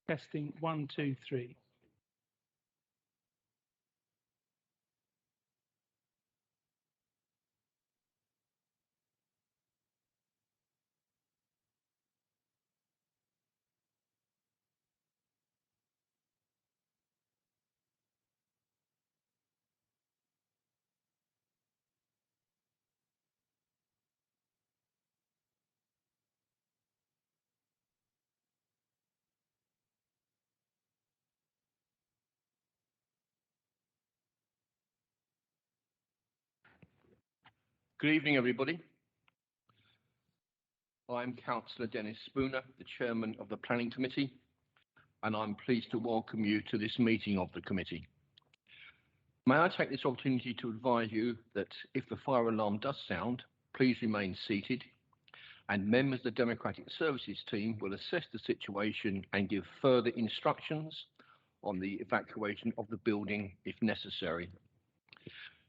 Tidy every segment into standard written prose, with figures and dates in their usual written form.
Testing 1, 2, 3. Good evening, everybody. I'm Councillor Dennis Spooner, the Chairman of the Planning Committee, and I'm pleased to welcome you to this meeting of the committee. May I take this opportunity to advise you that if the fire alarm does sound, please remain seated, and members of the Democratic Services team will assess the situation and give further instructions on the evacuation of the building if necessary.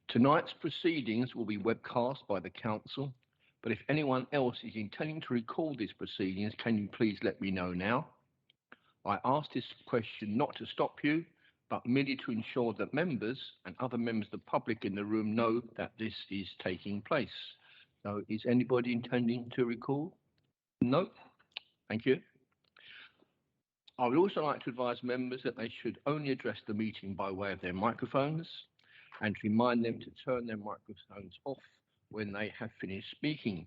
Tonight's proceedings will be webcast by the Council, but if anyone else is intending to record these proceedings, can you please let me know now? I ask this question not to stop you, but merely to ensure that members and other members of the public in the room know that this is taking place. So is anybody intending to record? No? Thank you. I would also like to advise members that they should only address the meeting by way of their microphones, and to remind them to turn their microphones off when they have finished speaking.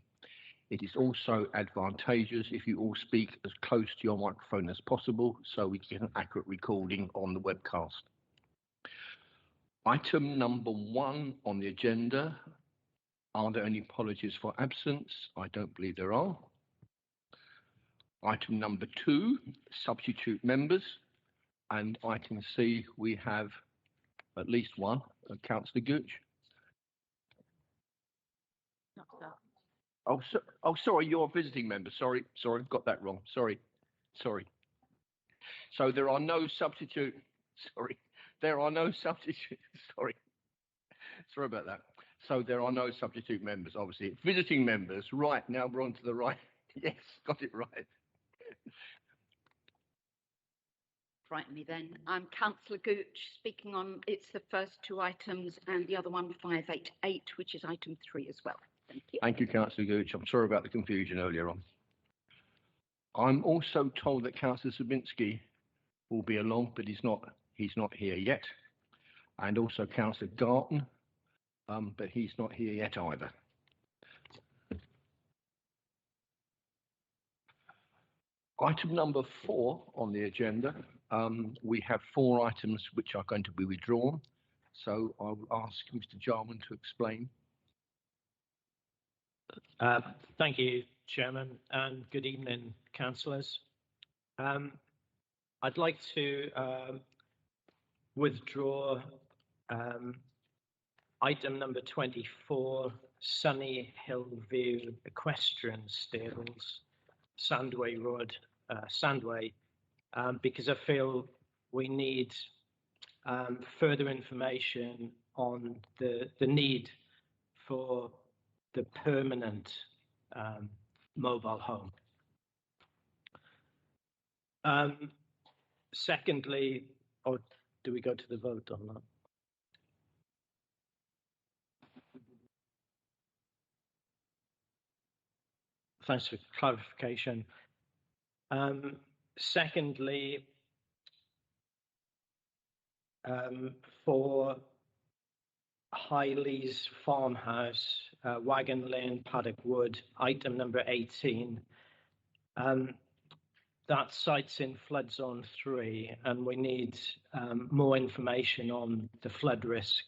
It is also advantageous if you all speak as close to your microphone as possible so we get an accurate recording on the webcast. Item number 1 on the agenda. Are there any apologies for absence? I don't believe there are. Item number 2, substitute members. And item C, we have at least one, Councillor Gooch. Oh, sorry, you're a visiting member. Sorry, got that wrong. Sorry. So there are no substitute. Sorry about that. So there are no substitute members, obviously. Visiting members. Right, now we're on to the right. Yes, got it right. Frighten me then. I'm Councillor Gooch, speaking on it's the first 2 items and the other one 588, which is item 3 as well. Thank you. Thank you, Councillor Gooch. I'm sorry about the confusion earlier on. I'm also told that Councillor Sabinski will be along, but he's not here yet. And also Councillor Garton, but he's not here yet either. Item number 4 on the agenda, we have 4 items which are going to be withdrawn. So I will ask Mr. Jarman to explain. Thank you, Chairman, and good evening, councillors. I'd like to withdraw item number 24, Sunny Hill View Equestrian Stables, Sandway Road, Sandway, because I feel we need further information on the need for the permanent mobile home. Secondly, or do we go to the vote on that? Thanks for clarification. Secondly, for Highley's Farmhouse, Wagon Lane, Paddock Wood, item number 18. That site's in flood zone 3, and we need more information on the flood risk,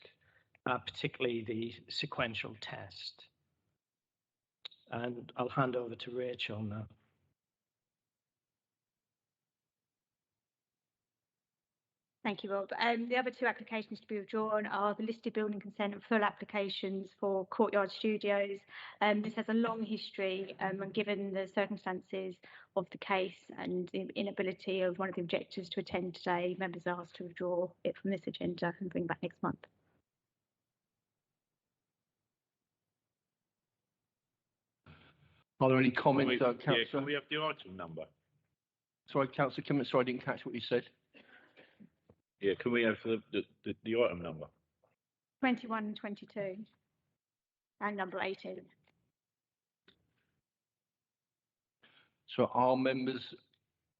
particularly the sequential test. And I'll hand over to Rachel now. Thank you, Rob. The other 2 applications to be withdrawn are the listed building consent and full applications for Courtyard Studios. This has a long history, and given the circumstances of the case and the inability of one of the objectors to attend today, members are asked to withdraw it from this agenda and bring back next month. Are there any comments, Councillor? Can we have the item number? Sorry, Councillor Clement, sorry, I didn't catch what you said. Yeah, can we have the item number? 21 and 22, and number 18. So are members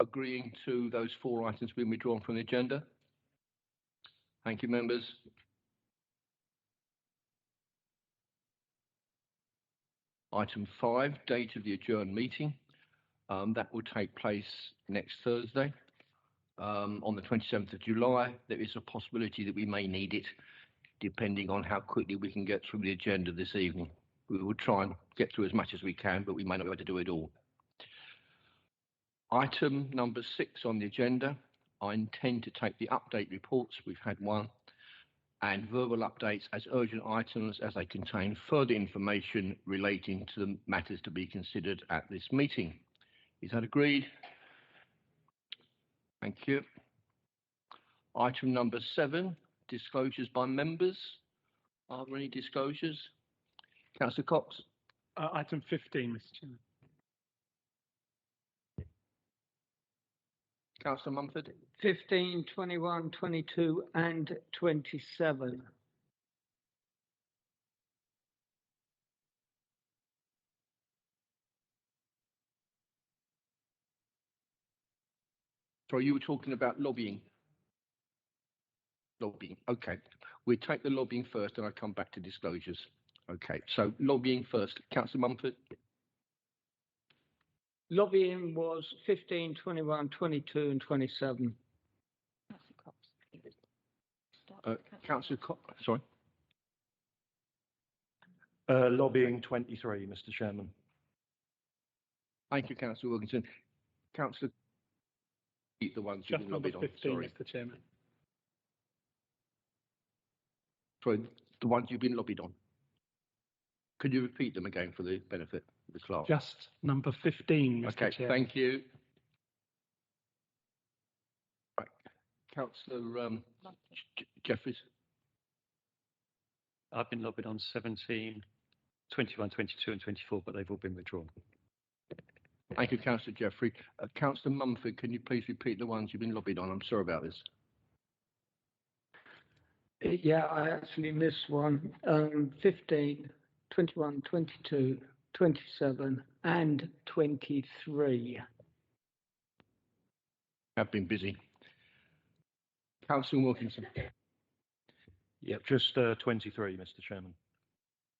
agreeing to those 4 items being withdrawn from the agenda? Thank you, members. Item 5, date of the adjourned meeting. That will take place next Thursday, on the 27th of July. There is a possibility that we may need it, depending on how quickly we can get through the agenda this evening. We will try and get through as much as we can, but we may not be able to do it all. Item number 6 on the agenda, I intend to take the update reports, we've had one, and verbal updates as urgent items as they contain further information relating to the matters to be considered at this meeting. Is that agreed? Thank you. Item number 7, disclosures by members. Are there any disclosures? Councillor Cox. Item 15, Mr. Chairman. Councillor Mumford. 15, 21, 22 and 27. Sorry, you were talking about lobbying. Lobbying, okay. We'll take the lobbying first and I'll come back to disclosures. Okay, so lobbying first. Councillor Mumford. Lobbying was 15, 21, 22 and 27. Councillor Cox, sorry. Lobbying 23, Mr. Chairman. Thank you, Councillor Wilkinson. Councillor, the ones you've Just been number lobbied on. 15, Sorry. Mr. Chairman. Sorry, the ones you've been lobbied on. Could you repeat them again for the benefit of the clerk? Just number 15, Mr. Okay, Chairman. thank you. Right. Councillor Jeffries. I've been lobbied on 17, 21, 22 and 24, but they've all been withdrawn. Thank you, Councillor Jeffrey. Councillor Mumford, can you please repeat the ones you've been lobbied on? I'm sorry about this. Yeah, I actually missed one. 15, 21, 22, 27 and 23. I've been busy. Councillor Wilkinson. Yep, just 23, Mr. Chairman.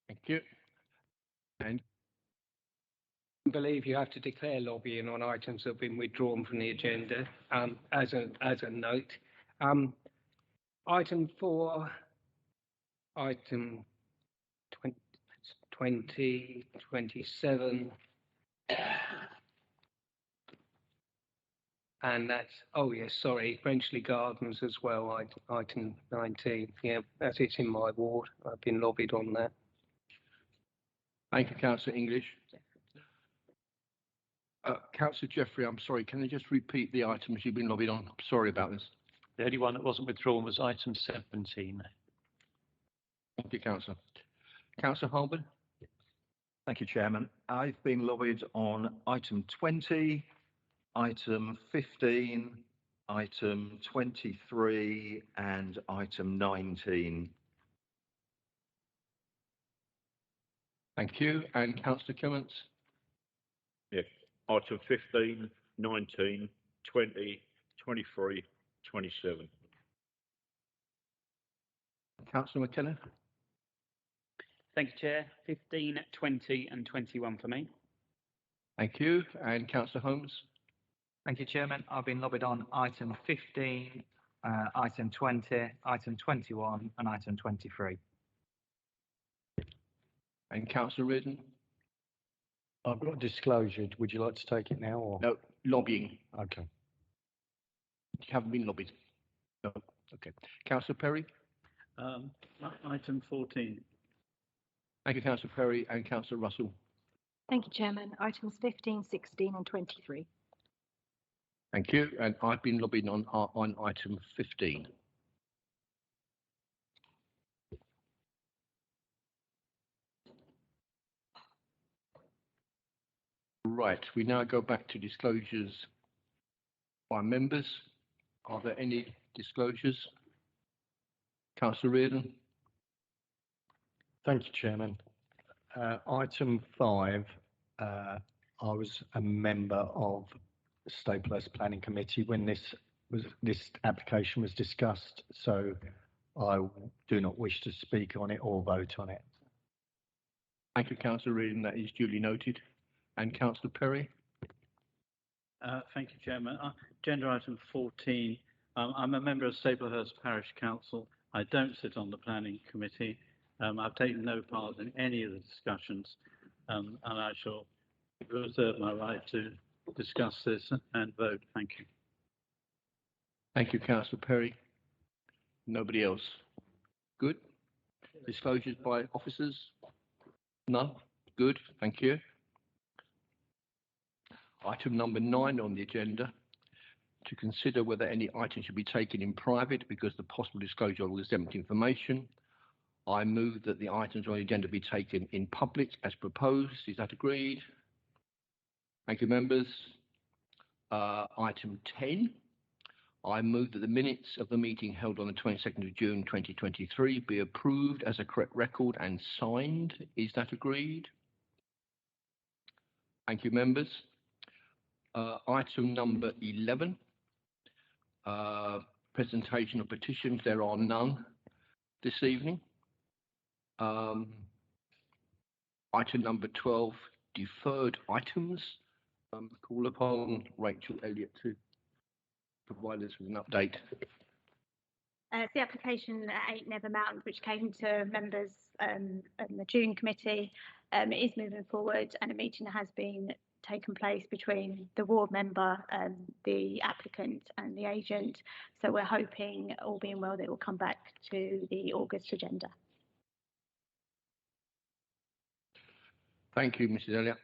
Thank you. And I believe you have to declare lobbying on items that have been withdrawn from the agenda. As a note, item 4, item 20, 27, and that's, oh yes, sorry, Brenchley Gardens as well, item 19. Yeah, as it's in my ward, I've been lobbied on that. thank you, Councillor English. Councillor Jeffrey, I'm sorry, can you just repeat the items you've been lobbied on? I'm sorry about this. The only one that wasn't withdrawn was item 17. Thank you, Councillor. Councillor Holborn. Thank you, Chairman. I've been lobbied on item 20, item 15, item 23 and item 19. Thank you. And Councillor Clements. Yeah, item 15, 19, 20, 23, 27. Councillor McKenna. Thank you, Chair. 15, 20 and 21 for me. Thank you. And Councillor Holmes. Thank you, Chairman. I've been lobbied on item 15, item 20, item 21 and item 23. And Councillor Reardon. I've got disclosure. Would you like to take it now or? No, lobbying. Okay. You haven't been lobbied. No. Okay. Councillor Perry. Item 14. Thank you, Councillor Perry and Councillor Russell. Thank you, Chairman. Items 15, 16 and 23. Thank you. And I've been lobbied on item 15. Right, we now go back to disclosures by members. Are there any disclosures? Councillor Reardon. Thank you, Chairman. Item 5, I was a member of the Staples Planning Committee when this application was discussed, so I do not wish to speak on it or vote on it. Thank you, Councillor Reardon. That is duly noted. And Councillor Perry. Thank you, Chairman. Agenda item 14. I'm a member of Staplehurst Parish Council. I don't sit on the planning committee. I've taken no part in any of the discussions, and I shall reserve my right to discuss this and vote. Thank you. Thank you, Councillor Perry. Nobody else? Good. Disclosures by officers? None? Good. Thank you. Item number 9 on the agenda, to consider whether any item should be taken in private because the possible disclosure of exempt information. I move that the items on the agenda be taken in public as proposed. Is that agreed? Thank you, members. Item 10. I move that the minutes of the meeting held on the 22nd of June 2023 be approved as a correct record and signed. Is that agreed? Thank you, members. Item number 11. Presentation of petitions. There are none this evening. Item number 12, deferred items. Call upon Rachel Elliott to provide us with an update. The application at 8 Nevermount, which came to members in the June committee, is moving forward, and a meeting has been taken place between the ward member, the applicant and the agent. So we're hoping, all being well, that it will come back to the August agenda. Thank you, Mrs. Elliott.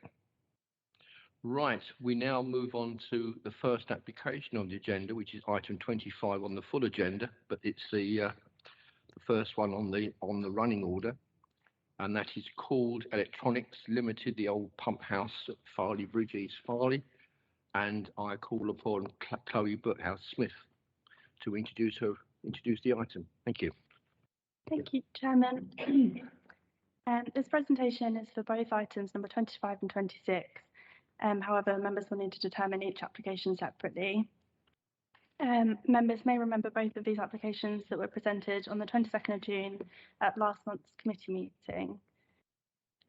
Right, we now move on to the first application on the agenda, which is item 25 on the full agenda, but it's the first one on the running order, and that is called Electronics Limited, the old pump house at Farley Bridge, East Farley, and I call upon Chloe Burthouse-Smith to introduce the item. Thank you. Thank you, Chairman. This presentation is for both items number 25 and 26. However, members will need to determine each application separately. Members may remember both of these applications that were presented on the 22nd of June at last month's committee meeting.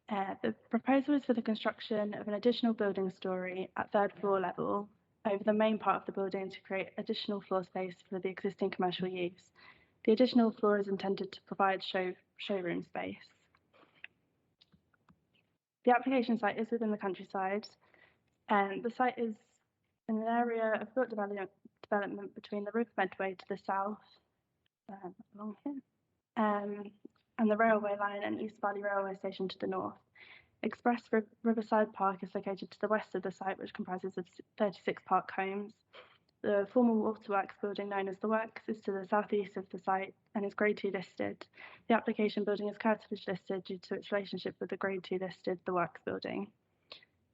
The proposal is for the construction of an additional building story at 3rd floor level over the main part of the building to create additional floor space for the existing commercial use. The additional floor is intended to provide showroom space. The application site is within the countryside, and the site is in an area of built development between the River Medway to the south, along here, and the railway line and East Valley Railway Station to the north. Express Riverside Park is located to the west of the site, which comprises of 36 park homes. The former waterworks building known as The Works is to the southeast of the site and is Grade 2 listed. The application building is curtilage listed due to its relationship with the Grade 2 listed The Works building.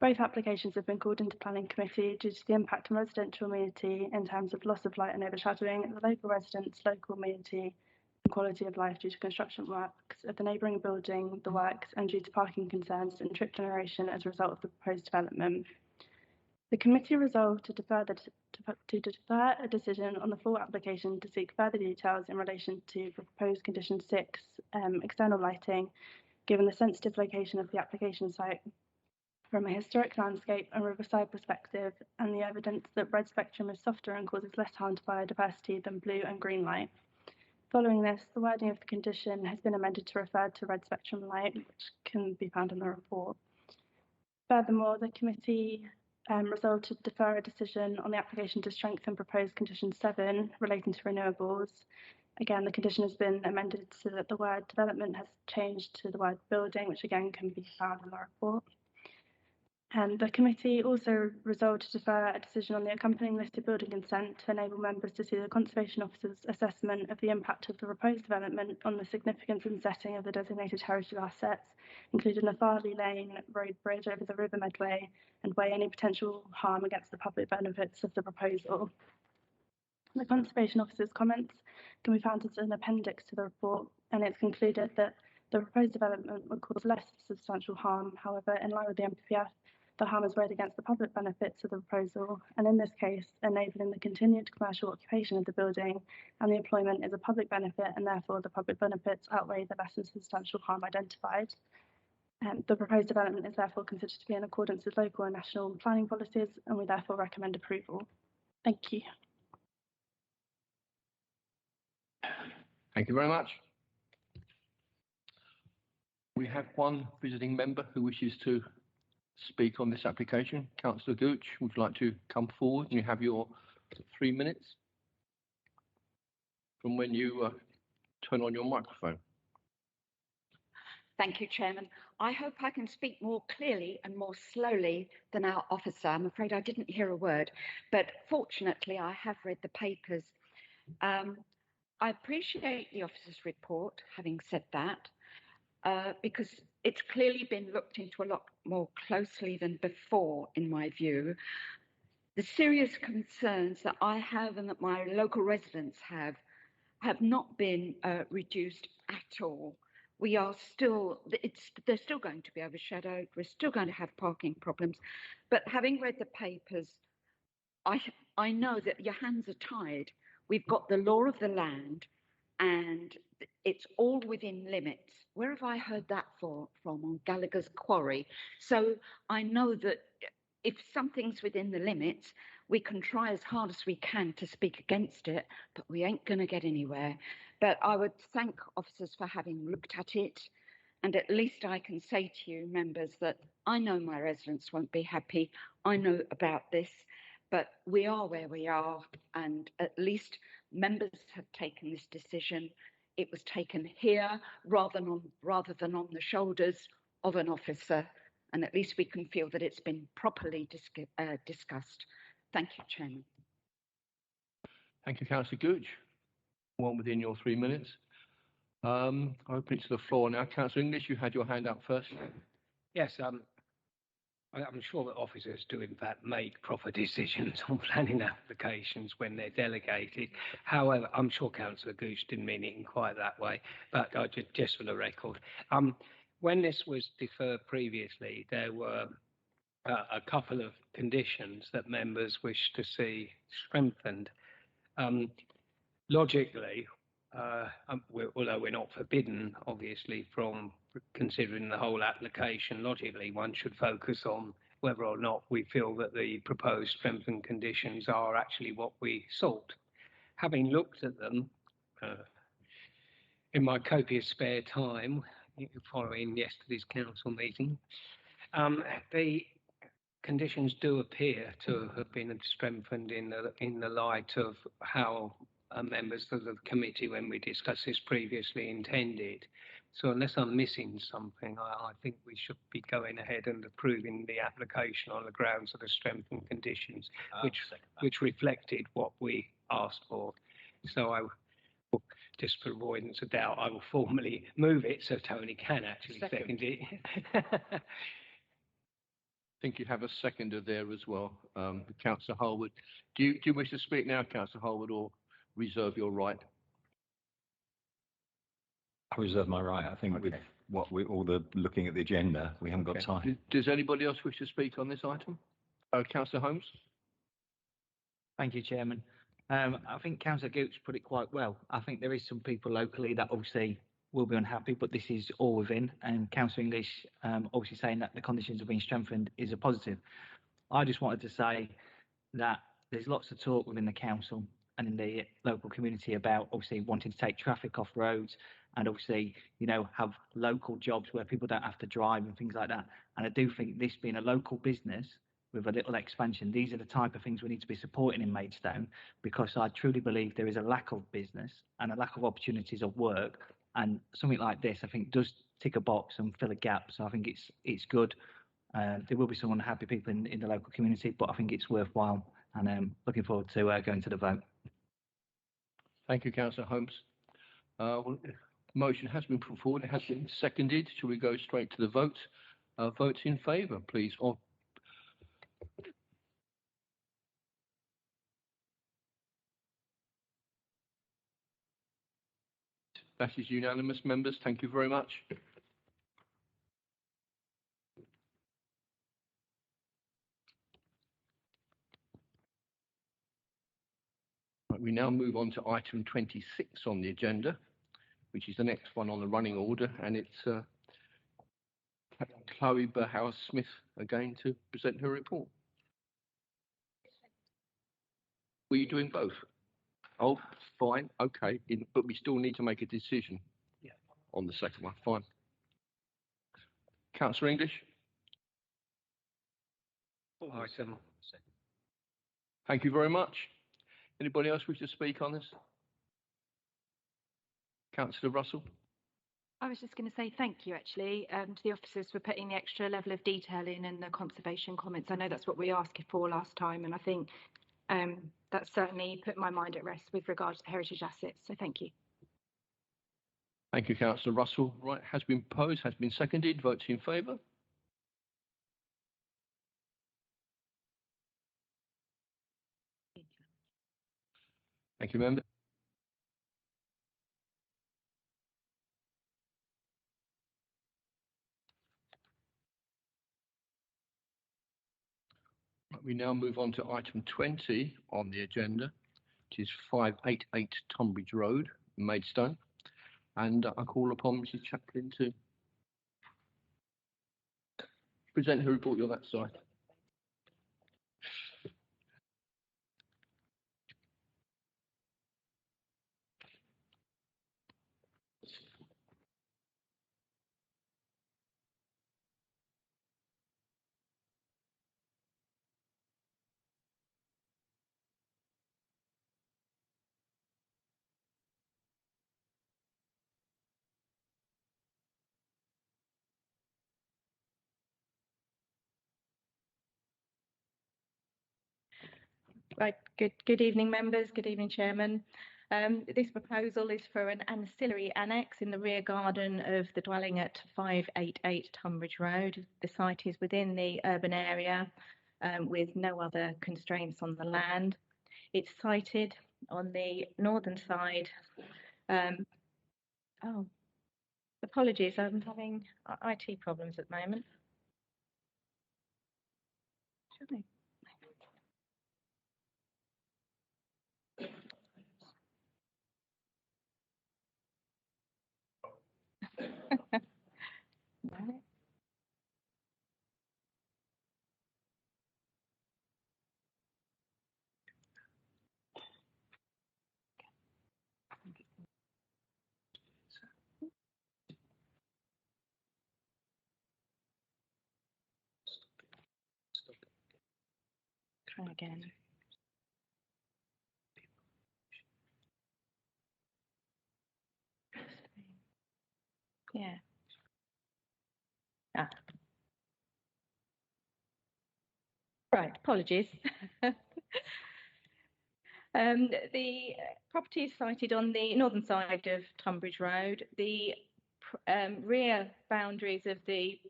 Both applications have been called into planning committee due to the impact on residential amenity in terms of loss of light and overshadowing, the local residents, local amenity and quality of life due to construction works of the neighbouring building, The Works, and due to parking concerns and trip generation as a result of the proposed development. The committee resolved to defer a decision on the full application to seek further details in relation to the proposed condition 6, external lighting, given the sensitive location of the application site from a historic landscape and riverside perspective, and the evidence that red spectrum is softer and causes less harm to biodiversity than blue and green light. Following this, the wording of the condition has been amended to refer to red spectrum light, which can be found in the report. Furthermore, the committee resolved to defer a decision on the application to strengthen proposed condition 7 relating to renewables. Again, the condition has been amended so that the word development has changed to the word building, which again can be found in the report. And the committee also resolved to defer a decision on the accompanying listed building consent to enable members to see the Conservation Officer's assessment of the impact of the proposed development on the significance and setting of the designated heritage assets, including the Farley Lane road bridge over the River Medway, and weigh any potential harm against the public benefits of the proposal. The Conservation Officer's comments can be found as an appendix to the report, and it's concluded that the proposed development would cause less substantial harm. However, in line with the MPPF, the harm is weighed against the public benefits of the proposal, and in this case, enabling the continued commercial occupation of the building and the employment is a public benefit, and therefore the public benefits outweigh the less than substantial harm identified. The proposed development is therefore considered to be in accordance with local and national planning policies, and we therefore recommend approval. Thank you. Thank you very much. We have one visiting member who wishes to speak on this application. Councillor Gooch, would you like to come forward? You have your 3 minutes from when you turn on your microphone. Thank you, Chairman. I hope I can speak more clearly and more slowly than our officer. I'm afraid I didn't hear a word, but fortunately I have read the papers. I appreciate the officer's report, having said that, because it's clearly been looked into a lot more closely than before, in my view. The serious concerns that I have and that my local residents have not been reduced at all. We are still, they're still going to be overshadowed. We're still going to have parking problems. But having read the papers, I know that your hands are tied. We've got the law of the land and it's all within limits. Where have I heard that from? On Gallagher's Quarry. So I know that if something's within the limits, we can try as hard as we can to speak against it, but we ain't going to get anywhere. But I would thank officers for having looked at it. And at least I can say to you, members, that I know my residents won't be happy. I know about this, but we are where we are. And at least members have taken this decision. It was taken here rather than on the shoulders of an officer. And at least we can feel that it's been properly discussed. Thank you, Chairman. Thank you, Councillor Gooch. One within your 3 minutes. I'll open it to the floor now. Councillor English, you had your hand up first. Yes, I'm sure that officers do in fact make proper decisions on planning applications when they're delegated. However, I'm sure Councillor Gooch didn't mean it in quite that way, but just for the record. When this was deferred previously, there were a couple of conditions that members wished to see strengthened. Logically, although we're not forbidden, obviously, from considering the whole application, logically, one should focus on whether or not we feel that the proposed strengthened conditions are actually what we sought. Having looked at them in my copious spare time, following yesterday's council meeting, the conditions do appear to have been strengthened in the light of how members of the committee, when we discussed this previously, intended. So unless I'm missing something, I think we should be going ahead and approving the application on the grounds of the strengthened conditions, which reflected what we asked for. So I will, just for avoidance of doubt, I will formally move it so Tony can actually second it. I think you have a seconder there as well, Councillor Harwood. Do you wish to speak now, Councillor Harwood, or reserve your right? I reserve my right. I think with what we all the looking at the agenda, we haven't got time. Does anybody else wish to speak on this item? Councillor Holmes. Thank you, Chairman. I think Councillor Gooch put it quite well. I think there is some people locally that obviously will be unhappy, but this is all within. And Councillor English obviously saying that the conditions have been strengthened is a positive. I just wanted to say that there's lots of talk within the council and in the local community about obviously wanting to take traffic off roads and obviously, you know, have local jobs where people don't have to drive and things like that. And I do think this being a local business with a little expansion, these are the type of things we need to be supporting in Maidstone, because I truly believe there is a lack of business and a lack of opportunities of work. And something like this, I think, does tick a box and fill a gap. So I think it's good. There will be some unhappy people in the local community, but I think it's worthwhile. And looking forward to going to the vote. Thank you, Councillor Holmes. Well, motion has been put forward. It has been seconded. Shall we go straight to the vote? Votes in favour, please. That is unanimous, members. Thank you very much. Right, we now move on to item 26 on the agenda, which is the next one on the running order, and it's Chloe Burhouse-Smith again to present her report. Were you doing both? Oh, fine, okay, but we still need to make a decision on the second one. Fine. Councillor English? Item. Thank you very much. Anybody else wish to speak on this? Councillor Russell? I was just going to say thank you, actually, to the officers for putting the extra level of detail in and the conservation comments. I know that's what we asked for last time, and I think that certainly put my mind at rest with regards to heritage assets. So thank you. Thank you, Councillor Russell. Right, has been proposed, has been seconded. Votes in favour? Thank you, member. We now move on to item 20 on the agenda, which is 588 Tunbridge Road, Maidstone. And I call upon Mrs. Chaplin to present her report on that side. Right. Good evening, members. Good evening, Chairman. This proposal is for an ancillary annex in the rear garden of the dwelling at 588 Tunbridge Road. The site is within the urban area with no other constraints on the land. It's sited on the northern side. Oh, apologies, I'm having IT problems at the moment. Should I? Right. Try again. Yeah. Ah. Right, apologies. The property is sited on the northern side of Tunbridge Road. The rear boundaries of the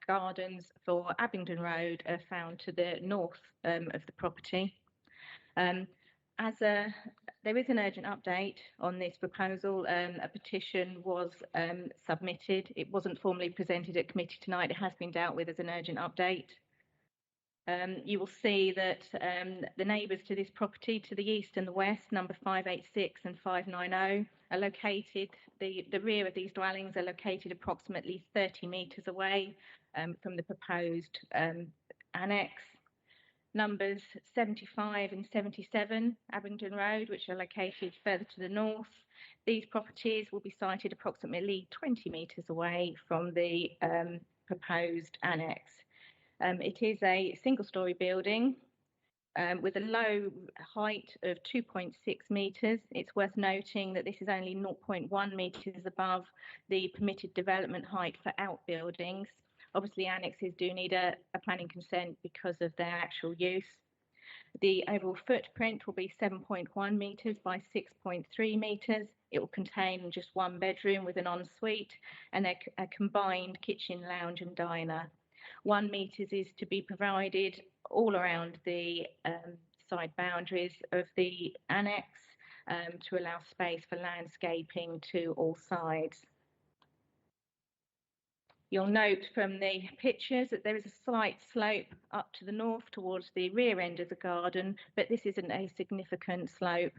gardens for Abingdon Road are found to the north of the property. There is an urgent update on this proposal. A petition was submitted. It wasn't formally presented at committee tonight. It has been dealt with as an urgent update. You will see that the neighbours to this property to the east and the west, number 586 and 590, are located, the rear of these dwellings are located approximately 30 metres away from the proposed annex. Numbers 75 and 77 Abingdon Road, which are located further to the north. These properties will be sited approximately 20 metres away from the proposed annex. It is a single-storey building with a low height of 2.6 metres. It's worth noting that this is only 0.1 metres above the permitted development height for outbuildings. Obviously, annexes do need a planning consent because of their actual use. The overall footprint will be 7.1 metres by 6.3 metres. It will contain just one bedroom with an ensuite and a combined kitchen, lounge and diner. 1 metre is to be provided all around the side boundaries of the annex. to allow space for landscaping to all sides. You'll note from the pictures that there is a slight slope up to the north towards the rear end of the garden, but this isn't a significant slope.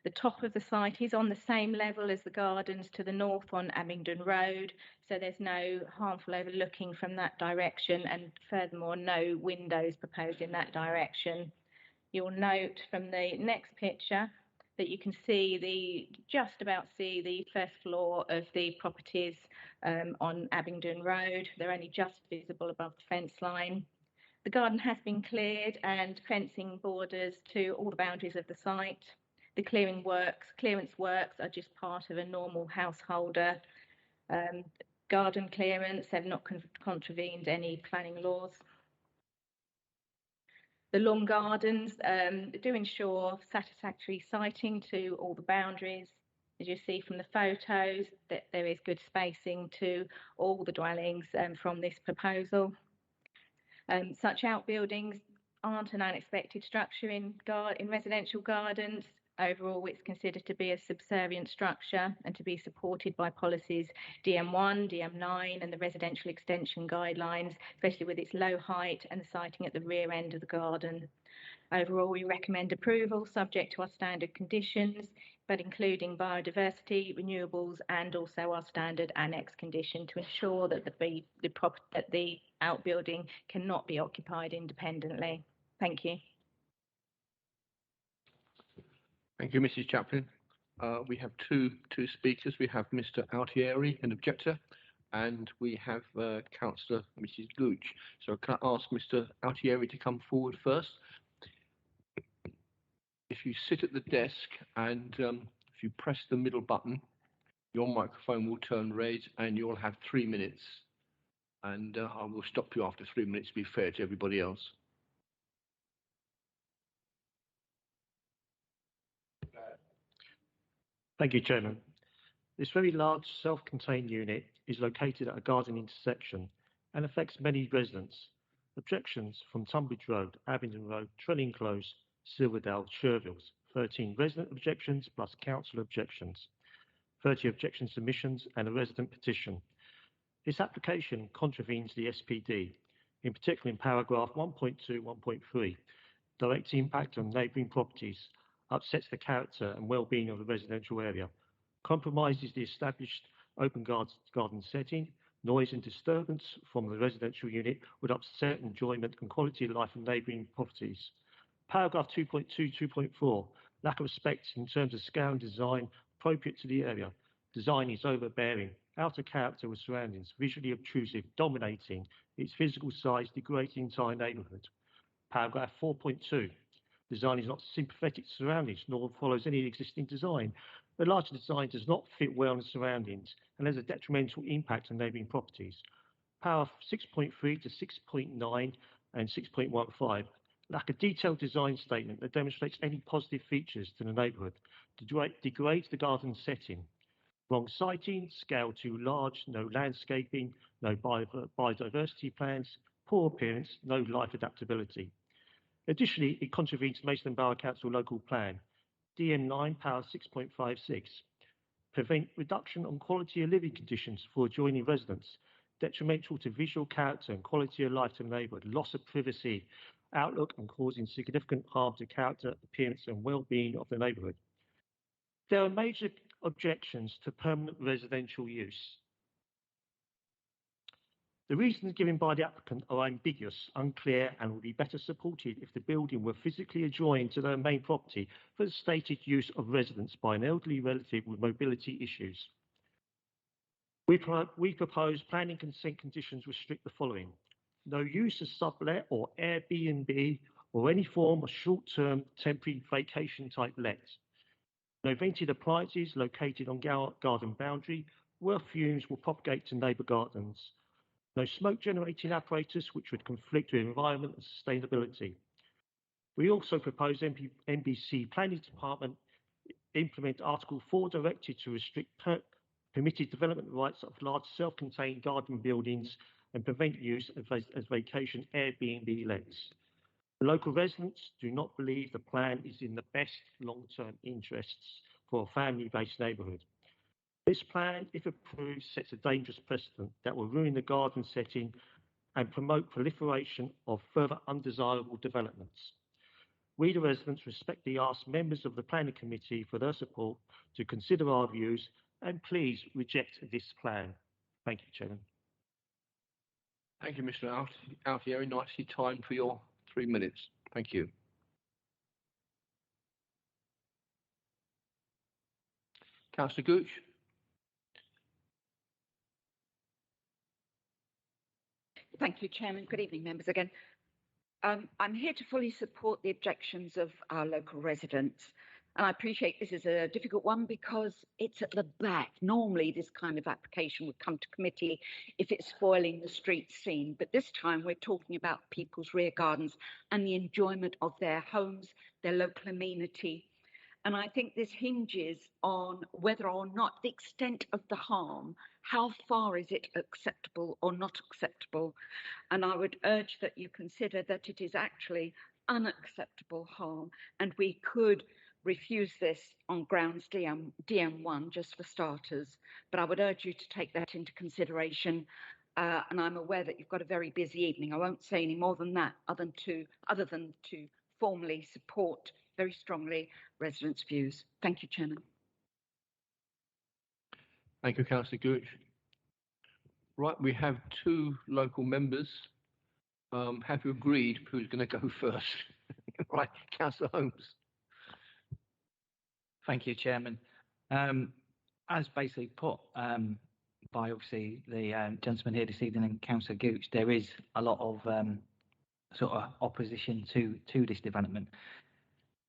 The top of the site is on the same level as the gardens to the north on Abingdon Road, so there's no harmful overlooking from that direction, and furthermore no windows proposed in that direction. You'll note from the next picture that you can see just about the first floor of the properties on Abingdon Road. They're only just visible above the fence line. The garden has been cleared and fencing borders to all the boundaries of the site. The clearance works are just part of a normal householder garden clearance. They've not contravened any planning laws. The lawn gardens do ensure satisfactory sighting to all the boundaries. As you see from the photos, that there is good spacing to all the dwellings from this proposal. Such outbuildings aren't an unexpected structure in residential gardens. Overall, it's considered to be a subservient structure and to be supported by policies DM1, DM9 and the residential extension guidelines, especially with its low height and the siting at the rear end of the garden. Overall, we recommend approval subject to our standard conditions, but including biodiversity, renewables and also our standard annex condition to ensure that the outbuilding cannot be occupied independently. Thank you. Thank you, Mrs. Chaplin. We have two speakers. We have Mr. Altieri, an objector, and we have Councillor Mrs. Gooch. So can I ask Mr. Altieri to come forward first? If you sit at the desk and if you press the middle button, your microphone will turn red and you'll have 3 minutes. And I will stop you after 3 minutes to be fair to everybody else. Thank you, Chairman. This very large self-contained unit is located at a garden intersection and affects many residents. Objections from Tunbridge Road, Abingdon Road, Trelling Close, Silverdale, Shervilles. 13 resident objections plus council objections. 30 objection submissions and a resident petition. This application contravenes the SPD, in particular in paragraph 1.2, 1.3, direct impact on neighbouring properties, upsets the character and well-being of the residential area, compromises the established open garden setting, noise and disturbance from the residential unit would upset enjoyment and quality of life of neighbouring properties. Paragraph 2.2, 2.4, lack of respect in terms of scale and design appropriate to the area. Design is overbearing, out of character with surroundings, visually obtrusive, dominating, its physical size degrades the entire neighbourhood. Paragraph 4.2, design is not sympathetic to surroundings, nor follows any existing design. The larger design does not fit well in the surroundings and has a detrimental impact on neighbouring properties. Paragraph 6.3 to 6.9 and 6.15, lack a detailed design statement that demonstrates any positive features to the neighbourhood, degrades the garden setting. Wrong siting, scale too large, no landscaping, no biodiversity plans, poor appearance, no life adaptability. Additionally, it contravenes Maidstone Borough Council local plan, DM9 Power 6.56, prevent reduction on quality of living conditions for adjoining residents, detrimental to visual character and quality of life to the neighbourhood, loss of privacy, outlook and causing significant harm to character, appearance and well-being of the neighbourhood. There are major objections to permanent residential use. The reasons given by the applicant are ambiguous, unclear and would be better supported if the building were physically adjoined to their main property for the stated use of residence by an elderly relative with mobility issues. We propose planning consent conditions restrict the following: no use of sublet or Airbnb or any form of short-term temporary vacation type let. No vented appliances located on garden boundary where fumes will propagate to neighbour gardens. No smoke generating apparatus which would conflict with environment and sustainability. We also propose NBC Planning Department implement Article 4 directive to restrict permitted development rights of large self-contained garden buildings and prevent use as vacation Airbnb lets. The local residents do not believe the plan is in the best long-term interests for a family-based neighbourhood. This plan, if approved, sets a dangerous precedent that will ruin the garden setting and promote proliferation of further undesirable developments. We, the residents, respectfully ask members of the Planning Committee for their support to consider our views and please reject this plan. Thank you, Chairman. Thank you, Mr. Altieri. Nicely timed for your 3 minutes. Thank you. Councillor Gooch. Thank you, Chairman. Good evening, members again. I'm here to fully support the objections of our local residents. And I appreciate this is a difficult one because it's at the back. Normally, this kind of application would come to committee if it's spoiling the street scene. But this time, we're talking about people's rear gardens and the enjoyment of their homes, their local amenity. And I think this hinges on whether or not the extent of the harm, how far is it acceptable or not acceptable? And I would urge that you consider that it is actually unacceptable harm, and we could refuse this on grounds DM1 just for starters. But I would urge you to take that into consideration. And I'm aware that you've got a very busy evening. I won't say any more than that, other than to formally support very strongly residents' views. Thank you, Chairman. Thank you, Councillor Gooch. Right, we have 2 local members. Have you agreed who's going to go first? Right, Councillor Holmes. Thank you, Chairman. As basically put by obviously the gentleman here this evening and Councillor Gooch, there is a lot of sort of opposition to this development.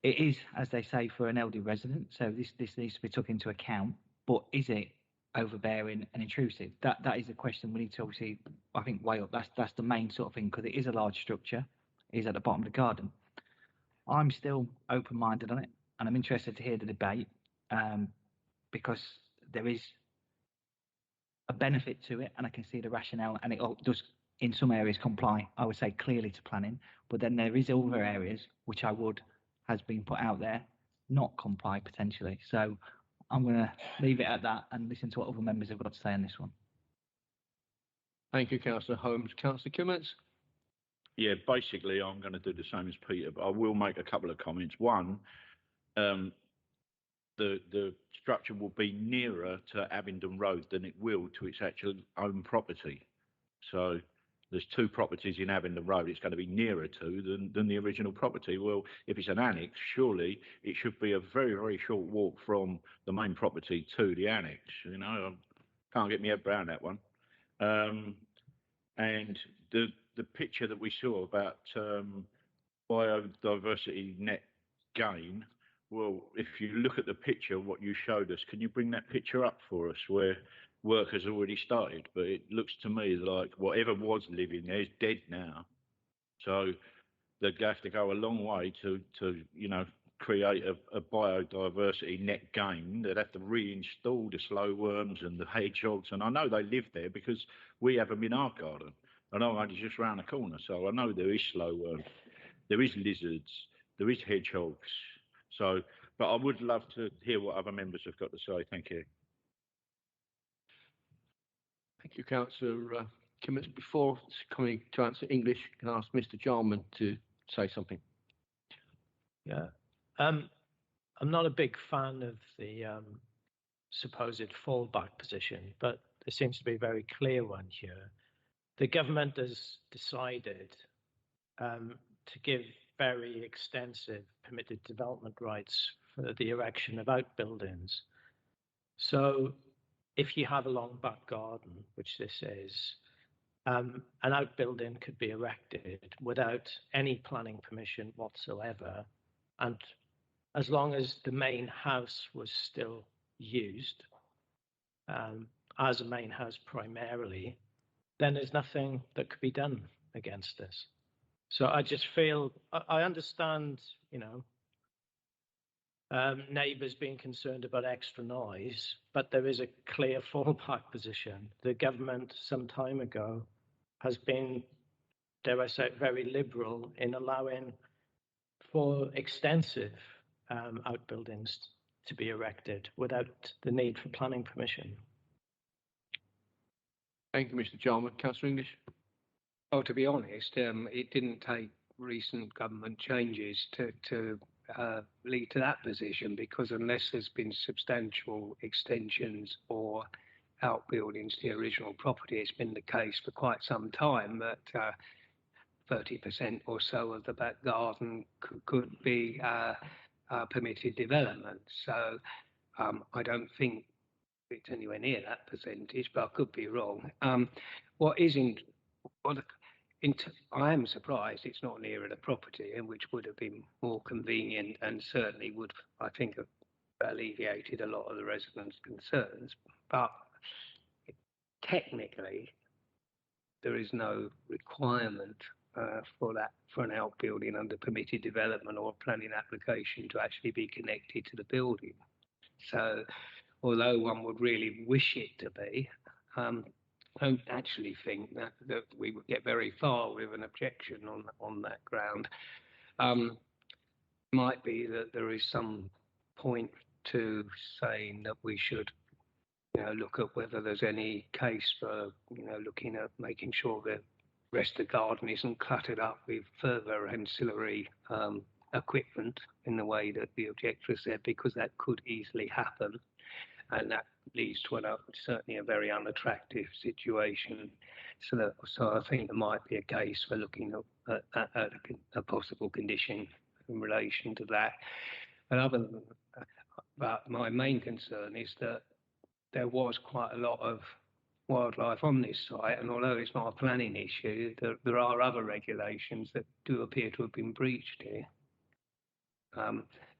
It is, as they say, for an elderly resident, so this needs to be took into account. But is it overbearing and intrusive? That is a question we need to obviously, I think, weigh up. That's the main sort of thing, because it is a large structure. It is at the bottom of the garden. I'm still open-minded on it, and I'm interested to hear the debate because there is a benefit to it, and I can see the rationale, and it does in some areas comply, I would say, clearly to planning. But then there is other areas which has been put out there, not comply potentially. So I'm going to leave it at that and listen to what other members have got to say on this one. Thank you, Councillor Holmes. Councillor Kimmins. Yeah, basically, I'm going to do the same as Peter, but I will make a couple of comments. One, the structure will be nearer to Abingdon Road than it will to its actual own property. So there's 2 properties in Abingdon Road it's going to be nearer to than the original property. Well, if it's an annex, surely it should be a very, very short walk from the main property to the annex. You know, I can't get my head around that one. And the picture that we saw about biodiversity net gain, well, if you look at the picture, what you showed us, can you bring that picture up for us where work has already started? But it looks to me like whatever was living there is dead now. So they'd have to go a long way to you know, create a biodiversity net gain. They'd have to reinstall the slow worms and the hedgehogs. And I know they live there because we have them in our garden. And I'm only just round the corner, so I know there is slow worms, there is lizards, there is hedgehogs. So, but I would love to hear what other members have got to say. Thank you. Thank you, Councillor Kimmins. Before coming to answer English, can I ask Mr. Jarman to say something? Yeah. I'm not a big fan of the supposed fallback position, but there seems to be a very clear one here. The government has decided to give very extensive permitted development rights for the erection of outbuildings. So if you have a long back garden, which this is, an outbuilding could be erected without any planning permission whatsoever. And as long as the main house was still used as a main house primarily, then there's nothing that could be done against this. So I just feel, I understand, you know, neighbours being concerned about extra noise, but there is a clear fallback position. The government some time ago has been, dare I say, very liberal in allowing for extensive outbuildings to be erected without the need for planning permission. Thank you, Mr. Jarman. Councillor English? Oh, to be honest, it didn't take recent government changes to lead to that position, because unless there's been substantial extensions or outbuildings to the original property, it's been the case for quite some time that 30% or so of the back garden could be permitted development. So I don't think it's anywhere near that percentage, but I could be wrong. I am surprised it's not nearer the property, and which would have been more convenient and certainly would, I think, have alleviated a lot of the residents' concerns. But technically, there is no requirement for an outbuilding under permitted development or planning application to actually be connected to the building. So, although one would really wish it to be, I don't actually think that we would get very far with an objection on that ground. Might be that there is some point to saying that we should, look at whether there's any case for, looking at making sure the rest of the garden isn't cluttered up with further ancillary equipment in the way that the objector said, because that could easily happen. And that leads to certainly a very unattractive situation. So I think there might be a case for looking at a possible condition in relation to that. But my main concern is that there was quite a lot of wildlife on this site, and although it's not a planning issue, there are other regulations that do appear to have been breached here.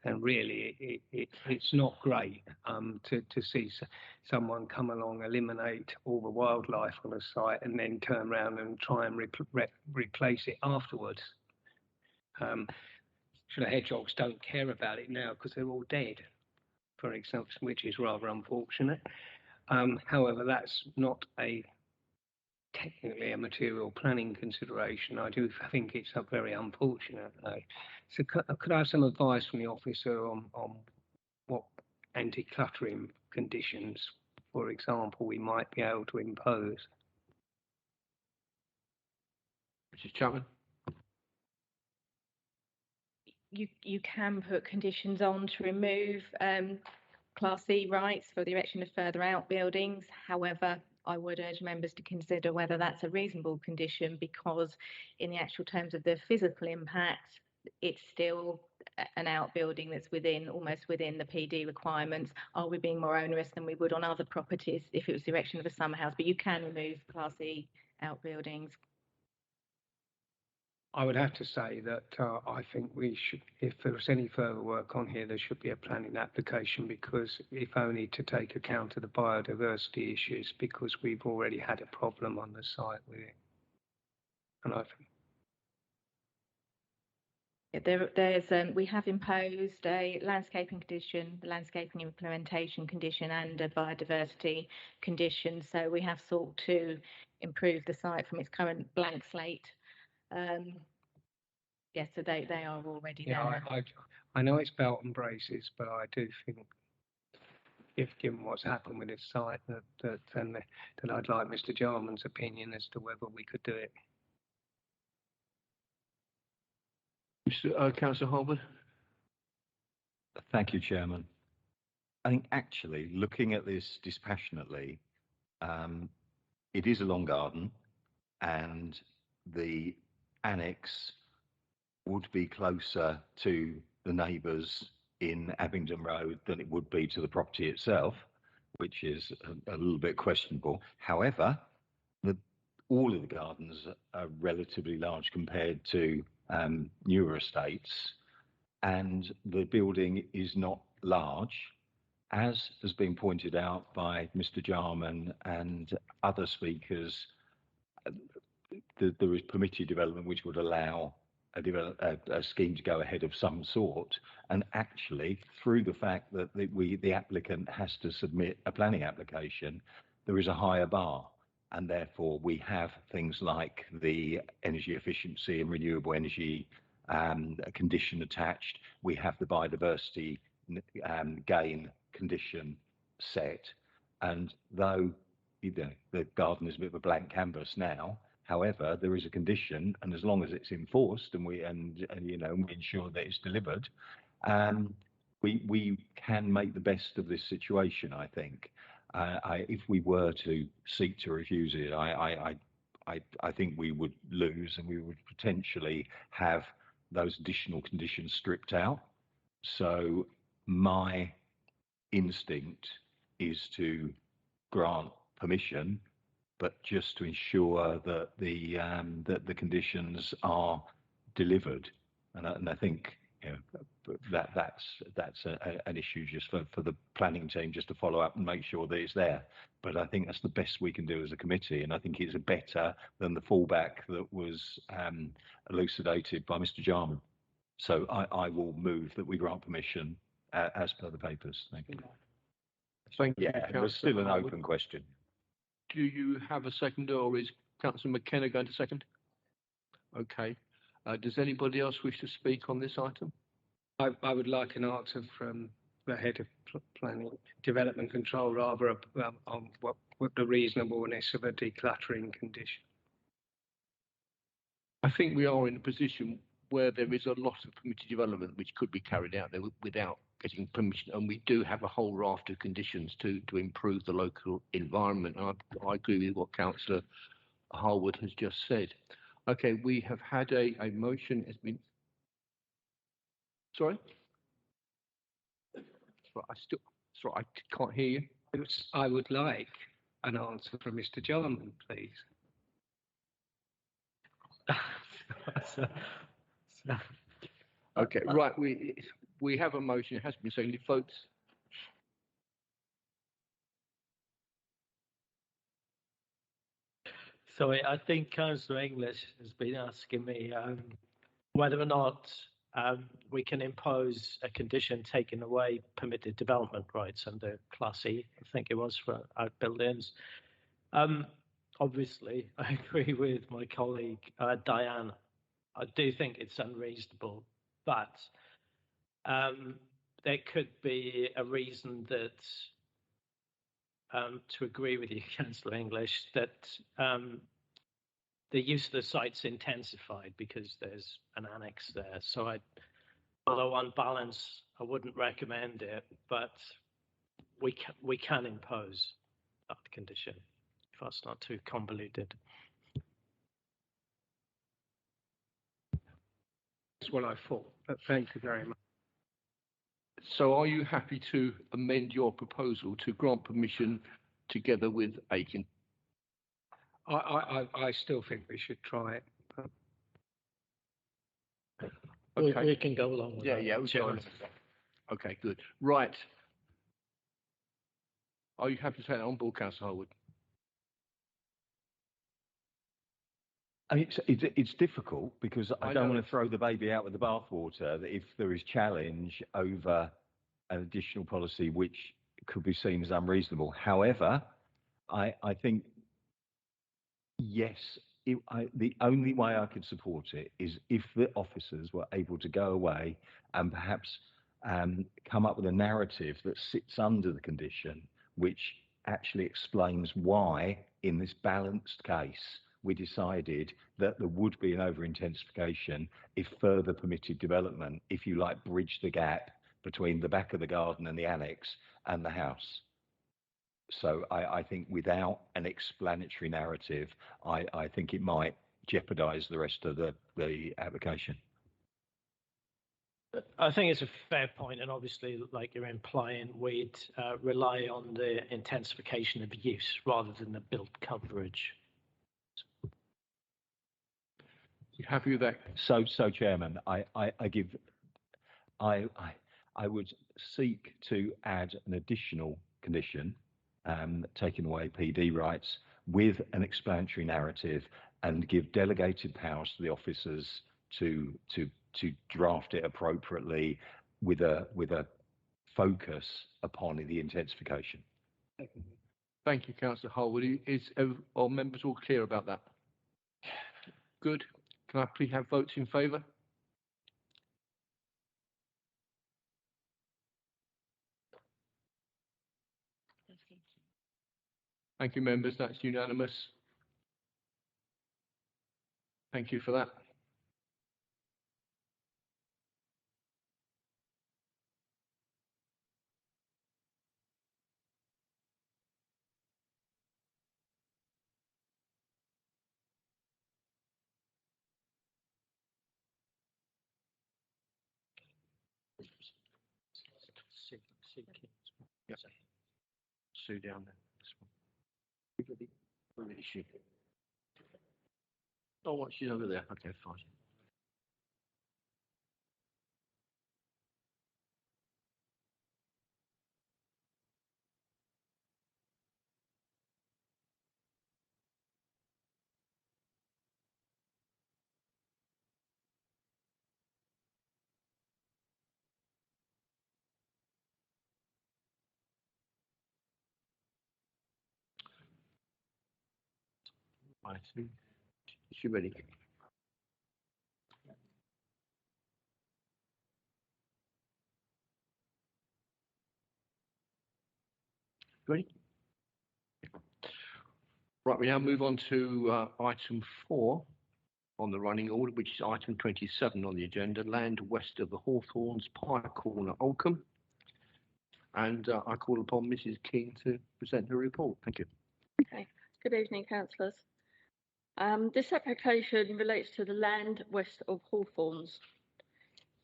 And really, it's not great to see someone come along, eliminate all the wildlife on a site, and then turn around and try and replace it afterwards. The hedgehogs don't care about it now because they're all dead, for example, which is rather unfortunate. However, that's not technically a material planning consideration. I do think it's very unfortunate, though. So could I have some advice from the officer on what anti-cluttering conditions, for example, we might be able to impose? Mrs. Chapman? You can put conditions on to remove Class C rights for the erection of further outbuildings. However, I would urge members to consider whether that's a reasonable condition, because in the actual terms of the physical impact, it's still an outbuilding that's almost within the PD requirements. Are we being more onerous than we would on other properties if it was the erection of a summer house? But you can remove Class E outbuildings. I would have to say that I think we should, if there's any further work on here, there should be a planning application, because if only to take account of the biodiversity issues, because we've already had a problem on the site with it. And I think we have imposed a landscaping condition, the landscaping implementation condition, and a biodiversity condition. So we have sought to improve the site from its current blank slate. Yes, so they are already there. I know it's belt and braces, but I do think, if given what's happened with this site, that I'd like Mr. Jarman's opinion as to whether we could do it. Councillor Holbert? Thank you, Chairman. I think actually, looking at this dispassionately, it is a long garden, and the annex would be closer to the neighbours in Abingdon Road than it would be to the property itself, which is a little bit questionable. However, all of the gardens are relatively large compared to newer estates, and the building is not large. As has been pointed out by Mr. Jarman and other speakers, there is permitted development which would allow a scheme to go ahead of some sort, and actually through the fact that the applicant has to submit a planning application, there is a higher bar, and therefore we have things like the energy efficiency and renewable energy a condition attached. We have the biodiversity gain condition set, and though the garden is a bit of a blank canvas now, however, there is a condition, and as long as it's enforced and we ensure that it's delivered, we can make the best of this situation. I think if we were to seek to refuse it, I think we would lose, and we would potentially have those additional conditions stripped out. So my instinct is to grant permission, but just to ensure that the conditions are delivered, and I think that's an issue just for the planning team just to follow up and make sure that it's there. But I think that's the best we can do as a committee, and I think it's better than the fallback that was elucidated by Mr. Jarman. So I will move that we grant permission as per the papers. Thank you. Thank you. Yeah, there's still an open question. Do you have a seconder, or is Councillor McKenna going to second? Okay. Does anybody else wish to speak on this item? I would like an answer from the head of planning development control, rather, on what the reasonableness of a decluttering condition. I think we are in a position where there is a lot of permitted development which could be carried out there without getting permission, and we do have a whole raft of conditions to improve the local environment. I agree with what Councillor Harwood has just said. Okay, we have had a motion has been. Sorry? Sorry, I can't hear you. I would like an answer from Mr. Jarman, please. Okay, right. We have a motion. It has been seconded. Votes. So I think Councillor English has been asking me whether or not we can impose a condition taking away permitted development rights under Class E, I think it was, for outbuildings. Obviously, I agree with my colleague Diane. I do think it's unreasonable, but there could be a reason that, to agree with you, Councillor English, that the use of the site's intensified because there's an annex there. So although on balance, I wouldn't recommend it, but we can impose that condition if that's not too convoluted. That's what I thought, but thank you very much. So are you happy to amend your proposal to grant permission together with Aiken? I still think we should try it. Okay. We can go along with that. Yeah, we'll go along with that. Okay, good. Right. Are you happy to take that on board, Councillor Harwood? I mean, it's difficult because I don't want to throw the baby out with the bathwater. That if there is challenge over an additional policy which could be seen as unreasonable. However, I think yes, the only way I could support it is if the officers were able to go away and perhaps come up with a narrative that sits under the condition, which actually explains why, in this balanced case, we decided that there would be an over-intensification if further permitted development, if you like, bridge the gap between the back of the garden and the annex and the house. So I think without an explanatory narrative, I think it might jeopardise the rest of the application. I think it's a fair point, and obviously, like you're implying, we'd rely on the intensification of use rather than the built coverage. You happy with that? So Chairman, I would seek to add an additional condition, taking away PD rights with an explanatory narrative, and give delegated powers to the officers to draft it appropriately with a focus upon the intensification. Thank you, Councillor Harwood. Are members all clear about that? Good. Can I please have votes in favour? Thank you, members. That's unanimous. Thank you for that. Yep. Sue down there. This one. Where is she? Oh, what? She's over there. Okay, fine. Right. Is she ready? Ready? Right, we now move on to item 4 on the running order, which is item 27 on the agenda, land west of the Hawthorns, Pie Corner, Oldcombe. And I call upon Mrs. King to present her report. Thank you. Okay, good evening, councillors. This application relates to the land west of Hawthorns.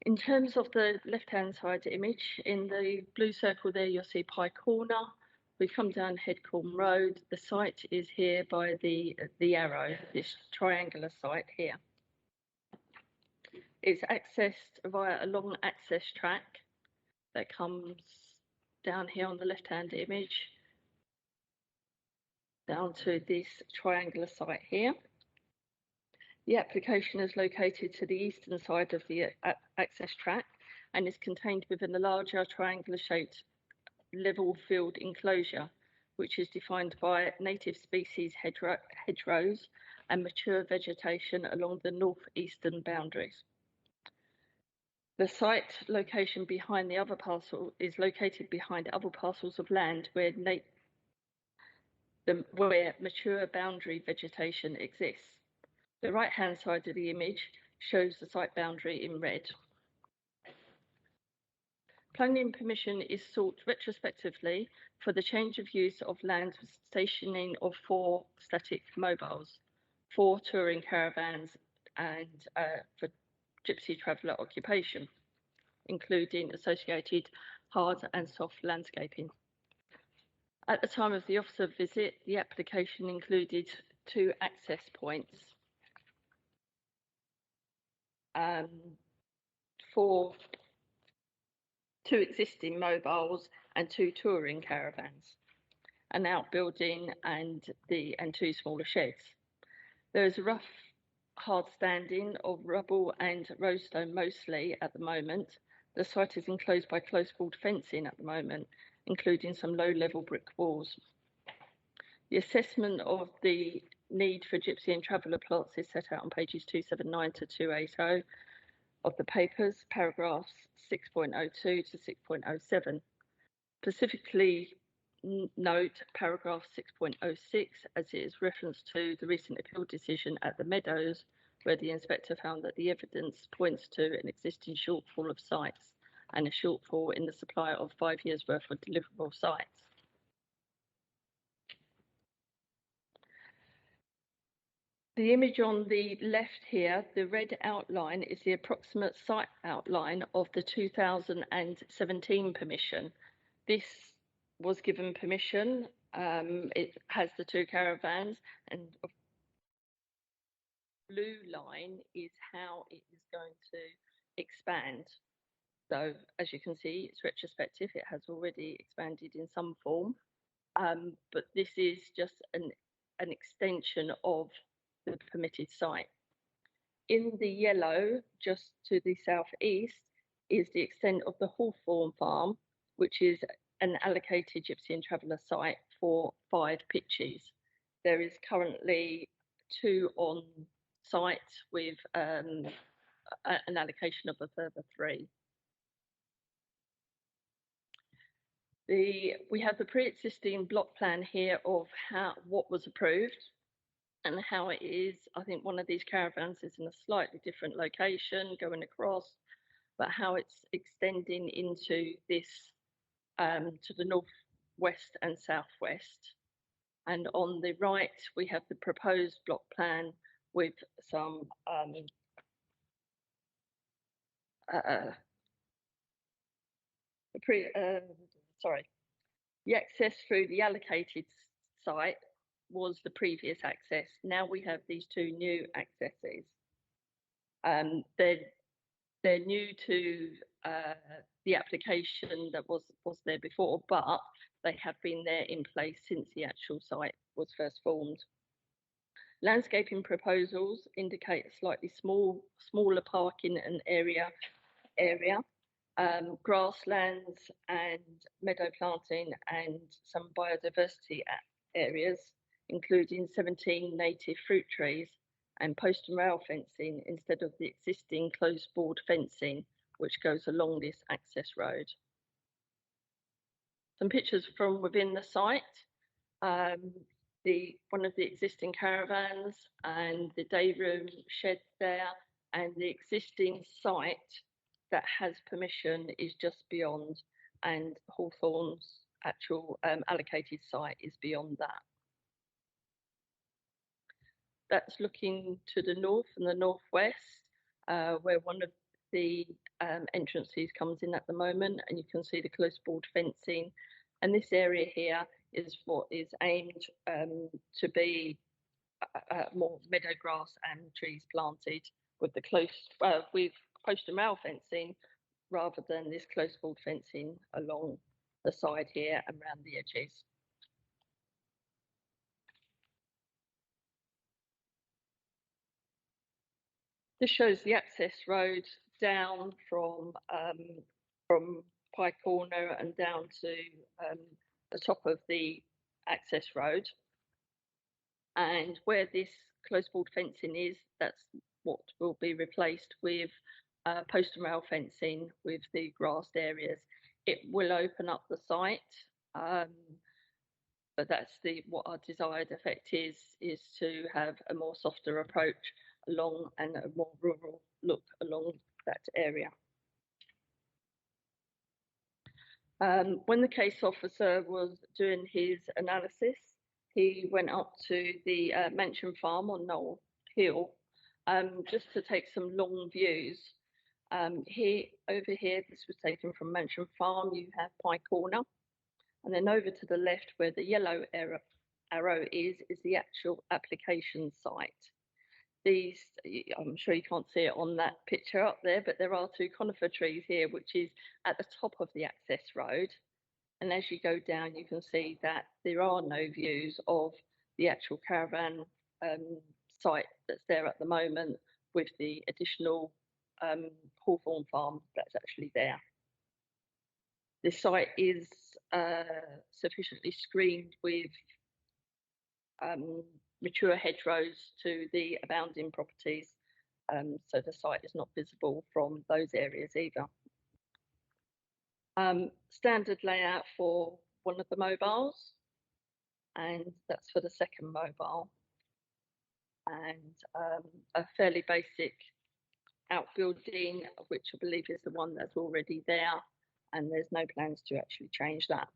In terms of the left-hand side image, in the blue circle there, you'll see Pie Corner. We come down Headcombe Road. The site is here by the arrow, this triangular site here. It's accessed via a long access track that comes down here on the left-hand image, down to this triangular site here. The application is located to the eastern side of the access track and is contained within a larger triangular-shaped level field enclosure, which is defined by native species hedgerows and mature vegetation along the northeastern boundaries. The site location behind the other parcel is located behind other parcels of land where mature boundary vegetation exists. The right-hand side of the image shows the site boundary in red. Planning permission is sought retrospectively for the change of use of land stationing of 4 static mobiles, 4 touring caravans, and for gypsy traveller occupation, including associated hard and soft landscaping. At the time of the officer visit, the application included 2 access points for 2 existing mobiles and 2 touring caravans, an outbuilding and 2 smaller sheds. There is a rough hard standing of rubble and roadstone mostly at the moment. The site is enclosed by close-walled fencing at the moment, including some low-level brick walls. The assessment of the need for gypsy and traveller plots is set out on pages 279 to 280 of the papers, paragraphs 6.02 to 6.07. Specifically note paragraph 6.06 as it is reference to the recent appeal decision at the Meadows, where the inspector found that the evidence points to an existing shortfall of sites and a shortfall in the supply of 5 years' worth of deliverable sites. The image on the left here, the red outline, is the approximate site outline of the 2017 permission. This was given permission. It has the 2 caravans, and the blue line is how it is going to expand. So as you can see, it's retrospective. It has already expanded in some form, but this is just an extension of the permitted site. In the yellow, just to the southeast, is the extent of the Hawthorn farm, which is an allocated gypsy and traveller site for 5 pitches. There is currently 2 on site with an allocation of a further 3. We have the pre-existing block plan here of what was approved and how it is. I think one of these caravans is in a slightly different location going across, but how it's extending into this to the northwest and southwest. And on the right, we have the proposed block plan with some the access through the allocated site was the previous access. Now we have these two new accesses. They're new to the application that was there before, but they have been there in place since the actual site was first formed. Landscaping proposals indicate a slightly smaller parking and area, grasslands and meadow planting and some biodiversity areas, including 17 native fruit trees and post and rail fencing instead of the existing closed board fencing which goes along this access road. Some pictures from within the site, one of the existing caravans and the day room shed there, and the existing site that has permission is just beyond, and Hawthorn's actual allocated site is beyond that. That's looking to the north and the northwest, where one of the entrances comes in at the moment, and you can see the close board fencing. And this area here is what is aimed to be more meadow grass and trees planted with the with post and rail fencing, rather than this close board fencing along the side here and around the edges. This shows the access road down from Pye Corner and down to the top of the access road. And where this close board fencing is, that's what will be replaced with post and rail fencing with the grassed areas. It will open up the site, but that's what our desired effect is to have a more softer approach along and a more rural look along that area. When the case officer was doing his analysis, he went up to the Mansion Farm on Knoll Hill just to take some long views. Over here, this was taken from Mansion Farm, you have Pye Corner, and then over to the left where the yellow arrow is the actual application site. These, I'm sure you can't see it on that picture up there, but there are two conifer trees here, which is at the top of the access road. And as you go down, you can see that there are no views of the actual caravan site that's there at the moment, with the additional Hawthorn farm that's actually there. This site is sufficiently screened with mature hedgerows to the abounding properties, so the site is not visible from those areas either. Standard layout for one of the mobiles, and that's for the second mobile, and a fairly basic outbuilding, which I believe is the one that's already there, and there's no plans to actually change that.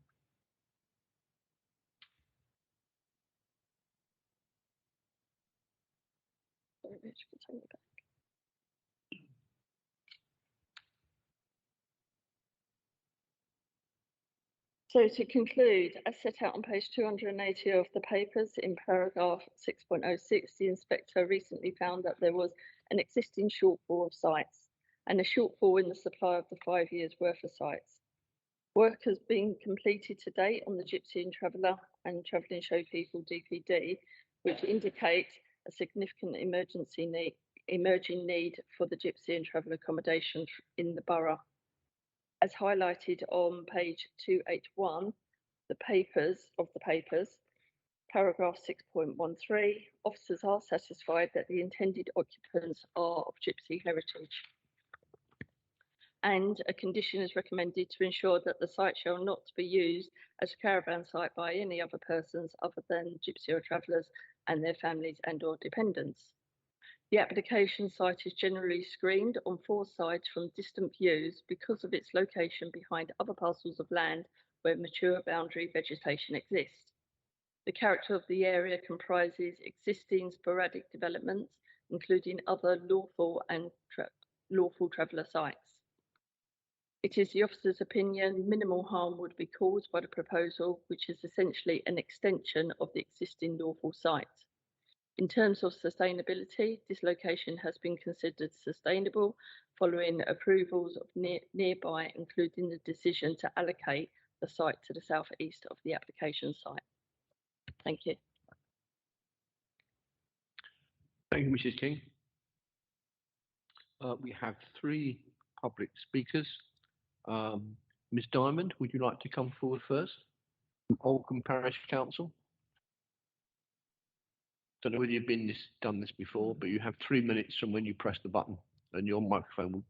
So to conclude, as set out on page 280 of the papers in paragraph 6.06, the inspector recently found that there was an existing shortfall of sites and a shortfall in the supply of the 5 years worth of sites. Work has been completed to date on the Gypsy and Traveller and Travelling Show People DPD, which indicate a significant emerging need for the Gypsy and Traveller accommodation in the borough. As highlighted on page 281, the papers, paragraph 6.13, officers are satisfied that the intended occupants are of Gypsy heritage. And a condition is recommended to ensure that the site shall not be used as a caravan site by any other persons other than gypsy or travellers and their families and or dependents. The application site is generally screened on 4 sides from distant views because of its location behind other parcels of land where mature boundary vegetation exists. The character of the area comprises existing sporadic developments, including other lawful and lawful traveller sites. It is the officer's opinion minimal harm would be caused by the proposal, which is essentially an extension of the existing lawful site. In terms of sustainability, this location has been considered sustainable following approvals of nearby, including the decision to allocate the site to the southeast of the application site. Thank you. Thank you, Mrs. King. We have 3 public speakers. Ms. Diamond, would you like to come forward first? From Oldcombe Parish Council. Don't know whether you've done this before, but you have 3 minutes from when you press the button and your microphone will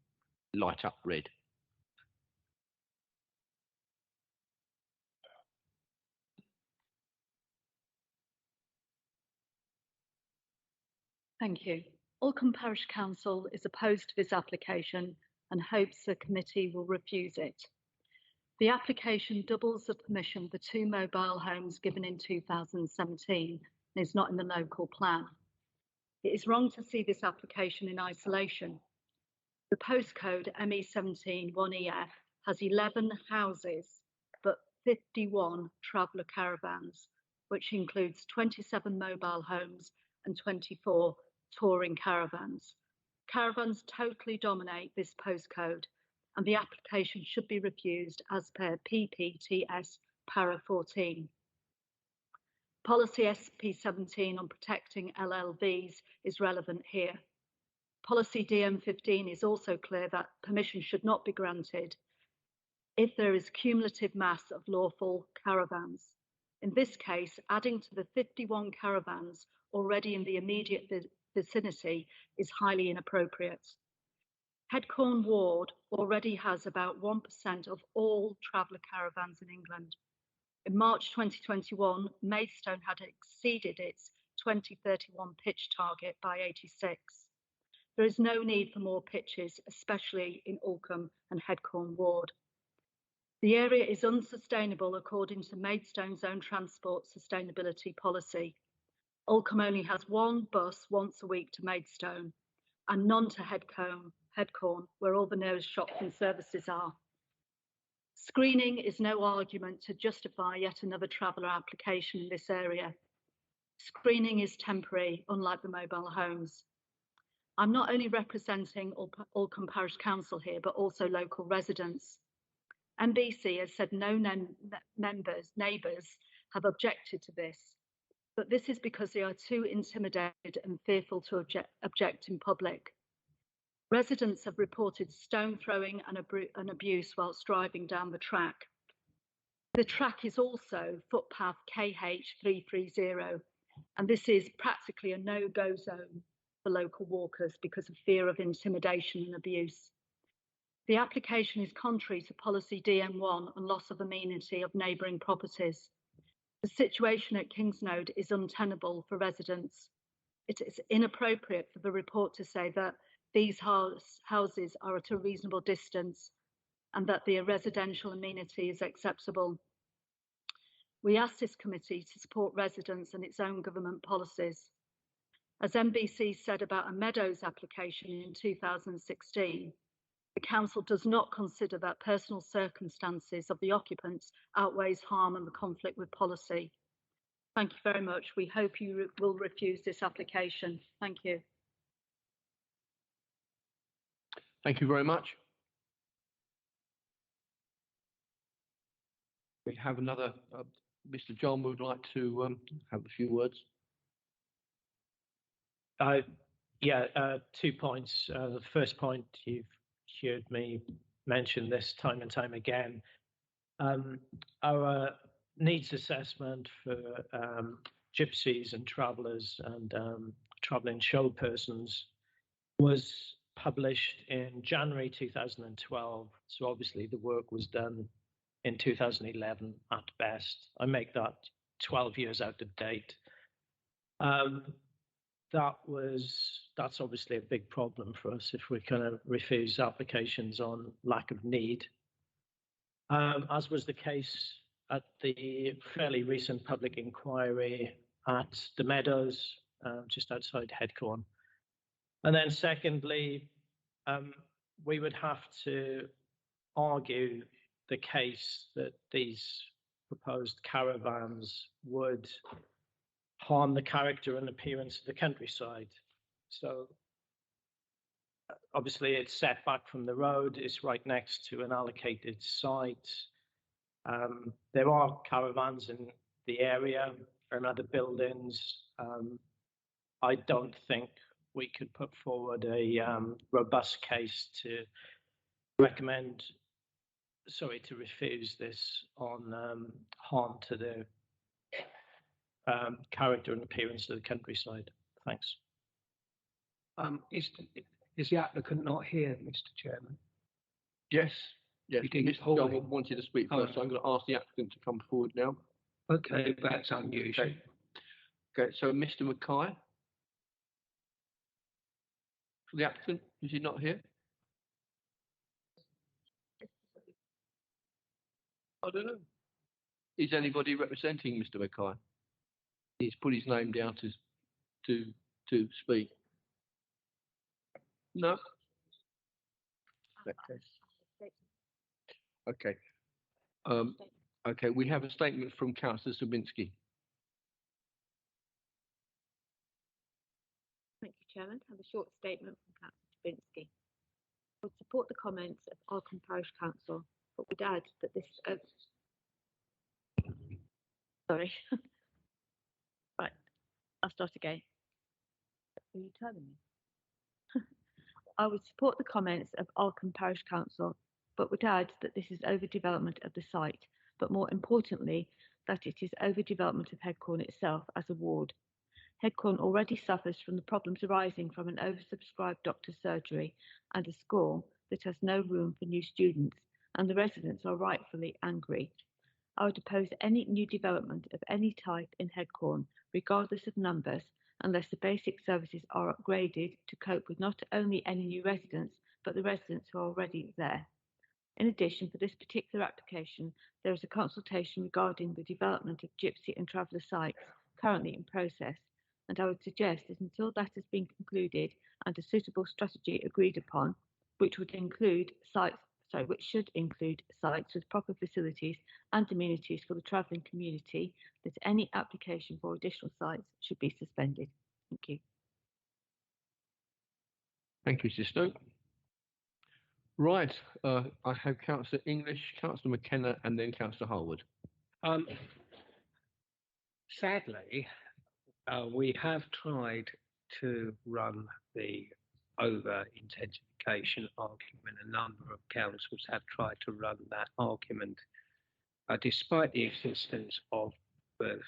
light up red. Thank you. Oldcombe Parish Council is opposed to this application and hopes the committee will refuse it. The application doubles the permission for 2 mobile homes given in 2017 and is not in the local plan. It is wrong to see this application in isolation. The postcode ME17 1EF has 11 houses but 51 traveller caravans, which includes 27 mobile homes and 24 touring caravans. Caravans totally dominate this postcode, and the application should be refused as per PPTS Para 14. Policy SP17 on protecting LLVs is relevant here. Policy DM15 is also clear that permission should not be granted if there is cumulative mass of lawful caravans. In this case, adding to the 51 caravans already in the immediate vicinity is highly inappropriate. Headcorn Ward already has about 1% of all traveller caravans in England. In March 2021, Maidstone had exceeded its 2031 pitch target by 86. There is no need for more pitches, especially in Oldcombe and Headcorn Ward. The area is unsustainable according to Maidstone's own transport sustainability policy. Oldcombe only has 1 bus once a week to Maidstone and none to Headcorn, where all the nearest shops and services are. Screening is no argument to justify yet another traveller application in this area. Screening is temporary, unlike the mobile homes. I'm not only representing Oldcombe Parish Council here, but also local residents. MBC has said no neighbours have objected to this, but this is because they are too intimidated and fearful to object in public. Residents have reported stone throwing and abuse whilst driving down the track. The track is also footpath KH330, and this is practically a no-go zone for local walkers because of fear of intimidation and abuse. The application is contrary to policy DM1 on loss of amenity of neighbouring properties. The situation at Kingsnode is untenable for residents. It is inappropriate for the report to say that these houses are at a reasonable distance and that the residential amenity is acceptable. We ask this committee to support residents and its own government policies. As MBC said about a Meadows application in 2016, the council does not consider that personal circumstances of the occupants outweighs harm and the conflict with policy. Thank you very much. We hope you will refuse this application. Thank you. Thank you very much. We have another, Mr. John would like to have a few words. 2 points. The first point, you've heard me mention this time and time again. Our needs assessment for gypsies and travellers and travelling show persons was published in January 2012. So obviously the work was done in 2011 at best. I make that 12 years out of date. That's obviously a big problem for us if we kind of refuse applications on lack of need. As was the case at the fairly recent public inquiry at the Meadows, just outside Headcorn. And then secondly, we would have to argue the case that these proposed caravans would harm the character and appearance of the countryside. So obviously it's set back from the road, it's right next to an allocated site. There are caravans in the area and other buildings. I don't think we could put forward a robust case to refuse this on harm to the character and appearance of the countryside. Thanks. Is the applicant not here, Mr. Chairman? Yes, yes. Mr. Hall wanted to speak first, so I'm going to ask the applicant to come forward now. Okay, that's unusual. Okay, so Mr. Mackay. For the applicant, is he not here? I don't know. Is anybody representing Mr. Mackay? He's put his name down to speak. No. Okay. Okay. We have a statement from Councillor Subinski. Thank you, Chairman. I have a short statement from Councillor Subinski. I would support the comments of Alcombe Parish Council, but would add that this. Sorry. Right. I'll start again. Are you telling me? I would support the comments of Alcombe Parish Council, but would add that this is overdevelopment of the site, but more importantly, that it is overdevelopment of Headcorn itself as a ward. Headcorn already suffers from the problems arising from an oversubscribed doctor's surgery and a school that has no room for new students, and the residents are rightfully angry. I would oppose any new development of any type in Headcorn, regardless of numbers, unless the basic services are upgraded to cope with not only any new residents, but the residents who are already there. In addition, for this particular application, there is a consultation regarding the development of gypsy and traveller sites currently in process, and I would suggest that until that has been concluded and a suitable strategy agreed upon, which should include sites with proper facilities and amenities for the travelling community, that any application for additional sites should be suspended. Thank you. Thank you, Sister. Right, I have Councillor English, Councillor McKenna, and then Councillor Harwood. Sadly, we have tried to run the over-intensification argument. A number of councils have tried to run that argument, despite the existence of the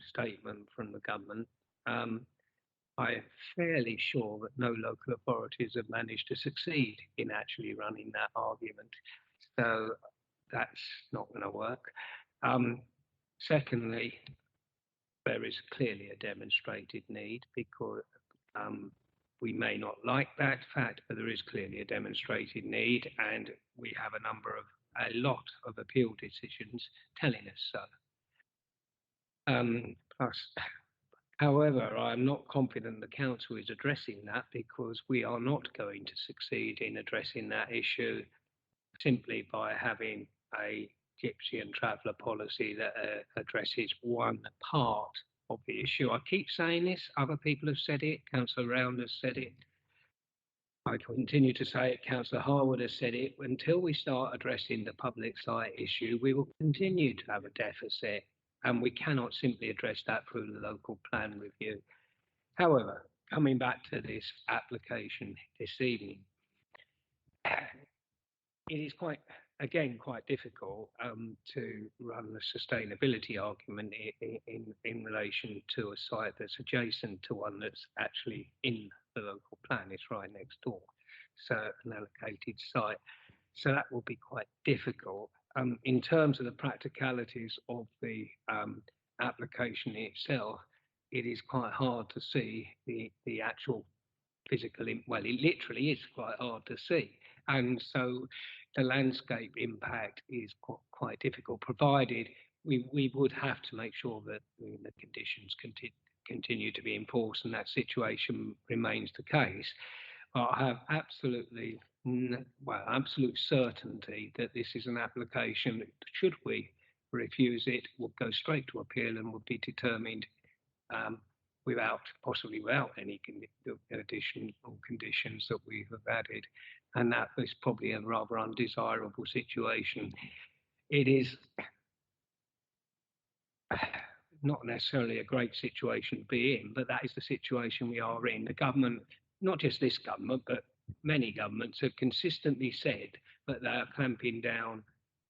statement from the government. I'm fairly sure that no local authorities have managed to succeed in actually running that argument. So that's not going to work. Secondly, there is clearly a demonstrated need because we may not like that fact, but there is clearly a demonstrated need, and we have a lot of appeal decisions telling us so. However, I'm not confident the council is addressing that because we are not going to succeed in addressing that issue simply by having a gypsy and traveller policy that addresses one part of the issue. I keep saying this, other people have said it, Councillor Round has said it, I continue to say it, Councillor Harwood has said it. Until we start addressing the public site issue, we will continue to have a deficit, and we cannot simply address that through the local plan review. However, coming back to this application this evening, it is quite difficult to run the sustainability argument in relation to a site that's adjacent to one that's actually in the local plan. It's right next door. certain allocated site. So that will be quite difficult. In terms of the practicalities of the application itself, it is quite hard to see the actual physical, well, it literally is quite hard to see. And so the landscape impact is quite difficult, provided we would have to make sure that the conditions continue to be enforced and that situation remains the case. But I have absolutely, absolute certainty that this is an application that, should we refuse it, will go straight to appeal and will be determined possibly without any additional conditions that we have added. And that is probably a rather undesirable situation. It is not necessarily a great situation to be in, but that is the situation we are in. The government, not just this government, but many governments have consistently said that they are clamping down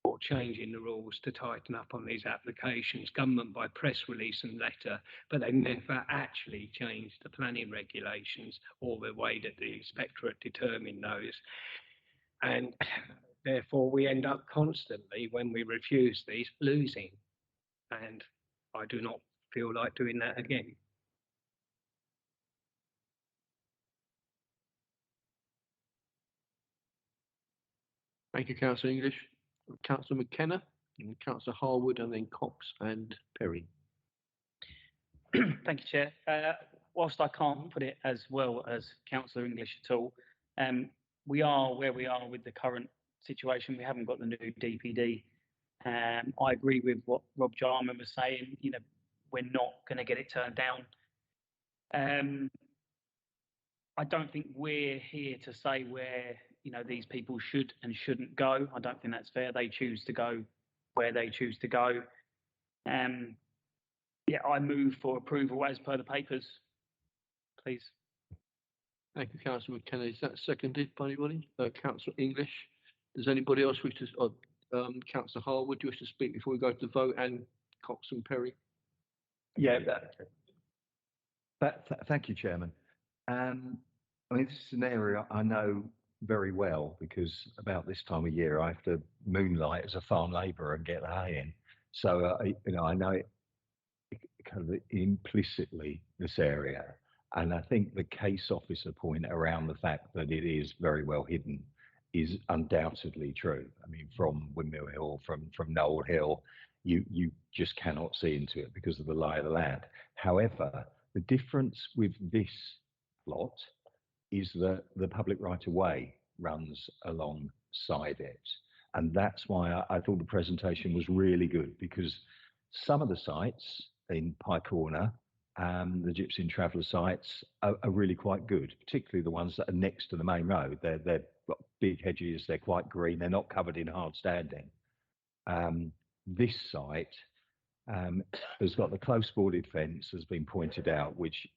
or changing the rules to tighten up on these applications, government by press release and letter, but they've never actually changed the planning regulations or the way that the inspectorate determine those. And therefore we end up constantly, when we refuse these, losing. And I do not feel like doing that again. Thank you, Councillor English. Councillor McKenna, and Councillor Harwood, and then Cox and Perry. Thank you, Chair. Whilst I can't put it as well as Councillor English at all, we are where we are with the current situation. We haven't got the new DPD. I agree with what Rob Jarman was saying. You know, we're not going to get it turned down. I don't think we're here to say where, you know, these people should and shouldn't go. I don't think that's fair. They choose to go where they choose to go. Yeah, I move for approval as per the papers, please. Thank you, Councillor McKenna. Is that seconded by anybody? Councillor English. Does anybody else wish to? Councillor Harwood, do you wish to speak before we go to the vote? And Cox and Perry. Yeah. Thank you, Chairman. I mean, this is an area I know very well because about this time of year I have to moonlight as a farm labourer and get the hay in. So I know it kind of implicitly, this area, and I think the case officer point around the fact that it is very well hidden is undoubtedly true. I mean, from Windmill Hill, from Knoll Hill, you just cannot see into it because of the lie of the land. However, the difference with this plot is that the public right-of-way runs alongside it. And that's why I thought the presentation was really good, because some of the sites in Pye Corner, the Gypsy and Traveller sites, are really quite good, particularly the ones that are next to the main road. They've got big hedges, they're quite green, they're not covered in hard standing. This site has got the close boarded fence, has been pointed out, which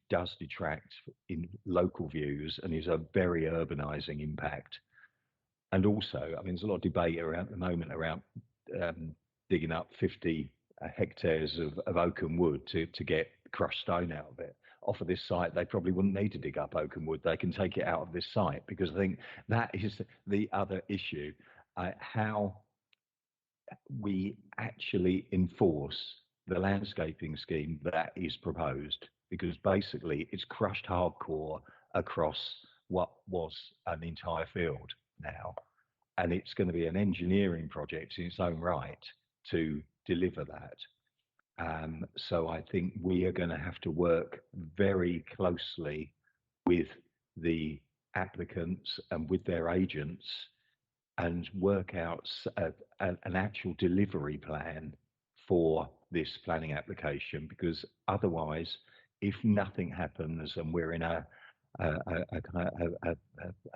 does detract in local views and is a very urbanising impact. And also, I mean, there's a lot of debate around at the moment around digging up 50 hectares of oaken wood to get crushed stone out of it. Off of this site, they probably wouldn't need to dig up oaken wood. They can take it out of this site, because I think that is the other issue, how we actually enforce the landscaping scheme that is proposed, because basically it's crushed hardcore across what was an entire field now, and it's going to be an engineering project in its own right to deliver that. So I think we are going to have to work very closely with the applicants and with their agents and work out an actual delivery plan for this planning application, because otherwise, if nothing happens and we're in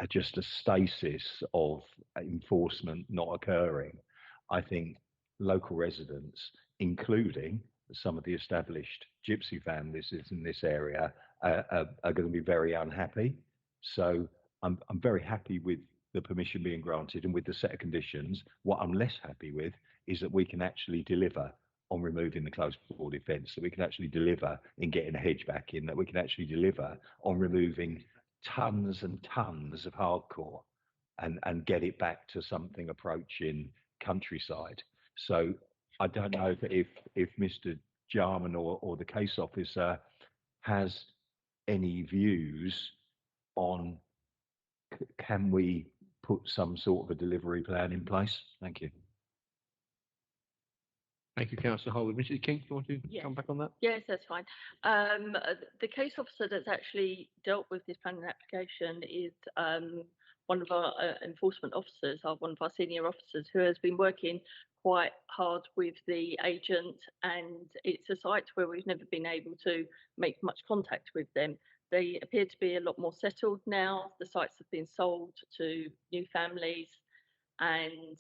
just a stasis of enforcement not occurring, I think local residents, including some of the established gypsy families in this area, are going to be very unhappy. So I'm very happy with the permission being granted and with the set of conditions. What I'm less happy with is that we can actually deliver on removing the close boarded fence, that we can actually deliver in getting a hedge back in, that we can actually deliver on removing tons and tons of hardcore and get it back to something approaching countryside. So I don't know if Mr. Jarman or the case officer has any views on can we put some sort of a delivery plan in place? Thank you. Thank you, Councillor Holwood. Mrs. King, do you want to come back on that? Yes, that's fine. The case officer that's actually dealt with this planning application is one of our enforcement officers, one of our senior officers, who has been working quite hard with the agent, and it's a site where we've never been able to make much contact with them. They appear to be a lot more settled now. The sites have been sold to new families, and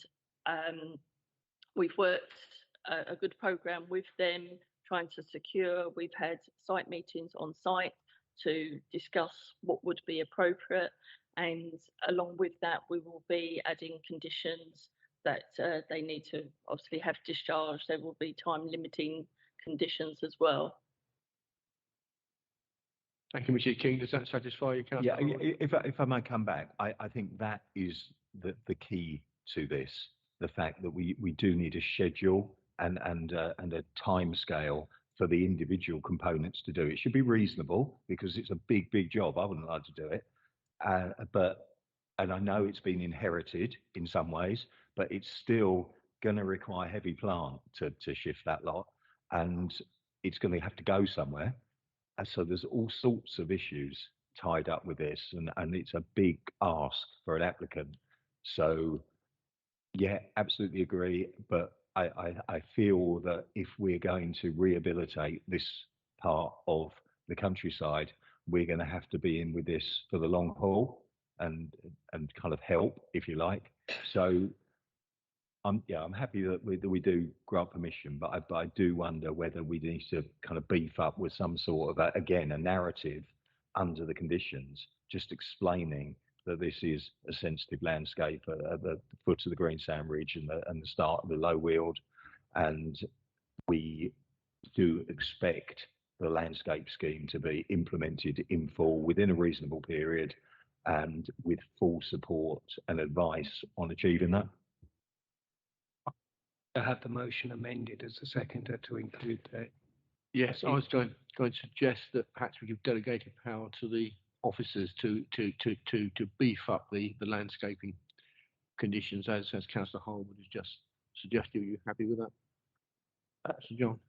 we've worked a good program with them, trying to secure. We've had site meetings on site to discuss what would be appropriate, and along with that, we will be adding conditions that they need to obviously have discharge. There will be time limiting conditions as well. Thank you, Mrs. King. Does that satisfy you, Councillor? Yeah, if I might come back, I think that is the key to this. The fact that we do need a schedule and a time scale for the individual components to do. It should be reasonable because it's a big job. I wouldn't like to do it, and I know it's been inherited in some ways, but it's still going to require heavy plant to shift that lot, and it's going to have to go somewhere. And so there's all sorts of issues tied up with this, and it's a big ask for an applicant. So yeah, absolutely agree, but I feel that if we're going to rehabilitate this part of the countryside, we're going to have to be in with this for the long haul and kind of help, if you like. So I'm happy that we do grant permission, but I do wonder whether we need to kind of beef up with some sort of a narrative under the conditions, just explaining that this is a sensitive landscape at the foot of the Green Sand Ridge and the start of the Low Weald, and we do expect the landscape scheme to be implemented in full within a reasonable period and with full support and advice on achieving that. To have the motion amended as a seconder to include that. Yes, I was going to suggest that perhaps we give delegated power to the officers to beef up the landscaping conditions as Councillor Holwood has just suggested. Are you happy with that? Sir John?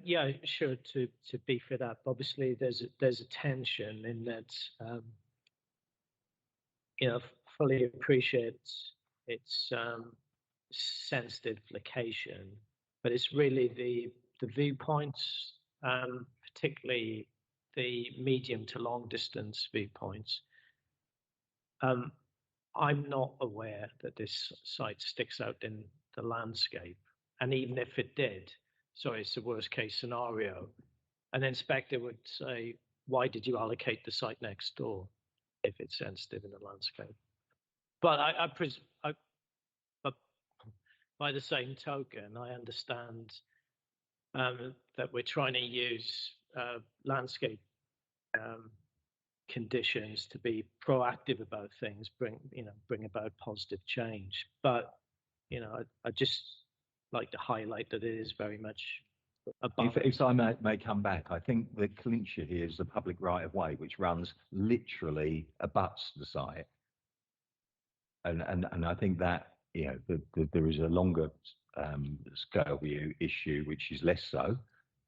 Yeah, sure, to beef it up. Obviously, there's a tension in that, fully appreciates its sensitive location, but it's really the viewpoints, particularly the medium to long distance viewpoints. I'm not aware that this site sticks out in the landscape, and even if it did, sorry, it's the worst case scenario, an inspector would say, why did you allocate the site next door if it's sensitive in the landscape? But but by the same token, I understand that we're trying to use landscape conditions to be proactive about things, bring about positive change. But I just like to highlight that it is very much above. If I may come back, I think the clincher here is the public right of way, which runs literally abuts the site, and I think that there is a longer scale view issue, which is less so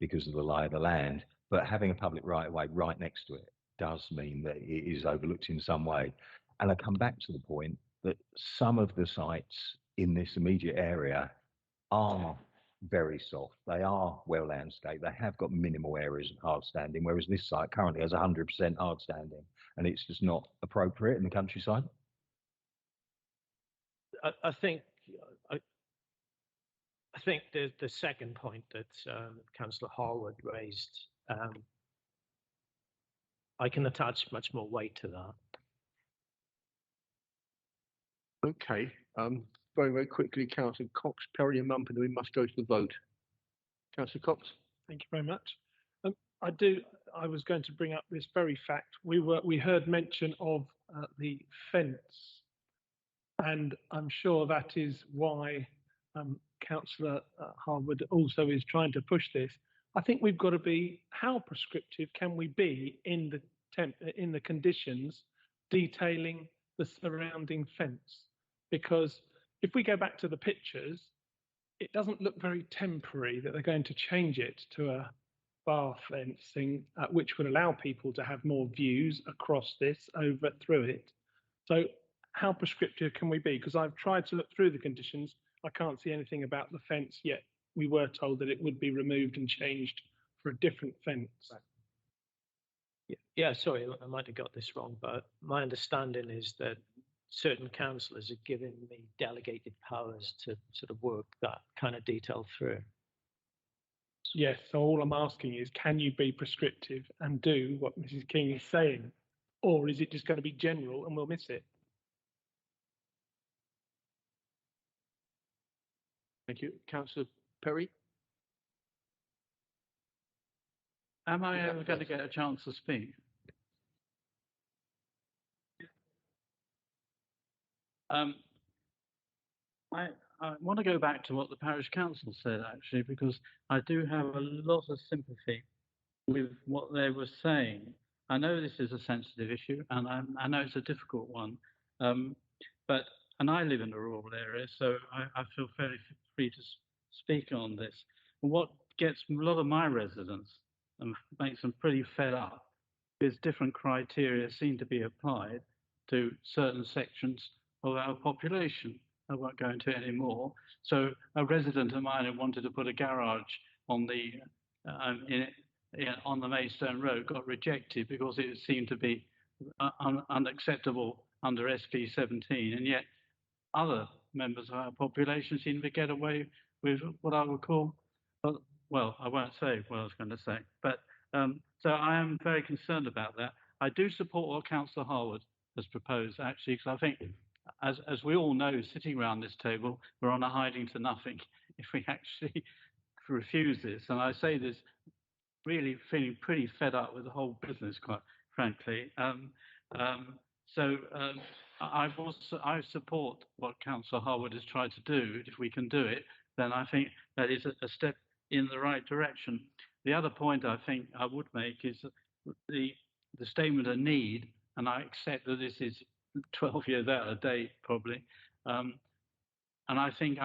because of the lie of the land. But having a public right of way right next to it does mean that it is overlooked in some way. And I come back to the point that some of the sites in this immediate area are very soft. They are well landscaped. They have got minimal areas of hard standing, whereas this site currently has 100% hard standing, and it's just not appropriate in the countryside. I think the second point that Councillor Harwood raised, I can attach much more weight to that. Okay. Very quickly, Councillor Cox, Perry and Mumpin, we must go to the vote. Councillor Cox. Thank you very much. I do I was going to bring up this very fact. We heard mention of the fence, and I'm sure that is why Councillor Harwood also is trying to push this. I think we've got to be, how prescriptive can we be in the conditions detailing the surrounding fence? Because if we go back to the pictures, it doesn't look very temporary that they're going to change it to a bar fencing, which would allow people to have more views across this, over through it. So how prescriptive can we be? Because I've tried to look through the conditions. I can't see anything about the fence yet. We were told that it would be removed and changed for a different fence. Yeah, sorry, I might have got this wrong, but my understanding is that certain councillors are giving me delegated powers to sort of work that kind of detail through. Yes, so all I'm asking is, can you be prescriptive and do what Mrs. King is saying? Or is it just going to be general and we'll miss it? Thank you. Councillor Perry? Am I ever going to get a chance to speak? I want to go back to what the parish council said, actually, because I do have a lot of sympathy with what they were saying. I know this is a sensitive issue, and I know it's a difficult one, and I live in a rural area, so I feel fairly free to speak on this. And what gets a lot of my residents and makes them pretty fed up is different criteria seem to be applied to certain sections of our population. I won't go into it anymore. So a resident of mine who wanted to put a garage on the on the Maidstone Road got rejected because it seemed to be unacceptable under SP 17, and yet other members of our population seem to get away with what I would call, well, I won't say what I was going to say, but so I am very concerned about that. I do support what Councillor Harwood has proposed, actually, because I think, as we all know, sitting around this table, we're on a hiding to nothing if we actually refuse this. And I say this really feeling pretty fed up with the whole business, quite frankly. I support what Councillor Harwood has tried to do. If we can do it, then I think that is a step in the right direction. The other point I think I would make is the statement of need, and I accept that this is 12 years out of date, probably. And I think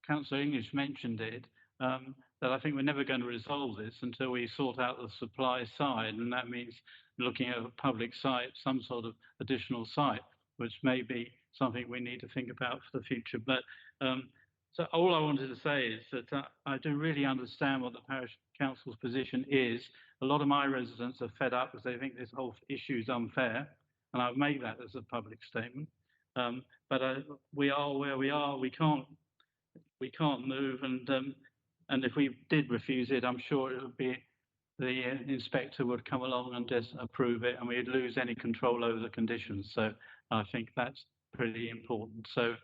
Councillor English mentioned it, that I think we're never going to resolve this until we sort out the supply side, and that means looking at a public site, some sort of additional site, which may be something we need to think about for the future. But so all I wanted to say is that I do really understand what the parish council's position is. A lot of my residents are fed up because they think this whole issue is unfair, and I've made that as a public statement. But we are where we are. We can't move, and if we did refuse it, I'm sure it would be the inspector would come along and just approve it, and we'd lose any control over the conditions. So I think that's pretty important. So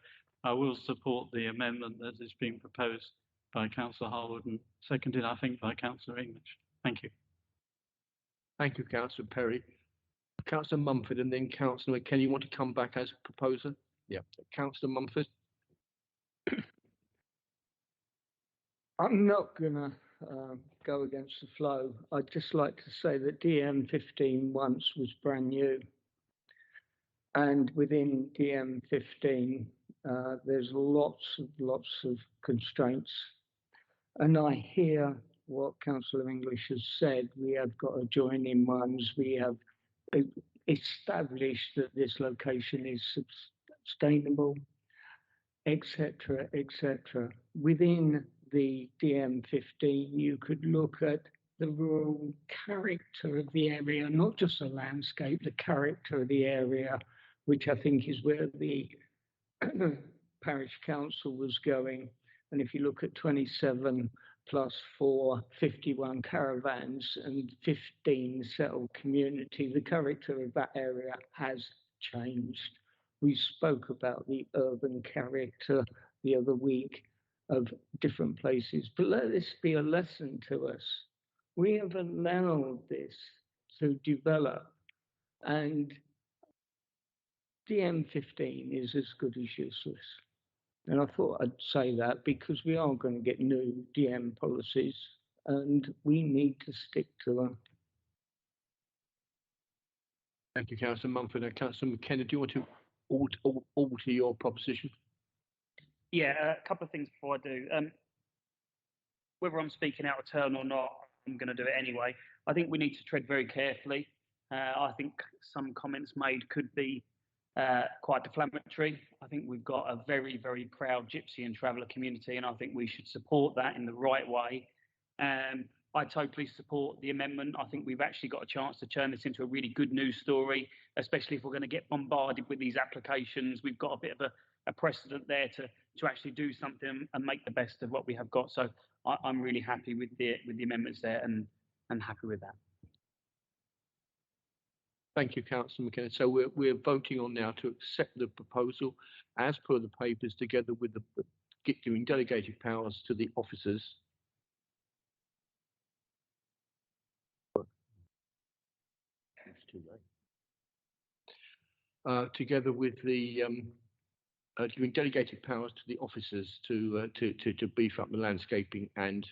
I will support the amendment that is being proposed by Councillor Harwood and seconded, I think, by Councillor English. Thank you. Thank you, Councillor Perry. Councillor Mumford and then Councillor McKenna. You want to come back as a proposer? Yeah. Councillor Mumford. I'm not going to go against the flow. I'd just like to say that DM15 once was brand new. And within DM15, there's lots of constraints. And I hear what Councillor English has said. We have got adjoining ones. We have established that this location is sustainable, etc., etc. Within the DM15, you could look at the rural character of the area, not just the landscape, the character of the area, which I think is where the parish council was going. And if you look at 27 plus 4, 51 caravans and 15 settled community, the character of that area has changed. We spoke about the urban character the other week of different places, but let this be a lesson to us we have allowed this to develop, and DM15 is as good as useless. And I thought I'd say that because we are going to get new DM policies and we need to stick to them. Thank you, Councillor Mumford. Councillor McKenna, do you want to alter your proposition? Yeah, a couple of things before I do. Whether I'm speaking out of turn or not, I'm going to do it anyway. I think we need to tread very carefully. I think some comments made could be quite deflammatory. I think we've got a very, very proud gypsy and traveller community, and I think we should support that in the right way. I totally support the amendment. I think we've actually got a chance to turn this into a really good news story, especially if we're going to get bombarded with these applications. We've got a bit of a precedent there to actually do something and make the best of what we have got. So I'm really happy with the amendments there and happy with that. Thank you, Councillor McKenna. So we're voting on now to accept the proposal as per the papers, together with giving delegated powers to the officers. Together with the giving delegated powers to the officers to beef up the landscaping and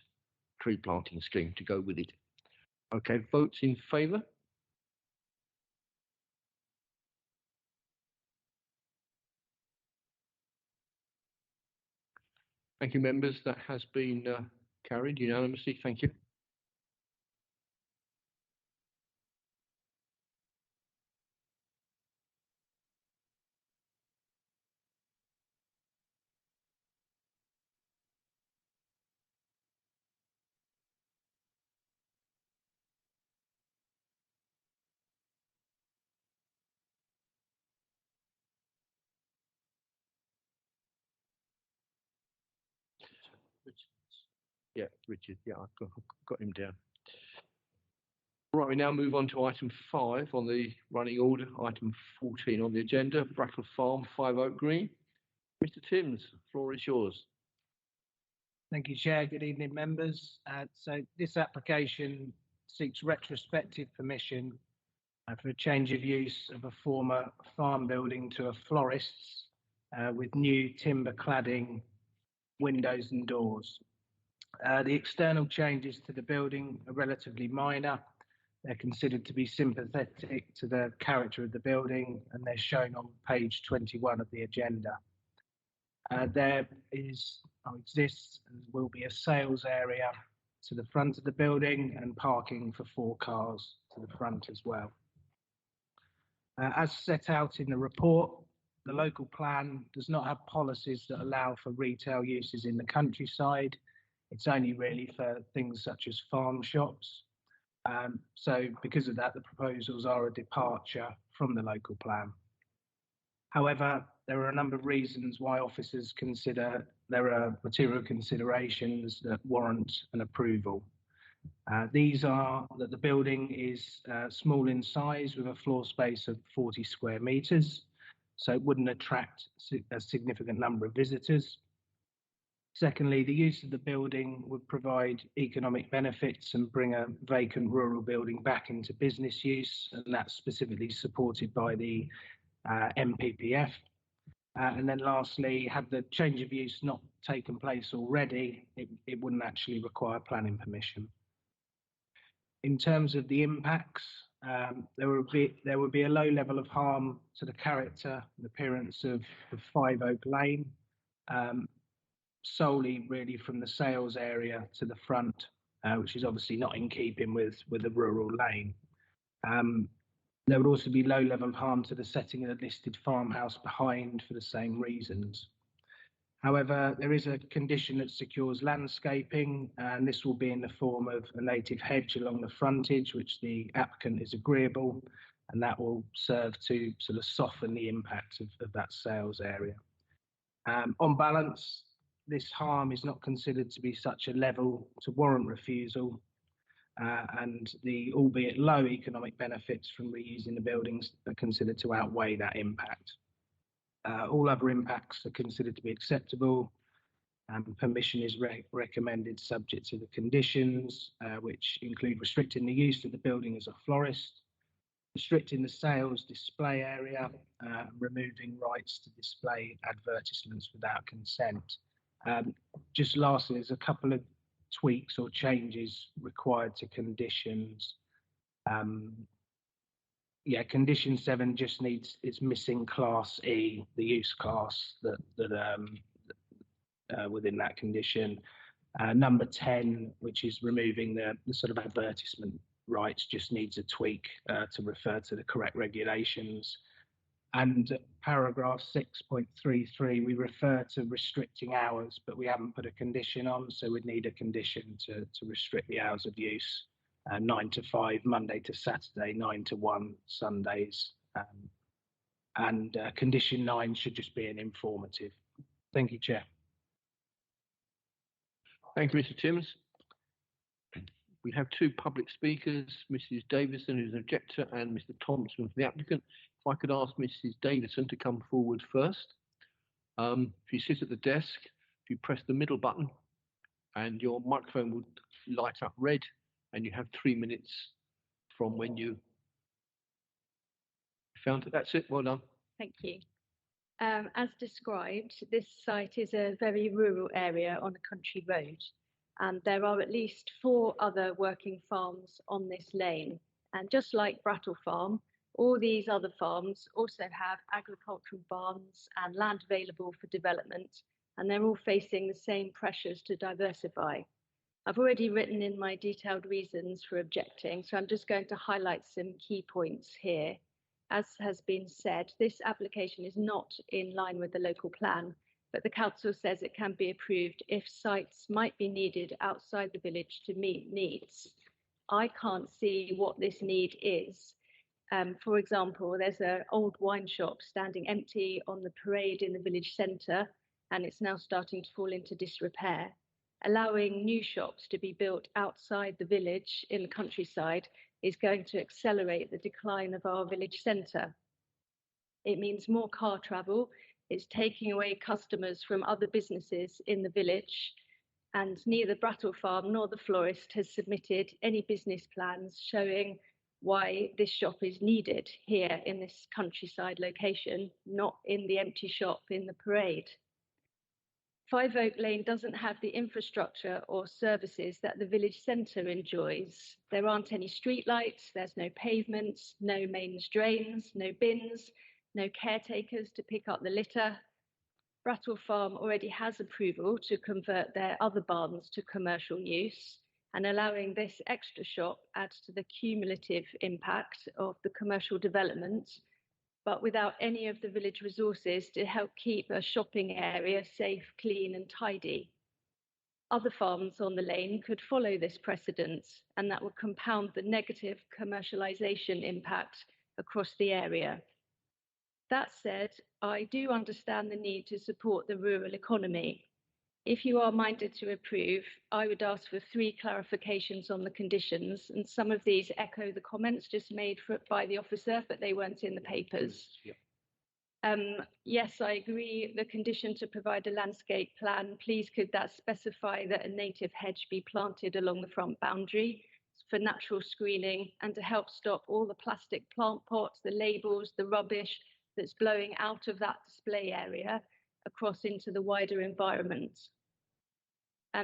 tree planting scheme to go with it. Okay, votes in favour? Thank you, members. That has been carried unanimously. Thank you. Yeah, Richard. Yeah, I've got him down. Right, we now move on to item 5 on the running order, item 14 on the agenda, Brackle Farm, 5 Oak Green. Mr. Timms, the floor is yours. Thank you, Chair. Good evening, members. So this application seeks retrospective permission for a change of use of a former farm building to a florist's with new timber cladding, windows and doors. The external changes to the building are relatively minor. They're considered to be sympathetic to the character of the building, and they're shown on page 21 of the agenda. There exists and will be a sales area to the front of the building and parking for 4 cars to the front as well. As set out in the report, the local plan does not have policies that allow for retail uses in the countryside. It's only really for things such as farm shops. So because of that, the proposals are a departure from the local plan. However, there are a number of reasons why officers consider there are material considerations that warrant an approval. These are that the building is small in size with a floor space of 40 square metres, so it wouldn't attract a significant number of visitors. Secondly, the use of the building would provide economic benefits and bring a vacant rural building back into business use, and that's specifically supported by the MPPF. And then lastly, had the change of use not taken place already, it wouldn't actually require planning permission. In terms of the impacts, there would be a low level of harm to the character and appearance of 5 Oak Lane, solely really from the sales area to the front, which is obviously not in keeping with the rural lane. There would also be low level of harm to the setting of the listed farmhouse behind for the same reasons. However, there is a condition that secures landscaping, and this will be in the form of a native hedge along the frontage, which the applicant is agreeable, and that will serve to sort of soften the impact of that sales area. On balance, this harm is not considered to be such a level to warrant refusal, and the albeit low economic benefits from reusing the buildings are considered to outweigh that impact. All other impacts are considered to be acceptable, Permission is recommended subject to the conditions, which include restricting the use of the building as a florist, restricting the sales display area, removing rights to display advertisements without consent. Just lastly, there's a couple of tweaks or changes required to conditions. Yeah, condition 7 just needs, it's missing class E, the use class within that condition. Number 10, which is removing the sort of advertisement rights, just needs a tweak to refer to the correct regulations. And paragraph 6.33, we refer to restricting hours, but we haven't put a condition on, so we'd need a condition to restrict the hours of use. 9 to 5, Monday to Saturday, 9 to 1, Sundays. And condition 9 should just be an informative. Thank you, Chair. Thank you, Mr. Timms. We have two public speakers, Mrs. Davison, who's an objector, and Mr. Thompson, the applicant. If I could ask Mrs. Davison to come forward first. If you sit at the desk, if you press the middle button, and your microphone would light up red, and you have 3 minutes from when you found it. That's it. Well done. Thank you. As described, this site is a very rural area on a country road, and there are at least 4 other working farms on this lane. And just like Brattle Farm, all these other farms also have agricultural barns and land available for development, and they're all facing the same pressures to diversify. I've already written in my detailed reasons for objecting, so I'm just going to highlight some key points here. As has been said, this application is not in line with the local plan, but the council says it can be approved if sites might be needed outside the village to meet needs. I can't see what this need is. For example, there's an old wine shop standing empty on the parade in the village centre, and it's now starting to fall into disrepair. Allowing new shops to be built outside the village in the countryside is going to accelerate the decline of our village centre. It means more car travel, it's taking away customers from other businesses in the village, and neither Brattle Farm nor the florist has submitted any business plans showing why this shop is needed here in this countryside location, not in the empty shop in the parade. Five Oak Lane doesn't have the infrastructure or services that the village centre enjoys. There aren't any street lights, there's no pavements, no mains drains, no bins, no caretakers to pick up the litter. Brattle Farm already has approval to convert their other barns to commercial use, and allowing this extra shop adds to the cumulative impact of the commercial development, but without any of the village resources to help keep a shopping area safe, clean and tidy. Other farms on the lane could follow this precedent, and that would compound the negative commercialisation impact across the area. That said, I do understand the need to support the rural economy. If you are minded to approve, I would ask for 3 clarifications on the conditions, and some of these echo the comments just made by the officer, but they weren't in the papers. Yes, I agree, the condition to provide a landscape plan, please could that specify that a native hedge be planted along the front boundary for natural screening and to help stop all the plastic plant pots, the labels, the rubbish that's blowing out of that display area across into the wider environment.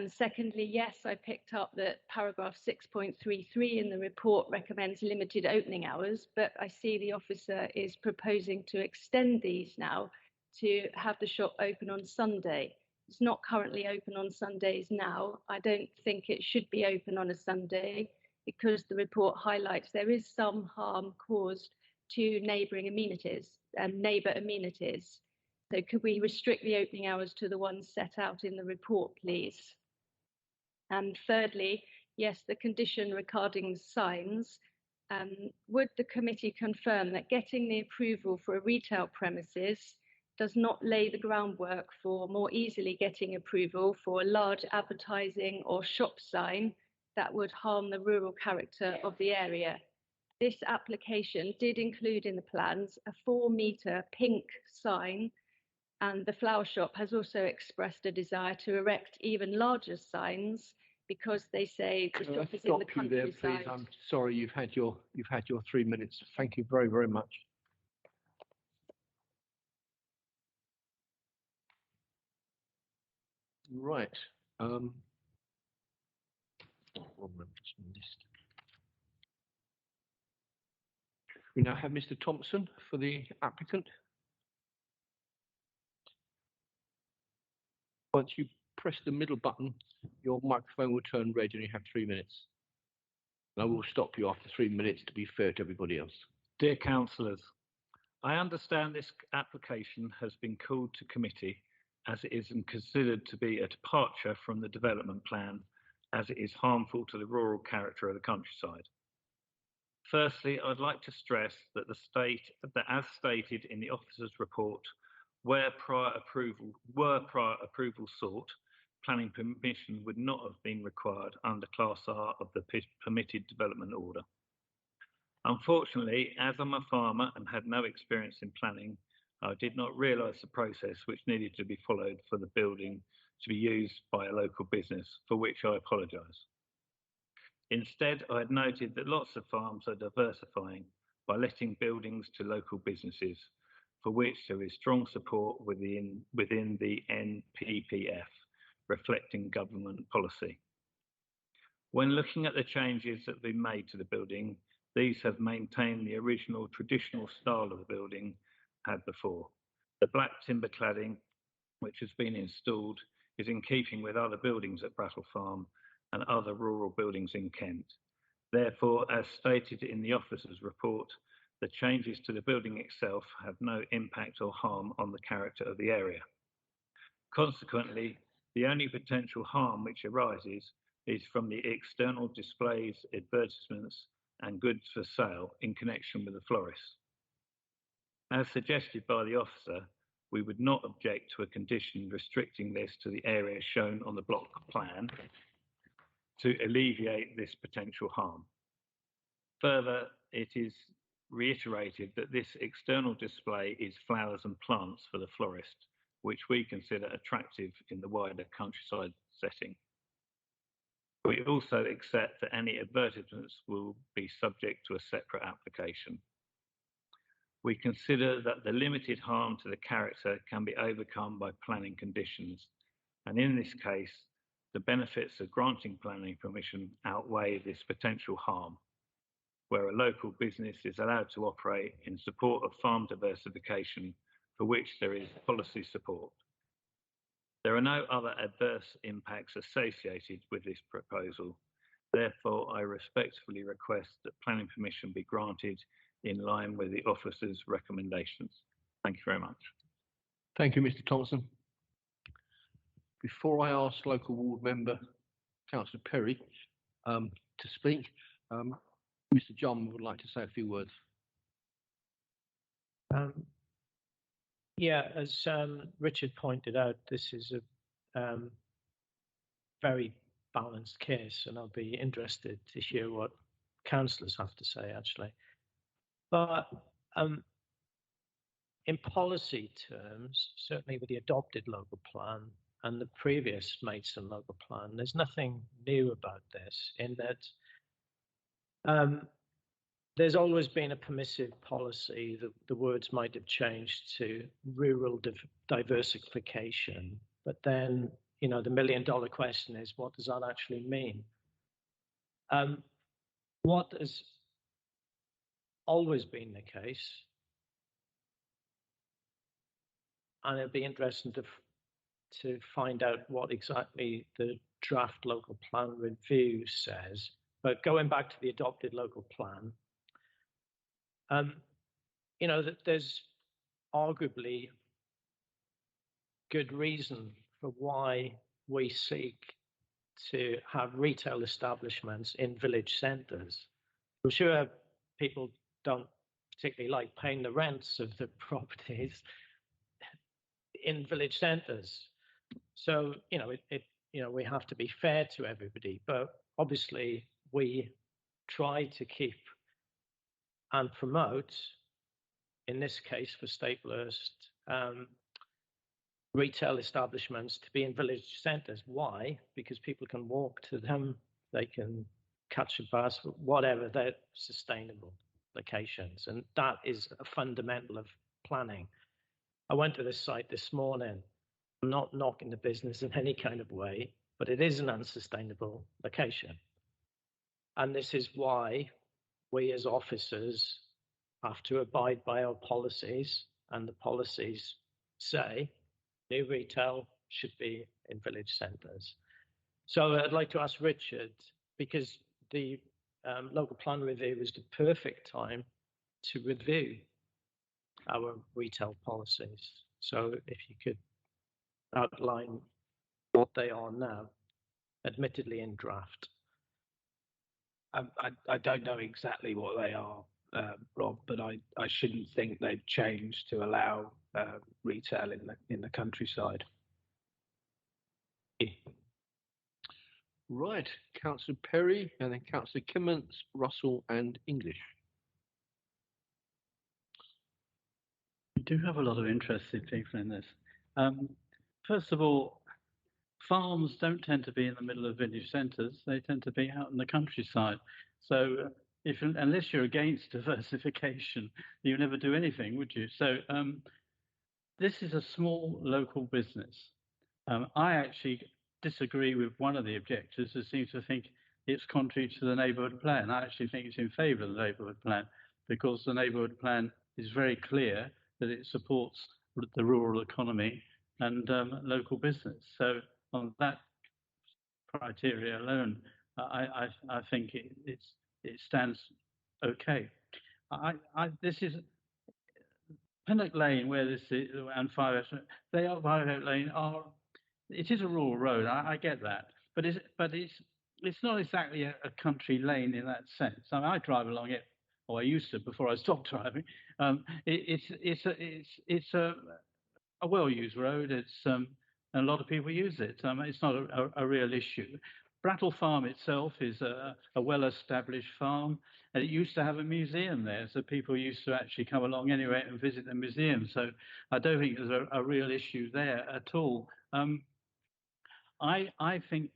Secondly, yes, I picked up that paragraph 6.33 in the report recommends limited opening hours, but I see the officer is proposing to extend these now to have the shop open on Sunday. It's not currently open on Sundays now. I don't think it should be open on a Sunday because the report highlights there is some harm caused to neighbouring amenities and neighbour amenities. So could we restrict the opening hours to the ones set out in the report, please? And thirdly, yes, the condition regarding signs. Would the committee confirm that getting the approval for a retail premises does not lay the groundwork for more easily getting approval for a large advertising or shop sign that would harm the rural character of the area? This application did include in the plans a 4-metre pink sign And the flower shop has also expressed a desire to erect even larger signs because they say the Can I shop is in the stop you there, countryside. please? I'm sorry, you've had your 3 minutes. Thank you very, very much. Right. We now have Mr. Thompson for the applicant. Once you press the middle button, your microphone will turn red and you have 3 minutes. And I will stop you after 3 minutes to be fair to everybody else. Dear councillors, I understand this application has been called to committee as it is considered to be a departure from the development plan as it is harmful to the rural character of the countryside. Firstly, I'd like to stress that as stated in the officer's report, were prior approval sought, planning permission would not have been required under Class R of the permitted development order. Unfortunately, as I'm a farmer and had no experience in planning, I did not realise the process which needed to be followed for the building to be used by a local business, for which I apologise. Instead, I had noted that lots of farms are diversifying by letting buildings to local businesses, for which there is strong support within the NPPF, reflecting government policy. When looking at the changes that have been made to the building, these have maintained the original traditional style of the building had before. The black timber cladding, which has been installed, is in keeping with other buildings at Brattle Farm and other rural buildings in Kent. Therefore, as stated in the officer's report, the changes to the building itself have no impact or harm on the character of the area. Consequently, the only potential harm which arises is from the external displays, advertisements, and goods for sale in connection with the florist. As suggested by the officer, we would not object to a condition restricting this to the area shown on the block plan to alleviate this potential harm. Further, it is reiterated that this external display is flowers and plants for the florist, which we consider attractive in the wider countryside setting. We also accept that any advertisements will be subject to a separate application. We consider that the limited harm to the character can be overcome by planning conditions, and in this case, the benefits of granting planning permission outweigh this potential harm, where a local business is allowed to operate in support of farm diversification, for which there is policy support. There are no other adverse impacts associated with this proposal. Therefore, I respectfully request that planning permission be granted in line with the officer's recommendations. Thank you very much. Thank you, Mr. Thompson. Before I ask local ward member, Councillor Perry, to speak, Mr. John would like to say a few words. Yeah, as Richard pointed out, this is a very balanced case, and I'll be interested to hear what councillors have to say, actually. But in policy terms, certainly with the adopted local plan and the previous Maidstone local plan, there's nothing new about this in that there's always been a permissive policy. The words might have changed to rural diversification, but then, you know, the $1 million question is, what does that actually mean? What has always been the case, and it'd be interesting to find out what exactly the draft local plan review says. But going back to the adopted local plan, you know, that there's arguably good reason for why we seek to have retail establishments in village centres. I'm sure people don't particularly like paying the rents of the properties in village centres. So, you know, we have to be fair to everybody, but obviously we try to keep and promote, in this case for Staplehurst, retail establishments to be in village centres. Why? Because people can walk to them, they can catch a bus, whatever, they're sustainable locations. And that is a fundamental of planning. I went to this site this morning. I'm not knocking the business in any kind of way, but it is an unsustainable location. And this is why we as officers have to abide by our policies, and the policies say new retail should be in village centres. So I'd like to ask Richard, because the local plan review was the perfect time to review our retail policies. So if you could outline what they are now, admittedly in draft. I don't know exactly what they are, Rob, but I shouldn't think they've changed to allow retail in the countryside. Right, Councillor Perry, and then Councillor Kimmins, Russell, and English. We do have a lot of interested people in this. First of all, farms don't tend to be in the middle of village centres. They tend to be out in the countryside. So unless you're against diversification, you never do anything, would you? So this is a small local business. I actually disagree with one of the objectors who seems to think it's contrary to the neighbourhood plan. I actually think it's in favour of the neighbourhood plan, because the neighbourhood plan is very clear that it supports the rural economy and local business. So on that criteria alone, I think it stands okay. This is Pinnock Lane, where this is, and Five Oak Lane are. It is a rural road. I get that, but it's not exactly a country lane in that sense. I mean, I drive along it, or I used to before I stopped driving. It's a well-used road. It's and a lot of people use it. It's not a real issue. Brattle Farm itself is a well-established farm, and it used to have a museum there, so people used to actually come along anyway and visit the museum. So I don't think there's a real issue there at all. I think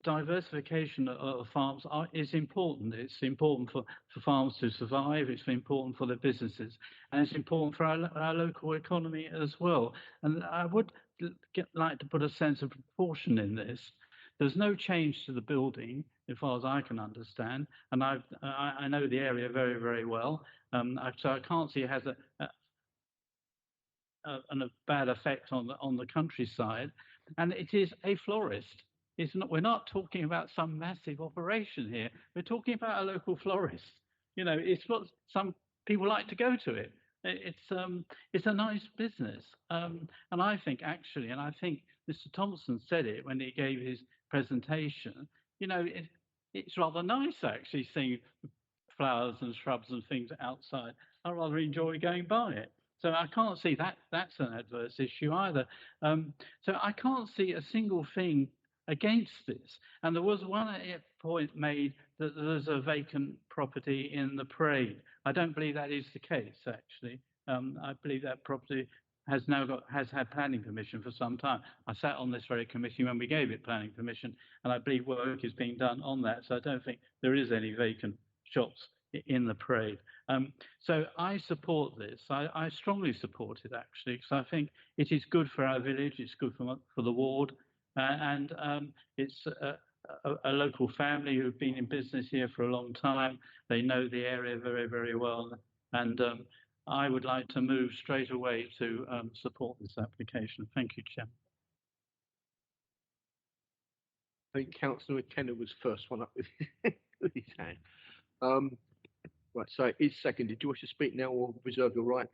diversification of farms is important. It's important for farms to survive. It's important for the businesses, and it's important for our local economy as well. And I would like to put a sense of proportion in this. There's no change to the building, as far as I can understand, and I know the area very, very well. So I can't see it has a bad effect on the countryside. And it is a florist. We're not talking about some massive operation here. We're talking about a local florist. You know, it's what some people like to go to it. It's a nice business. And I think actually, and I think Mr. Thompson said it when he gave his presentation, you know, it's rather nice actually seeing flowers and shrubs and things outside. I rather enjoy going by it. So I can't see that's an adverse issue either. So I can't see a single thing against this. And there was one point made that there's a vacant property in the parade. I don't believe that is the case, actually. I believe that property has had planning permission for some time. I sat on this very committee when we gave it planning permission, and I believe work is being done on that. So I don't think there is any vacant shops in the parade. So I support this. I strongly support it, actually, because I think it is good for our village, it's good for the ward, and it's a local family who've been in business here for a long time. They know the area very, very well, and I would like to move straight away to support this application. Thank you, Chair. I think Councillor McKenna was first one up with his hand. Right, so it's seconded. Do you wish to speak now or reserve your right?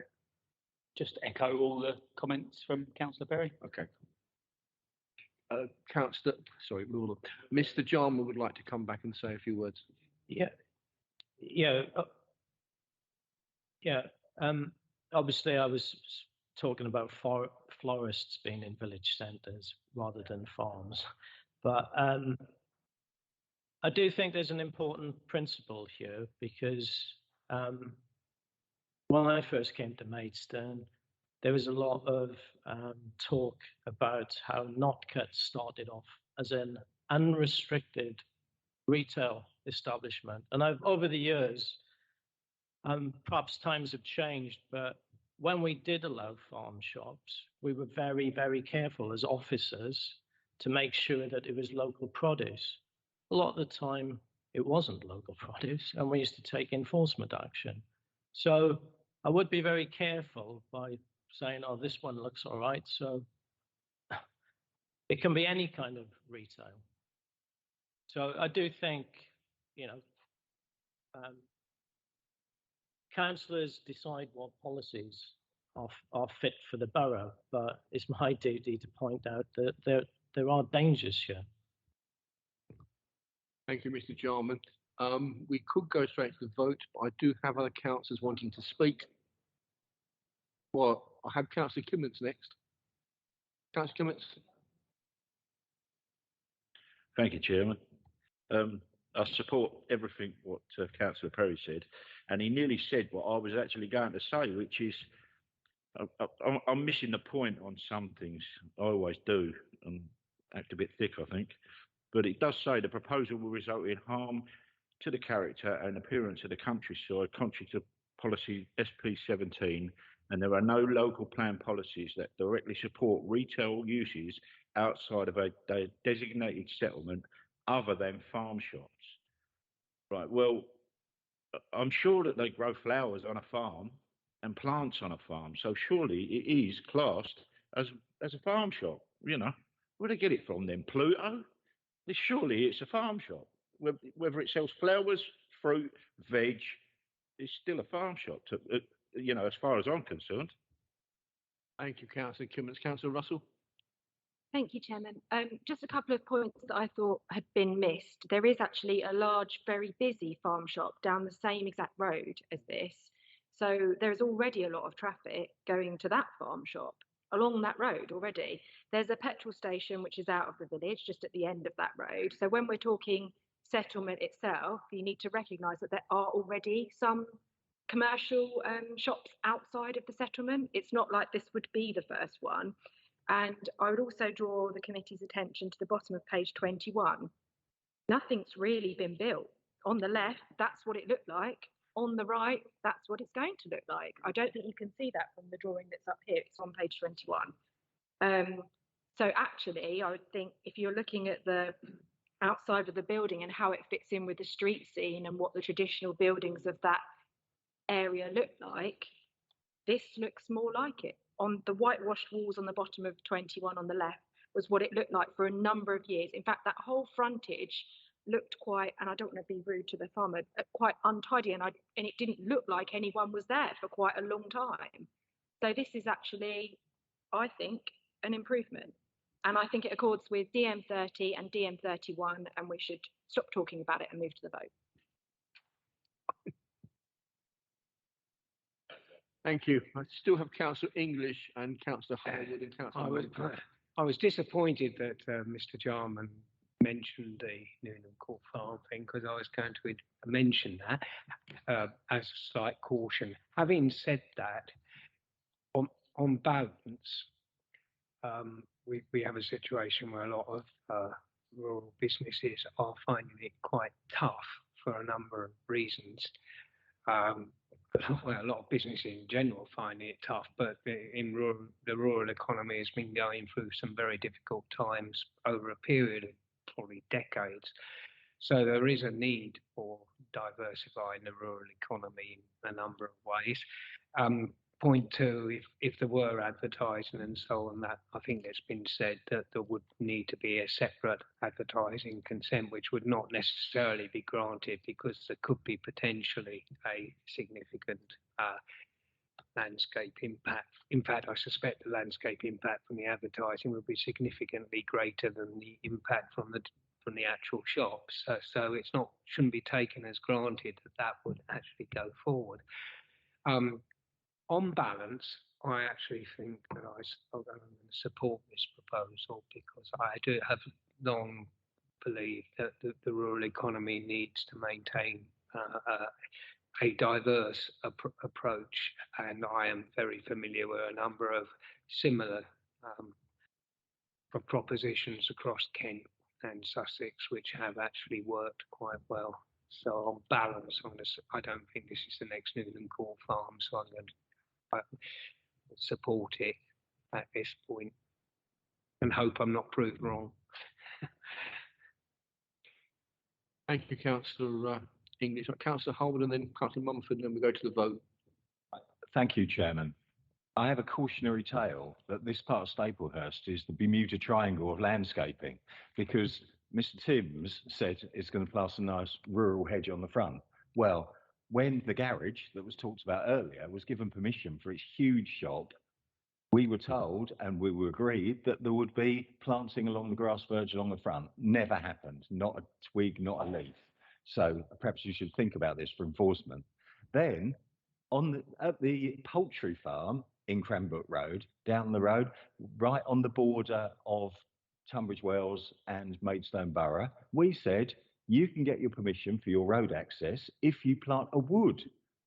Just echo all the comments from Councillor Perry. Okay. Councillor, sorry, Mr. Jarman would like to come back and say a few words. Obviously, I was talking about florists being in village centres rather than farms, but I do think there's an important principle here, because when I first came to Maidstone, there was a lot of talk about how Notcut started off as an unrestricted retail establishment. And over the years, perhaps times have changed, but when we did allow farm shops, we were very, very careful as officers to make sure that it was local produce. A lot of the time, it wasn't local produce, and we used to take enforcement action. So I would be very careful by saying, oh, this one looks all right. So it can be any kind of retail. So I do think, you know, councillors decide what policies are fit for the borough, but it's my duty to point out that there are dangers here. Thank you, Mr. Jarman. We could go straight to the vote, but I do have other councillors wanting to speak. Well, I have Councillor Clements next. Councillor Clements. Thank you, Chairman. I support everything what Councillor Perry said, and he nearly said what I was actually going to say, which is I'm missing the point on some things. I always do, and act a bit thick, I think. But it does say the proposal will result in harm to the character and appearance of the countryside, contrary to policy SP17, and there are no local plan policies that directly support retail uses outside of a designated settlement other than farm shops. Right, well, I'm sure that they grow flowers on a farm and plants on a farm, so surely it is classed as a farm shop, you know. Where do they get it from then? Pluto? Surely it's a farm shop. Whether it sells flowers, fruit, veg, it's still a farm shop, you know, as far as I'm concerned. Thank you, Councillor Clements. Councillor Russell. Thank you, Chairman. Just a couple of points that I thought had been missed. There is actually a large, very busy farm shop down the same exact road as this. So there's already a lot of traffic going to that farm shop along that road already. There's a petrol station which is out of the village, just at the end of that road. So when we're talking settlement itself, you need to recognise that there are already some commercial shops outside of the settlement. It's not like this would be the first one. And I would also draw the committee's attention to the bottom of page 21. Nothing's really been built. On the left, that's what it looked like. On the right, that's what it's going to look like. I don't think you can see that from the drawing that's up here. It's on page 21. So actually, I would think if you're looking at the outside of the building and how it fits in with the street scene and what the traditional buildings of that area look like, this looks more like it. On the whitewashed walls on the bottom of 21 on the left was what it looked like for a number of years. In fact, that whole frontage looked quite, and I don't want to be rude to the farmer, quite untidy, and it didn't look like anyone was there for quite a long time. So this is actually, I think, an improvement. And I think it accords with DM30 and DM31, and we should stop talking about it and move to the vote. Thank you. I still have Councillor English and Councillor Harwood and Councillor. I was disappointed that Mr. Jarman mentioned the Newnham Court Farm thing, because I was going to mention that as a slight caution. Having said that, on balance, we have a situation where a lot of rural businesses are finding it quite tough for a number of reasons. Well, a lot of businesses in general find it tough, but in the rural economy has been going through some very difficult times over a period of probably decades. So there is a need for diversifying the rural economy in a number of ways. Point two, if there were advertising and so on, that I think it's been said that there would need to be a separate advertising consent, which would not necessarily be granted because there could be potentially a significant landscape impact. In fact, I suspect the landscape impact from the advertising would be significantly greater than the impact from the actual shops. So it's not, shouldn't be taken as granted that would actually go forward. On balance, I actually think that I'm going to support this proposal because I do have long believed that the rural economy needs to maintain a diverse approach, and I am very familiar with a number of similar propositions across Kent and Sussex, which have actually worked quite well. So on balance, I don't think this is the next Newland Court Farm, so I'm going to support it at this point and hope I'm not proved wrong. Thank you, Councillor English. Councillor Harwood and then Councillor Mumford, and then we go to the vote. Thank you, Chairman. I have a cautionary tale that this part of Staplehurst is the Bermuda Triangle of landscaping, because Mr. Timms said it's going to plaster a nice rural hedge on the front. Well, when the garage that was talked about earlier was given permission for its huge shop, we were told and we were agreed that there would be planting along the grass verge along the front. Never happened. Not a twig, not a leaf. So perhaps you should think about this for enforcement. Then at the poultry farm in Cranbrook Road, down the road, right on the border of Tunbridge Wells and Maidstone Borough, we said you can get your permission for your road access if you plant a wood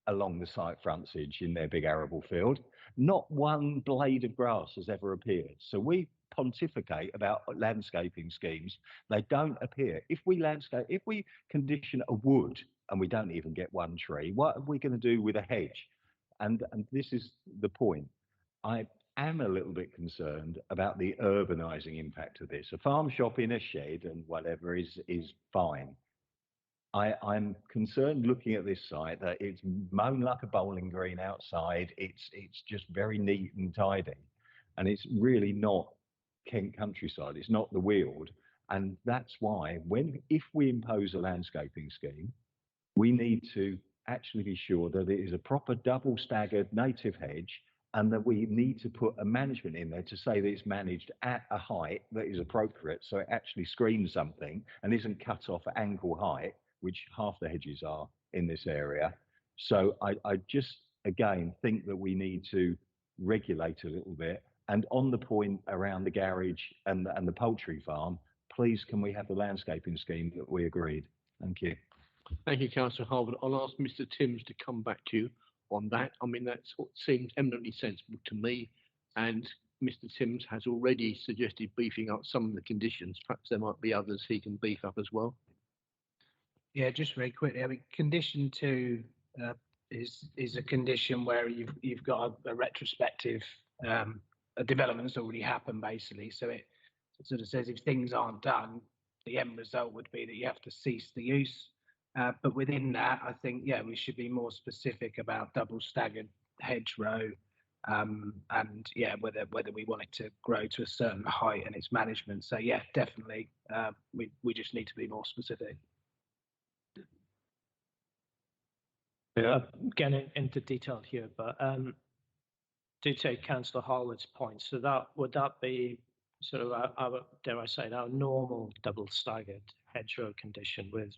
along the site frontage in their big arable field. Not one blade of grass has ever appeared. So we pontificate about landscaping schemes. They don't appear. If we condition a wood and we don't even get one tree, what are we going to do with a hedge? And this is the point. I am a little bit concerned about the urbanising impact of this. A farm shop in a shed and whatever is fine. I'm concerned looking at this site that it's mown like a bowling green outside. It's just very neat and tidy, and it's really not Kent countryside. It's not the Weald, and that's why if we impose a landscaping scheme, we need to actually be sure that it is a proper double staggered native hedge, and that we need to put a management in there to say that it's managed at a height that is appropriate, so it actually screens something and isn't cut off at ankle height, which half the hedges are in this area. So I just, again, think that we need to regulate a little bit. And on the point around the garage and the poultry farm, please can we have the landscaping scheme that we agreed? Thank you. Thank you, Councillor Harwood. I'll ask Mr. Timms to come back to you on that. I mean, that seems eminently sensible to me. And Mr. Timms has already suggested beefing up some of the conditions. Perhaps there might be others he can beef up as well. Yeah, just very quickly. I mean, condition 2 is a condition where you've got a retrospective a development's already happened, basically. So it sort of says if things aren't done, the end result would be that you have to cease the use. But within that, I think, yeah, we should be more specific about double staggered hedgerow, and yeah, whether we want it to grow to a certain height and its management. So yeah, definitely, we just need to be more specific. Getting into detail here, but do take Councillor Harwood's point. So would that be sort of our, dare I say, our normal double staggered hedgerow condition with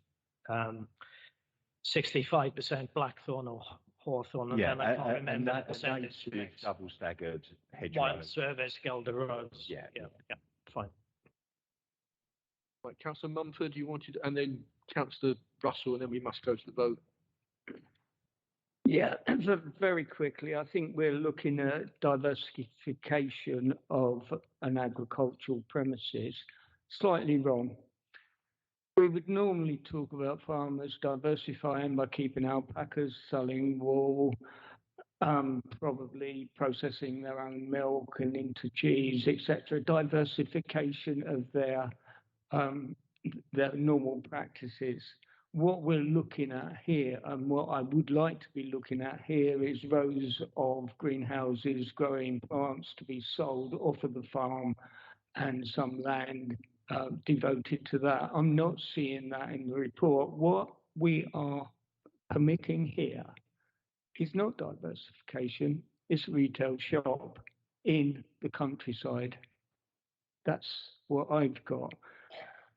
65% blackthorn or hawthorn, and then I can't remember the percentage. Double staggered hedgerow. Wild service, Gelder Roads. Yeah, fine. Right, Councillor Mumford, you wanted, and then Councillor Russell, and then we must go to the vote. Yeah, very quickly, I think we're looking at diversification of an agricultural premises. Slightly wrong. We would normally talk about farmers diversifying by keeping alpacas, selling wool, probably processing their own milk and into cheese, etc. Diversification of their normal practices. What we're looking at here, and what I would like to be looking at here, is rows of greenhouses growing plants to be sold off of the farm, and some land devoted to that. I'm not seeing that in the report. What we are permitting here is not diversification, it's a retail shop in the countryside. That's what I've got.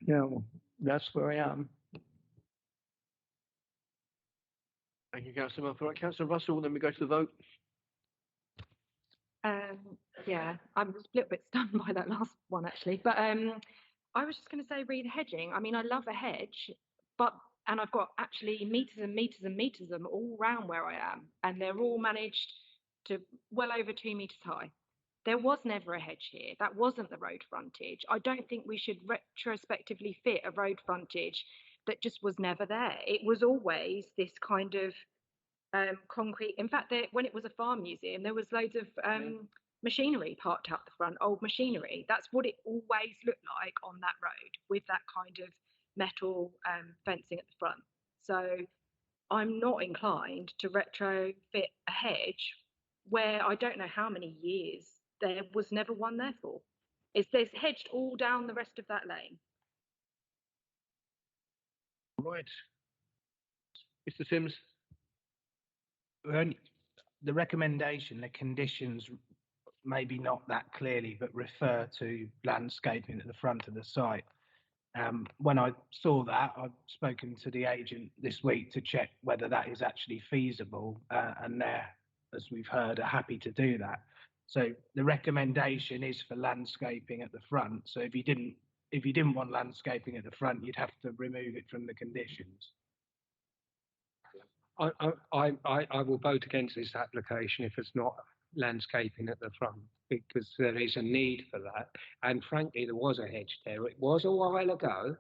Now, that's where I am. Thank you, Councillor Mumford. Right, Councillor Russell, then we go to the vote. Yeah, I was a little bit stunned by that last one actually, but I was just going to say, re the hedging. I mean, I love a hedge, but and I've got actually meters and meters and meters of them all round where I am, and they're all managed to well over 2 meters high. There was never a hedge here. That wasn't the road frontage. I don't think we should retrospectively fit a road frontage that just was never there. It was always this kind of concrete. In fact, when it was a farm museum, there was loads of machinery parked out the front, old machinery. That's what it always looked like on that road, with that kind of metal fencing at the front. So I'm not inclined to retrofit a hedge where I don't know how many years there was never one there for. There's hedged all down the rest of that lane. Right. Mr. Sims? The recommendation, the conditions, maybe not that clearly, but refer to landscaping at the front of the site. When I saw that, I've spoken to the agent this week to check whether that is actually feasible, and they're, as we've heard, are happy to do that. So the recommendation is for landscaping at the front. So if you didn't want landscaping at the front, you'd have to remove it from the conditions. I will vote against this application if it's not landscaping at the front, because there is a need for that. And frankly, there was a hedge there. It was a while ago.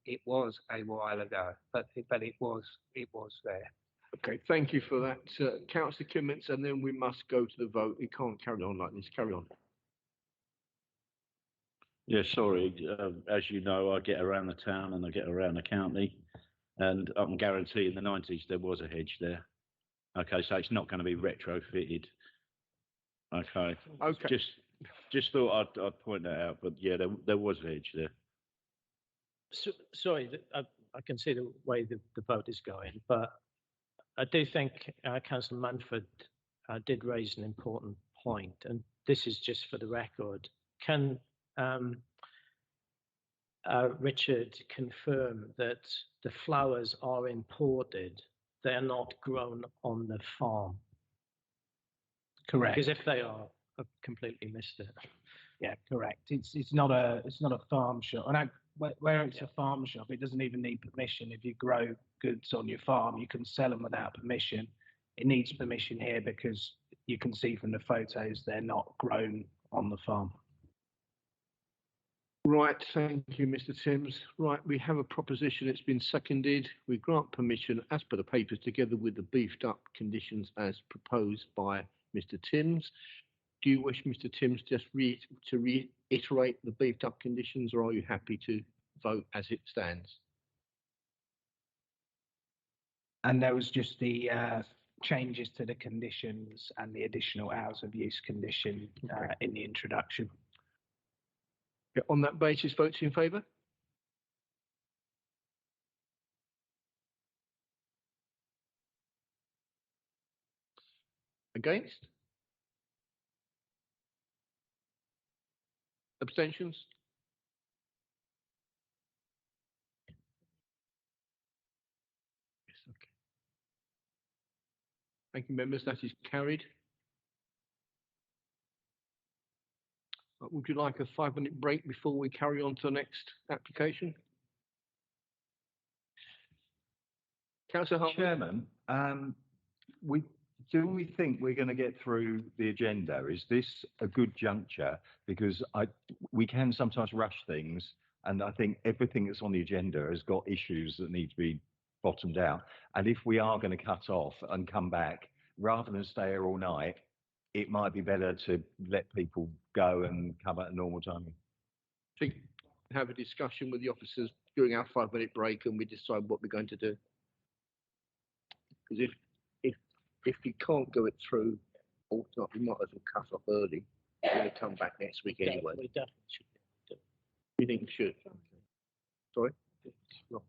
It was a while ago, but it was there. Okay, thank you for that, Councillor Kimmins, and then we must go to the vote. We can't carry on like this. Carry on. Yeah, sorry. As you know, I get around the town and I get around the county, and I can guarantee in the 90s there was a hedge there. Okay, so it's not going to be retrofitted. Okay. Okay. Just thought I'd point that out, but yeah, there was a hedge there. So, sorry, I can see the way the vote is going, but I do think Councillor Manford did raise an important point, and this is just for the record. Can Richard confirm that the flowers are imported? They're not grown on the farm? Correct. Because if they are, I've completely missed it. Yeah, correct. It's not a farm shop, and where it's a farm shop, it doesn't even need permission. If you grow goods on your farm, you can sell them without permission. It needs permission here because you can see from the photos they're not grown on the farm. Right, thank you, Mr. Timms. Right, we have a proposition. It's been seconded. We grant permission as per the papers, together with the beefed up conditions as proposed by Mr. Timms. Do you wish, Mr. Timms, just to reiterate the beefed up conditions, or are you happy to vote as it stands? And there was just the changes to the conditions and the additional hours of use condition in the introduction. Yeah, on that basis, votes in favour? Against? Abstentions? Yes, okay. Thank you, members. That is carried. Would you like a 5-minute break before we carry on to the next application? Councillor Harwood. Chairman, do we think we're going to get through the agenda? Is this a good juncture? Because we can sometimes rush things, and I think everything that's on the agenda has got issues that need to be bottomed out. And if we are going to cut off and come back, rather than stay here all night, it might be better to let people go and come at a normal time. So have a discussion with the officers during our 5-minute break, and we decide what we're going to do. Because if we can't go it through, or not, we might as well cut off early. We're going to come back next week anyway. We definitely should do it. You think we should? Sorry? No.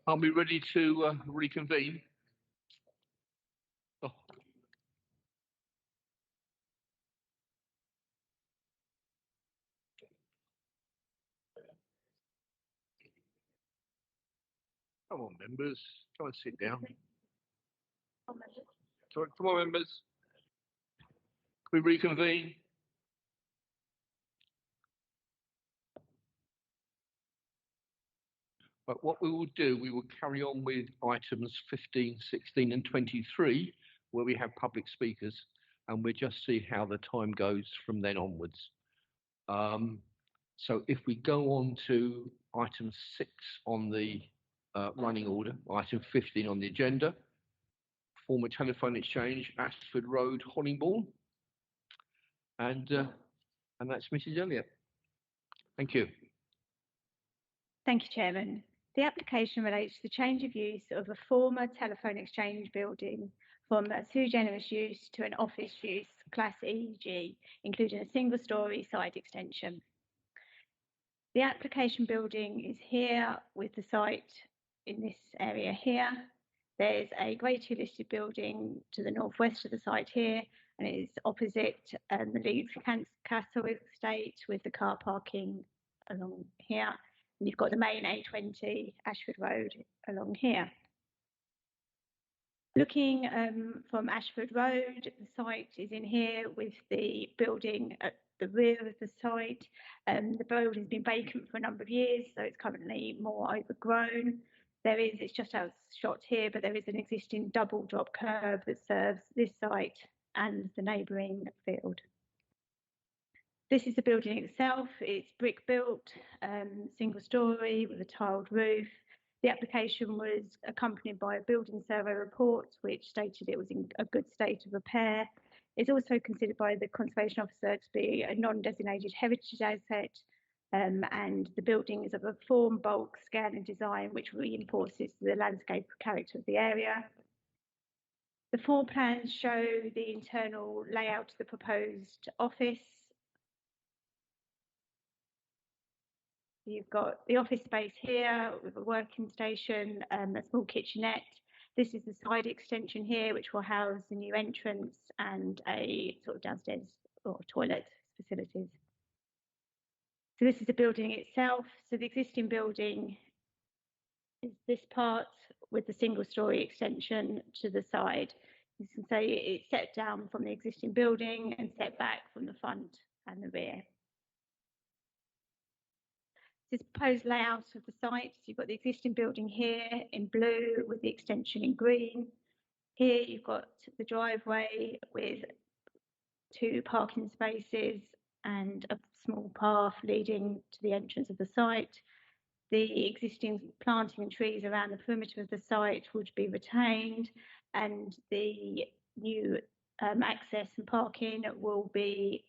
Are we ready to reconvene? Oh. Come on, members. Come and sit down. Sorry, come on, members. Can we reconvene? But what we will do, we will carry on with items 15, 16 and 23, where we have public speakers, and we'll just see how the time goes from then onwards. So if we go on to item 6 on the running order, item 15 on the agenda, former telephone exchange, Ashford Road, Hollingbourne, and that's Mrs. Elliott. Thank you. Thank you, Chairman. The application relates to the change of use of a former telephone exchange building from a sui generis use to an office use, Class EG, including a single-storey side extension. The application building is here with the site in this area here. There's a Grade 2 listed building to the northwest of the site here, and it is opposite the Leeds Castle estate with the car parking along here. And you've got the main A20 Ashford Road along here. Looking from Ashford Road, the site is in here with the building at the rear of the site. The building has been vacant for a number of years, so it's currently more overgrown. It's just as shot here, but there is an existing double drop curb that serves this site and the neighbouring field. This is the building itself. It's brick built, single storey with a tiled roof. The application was accompanied by a building survey report which stated it was in a good state of repair. It's also considered by the Conservation Officer to be a non-designated heritage asset, and the building is of a form, bulk, scale and design which reinforces the landscape character of the area. The floor plans show the internal layout of the proposed office. You've got the office space here with a working station, a small kitchenette. This is the side extension here, which will house the new entrance and a sort of downstairs or toilet facilities. So this is the building itself. So the existing building is this part with the single storey extension to the side. You can say it's set down from the existing building and set back from the front and the rear. This proposed layout of the site, so you've got the existing building here in blue with the extension in green. Here you've got the driveway with 2 parking spaces and a small path leading to the entrance of the site. The existing planting and trees around the perimeter of the site would be retained, and the new access and parking will be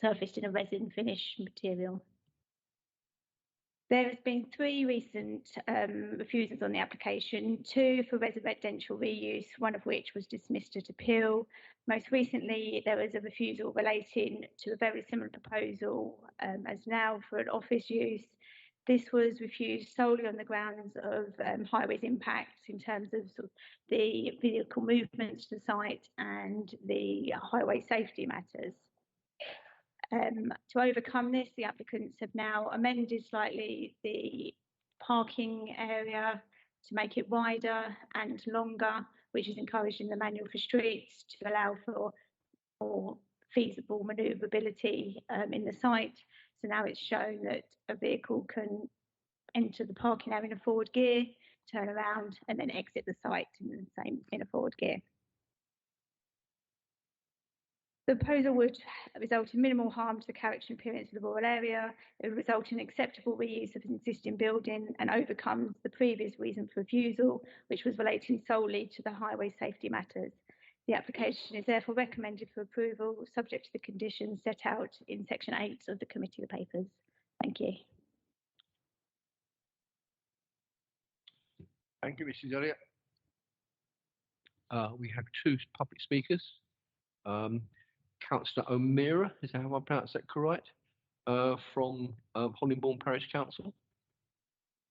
surfaced in a resin finish material. There has been 3 recent refusals on the application, 2 for residential reuse, one of which was dismissed at appeal. Most recently, there was a refusal relating to a very similar proposal as now for an office use. This was refused solely on the grounds of highways impacts in terms of, sort of the vehicle movements to the site and the highway safety matters. To overcome this, the applicants have now amended slightly the parking area to make it wider and longer, which is encouraged in the manual for streets to allow for more feasible manoeuvrability in the site. So now it's shown that a vehicle can enter the parking area in a forward gear, turn around and then exit the site in a forward gear. The proposal would result in minimal harm to the character and appearance of the rural area. It would result in acceptable reuse of an existing building and overcomes the previous reason for refusal, which was relating solely to the highway safety matters. The application is therefore recommended for approval, subject to the conditions set out in section 8 of the committee papers. Thank you. Thank you, Mrs. Elliott. We have 2 public speakers. Councillor O'Meara, is that how I pronounce that correct? From Hollingbourne Parish Council.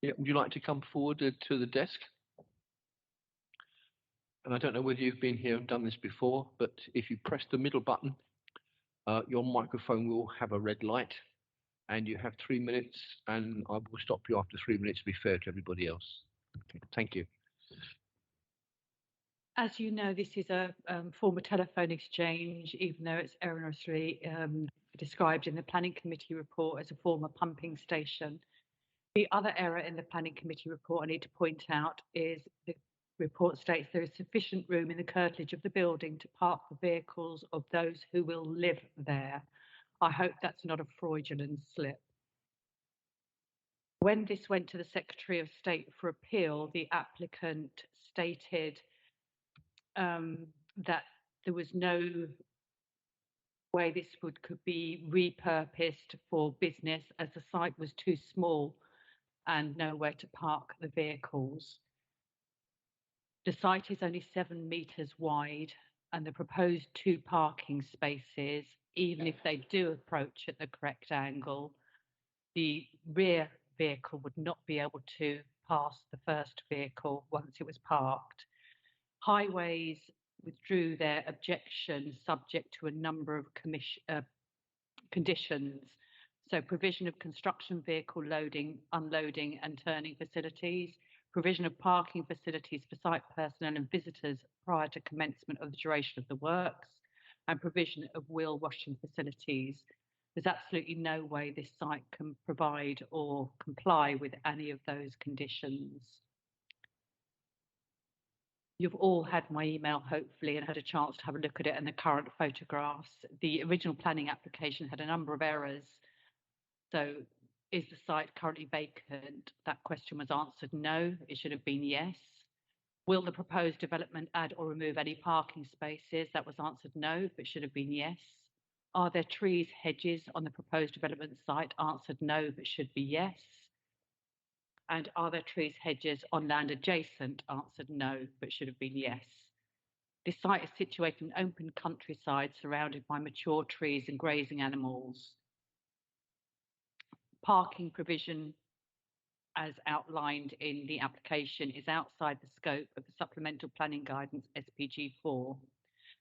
Yeah, would you like to come forward to the desk? And I don't know whether you've been here and done this before, but if you press the middle button, your microphone will have a red light, and you have 3 minutes, and I will stop you after 3 minutes to be fair to everybody else. Okay, thank you. As you know, this is a former telephone exchange, even though it's erroneously described in the Planning Committee report as a former pumping station. The other error in the Planning Committee report I need to point out is the report states there is sufficient room in the curtilage of the building to park the vehicles of those who will live there. I hope that's not a Freudian slip. When this went to the Secretary of State for appeal, the applicant stated that there was no way this could be repurposed for business as the site was too small and nowhere to park the vehicles. The site is only 7 metres wide, and the proposed 2 parking spaces, even if they do approach at the correct angle, the rear vehicle would not be able to pass the first vehicle once it was parked. Highways withdrew their objection subject to a number of conditions. So provision of construction vehicle loading, unloading and turning facilities, provision of parking facilities for site personnel and visitors prior to commencement of the duration of the works, and provision of wheel washing facilities. There's absolutely no way this site can provide or comply with any of those conditions. You've all had my email, hopefully, and had a chance to have a look at it and the current photographs. The original planning application had a number of errors. So, is the site currently vacant? That question was answered no. It should have been yes. Will the proposed development add or remove any parking spaces? That was answered no, but should have been yes. Are there trees, hedges on the proposed development site? Answered no, but should be yes. And are there trees, hedges on land adjacent? Answered no, but should have been yes. This site is situated in open countryside surrounded by mature trees and grazing animals. Parking provision, as outlined in the application, is outside the scope of the Supplemental Planning Guidance SPG 4.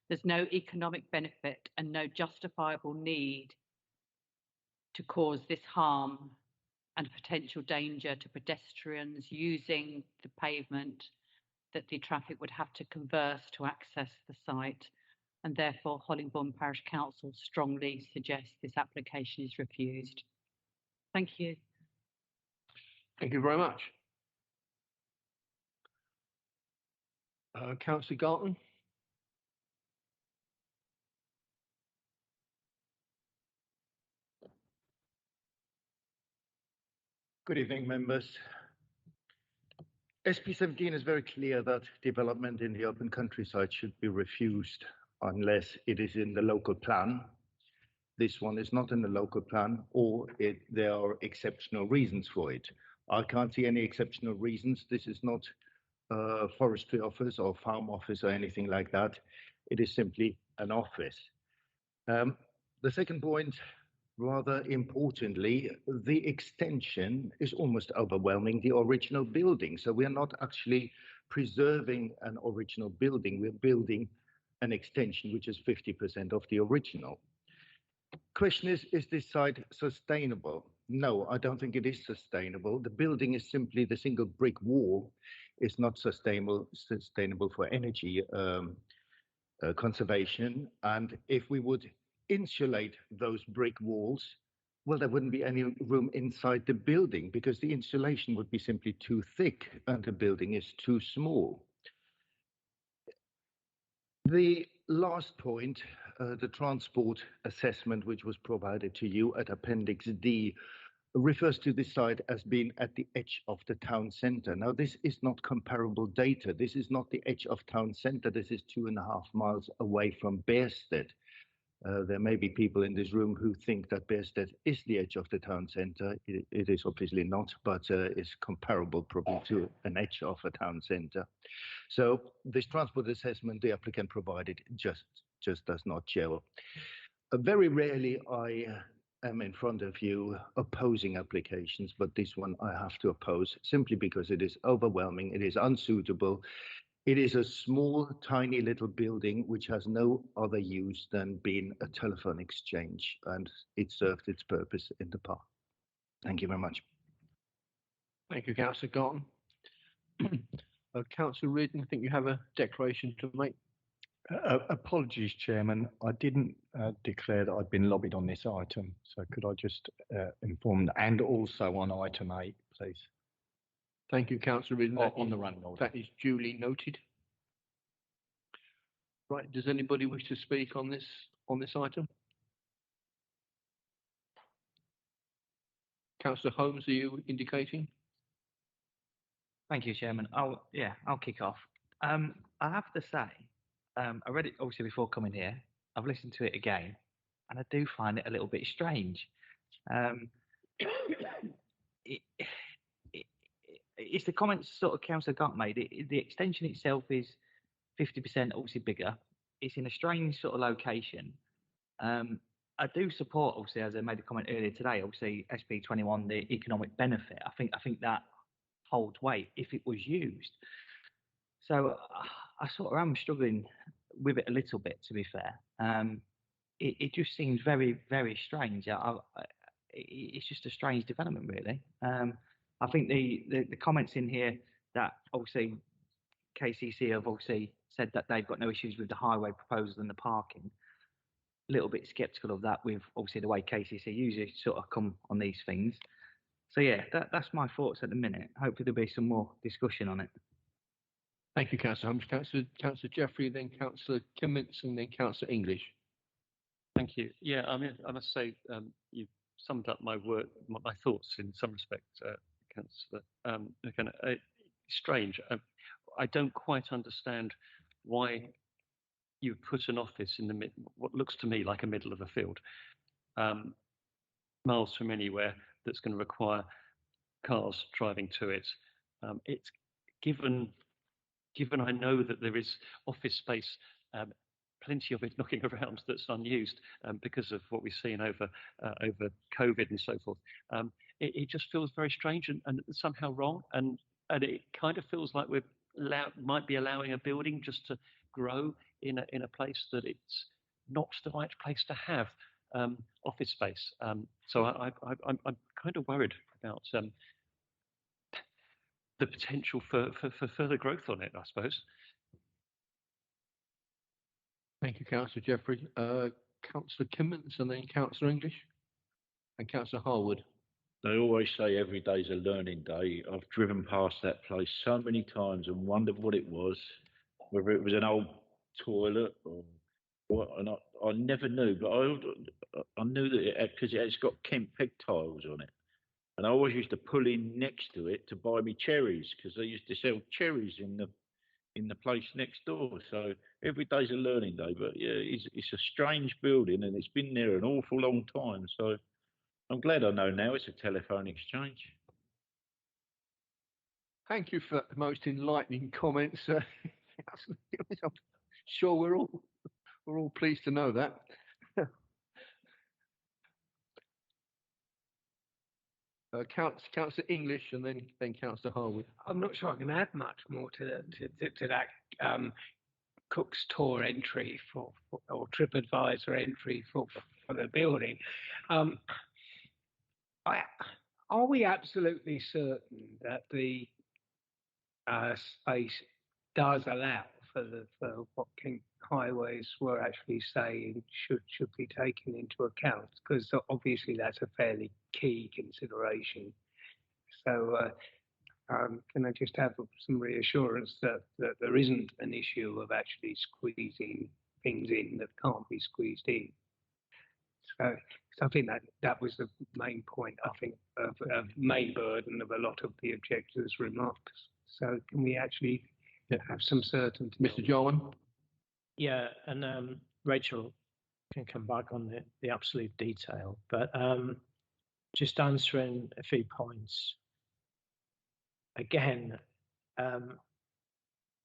There's no economic benefit and no justifiable need to cause this harm and potential danger to pedestrians using the pavement that the traffic would have to converse to access the site, and therefore Hollingbourne Parish Council strongly suggests this application is refused. Thank you. Thank you very much. Councillor Garton. Good evening, members. SP 17 is very clear that development in the open countryside should be refused unless it is in the local plan. This one is not in the local plan, or there are exceptional reasons for it. I can't see any exceptional reasons. This is not a forestry office or farm office or anything like that. It is simply an office. The second point, rather importantly, the extension is almost overwhelming the original building. So we are not actually preserving an original building. We're building an extension which is 50% of the original. Question is this site sustainable? No, I don't think it is sustainable. The building is simply the single brick wall is not sustainable for energy conservation. And if we would insulate those brick walls, well, there wouldn't be any room inside the building because the insulation would be simply too thick and the building is too small. The last point, the transport assessment, which was provided to you at Appendix D, refers to this site as being at the edge of the town centre. Now, this is not comparable data. This is not the edge of town centre. This is 2.5 miles away from Bearsted. There may be people in this room who think that Bearsted is the edge of the town centre. It is obviously not, but it's comparable probably to an edge of a town centre. So this transport assessment the applicant provided just does not gel. Very rarely I am in front of you opposing applications, but this one I have to oppose simply because it is overwhelming, it is unsuitable. It is a small, tiny little building which has no other use than being a telephone exchange, and it served its purpose in the past. Thank you very much. Thank you, Councillor Garton. Councillor Reardon, I think you have a declaration to make. Apologies, Chairman. I didn't declare that I'd been lobbied on this item, so could I just inform, and also on item 8, please? Thank you, Councillor Reardon. On the running order. That is duly noted. Right, does anybody wish to speak on this item? Councillor Holmes, are you indicating? Thank you, Chairman. I'll kick off. I have to say, I read it obviously before coming here. I've listened to it again, and I do find it a little bit strange. It's the comments sort of Councillor Gott made. The extension itself is 50% obviously bigger. It's in a strange sort of location. I do support, obviously, as I made a comment earlier today, obviously SP21, the economic benefit. I think that holds weight if it was used. So I sort of am struggling with it a little bit, to be fair. It just seems very, very strange. It's just a strange development, really. I think the comments in here that obviously KCC have obviously said that they've got no issues with the highway proposal and the parking. A little bit sceptical of that with obviously the way KCC usually sort of come on these things. So yeah, that's my thoughts at the minute. Hopefully there'll be some more discussion on it. Thank you, Councillor Holmes. Councillor Jeffrey, then Councillor Kimmins, and then Councillor English. Thank you. Yeah, I mean, I must say you've summed up my thoughts in some respect, Councillor. Again, strange. I don't quite understand why you put an office in what looks to me like a middle of a field, miles from anywhere, that's going to require cars driving to it. It's given I know that there is office space, plenty of it knocking around that's unused because of what we've seen over COVID and so forth. It just feels very strange and somehow wrong, and it kind of feels like we might be allowing a building just to grow in a place that it's not the right place to have office space. So I'm kind of worried about the potential for further growth on it, I suppose. Thank you, Councillor Jeffrey. Councillor Kimmins, and then Councillor English, and Councillor Harwood. They always say every day's a learning day. I've driven past that place so many times and wondered what it was, whether it was an old toilet or what. And I never knew, but I knew that because it's got Kent peg tiles on it. And I always used to pull in next to it to buy me cherries because they used to sell cherries in the place next door. So every day's a learning day. But yeah, it's a strange building and it's been there an awful long time. So I'm glad I know now it's a telephone exchange. Thank you for the most enlightening comments. I'm sure we're all pleased to know that. Councillor English, and then Councillor Harwood. I'm not sure I can add much more to that. Cook's tour entry or TripAdvisor entry for the building. Are we absolutely certain that the space does allow for what Kent Highways were actually saying should be taken into account? Because obviously that's a fairly key consideration. So can I just have some reassurance that there isn't an issue of actually squeezing things in that can't be squeezed in? So I think that was the main point, I think, of main burden of a lot of the objectors' remarks. So can we actually have some certainty? Mr. Jarman? Yeah, and Rachel can come back on the absolute detail, but just answering a few points. Again,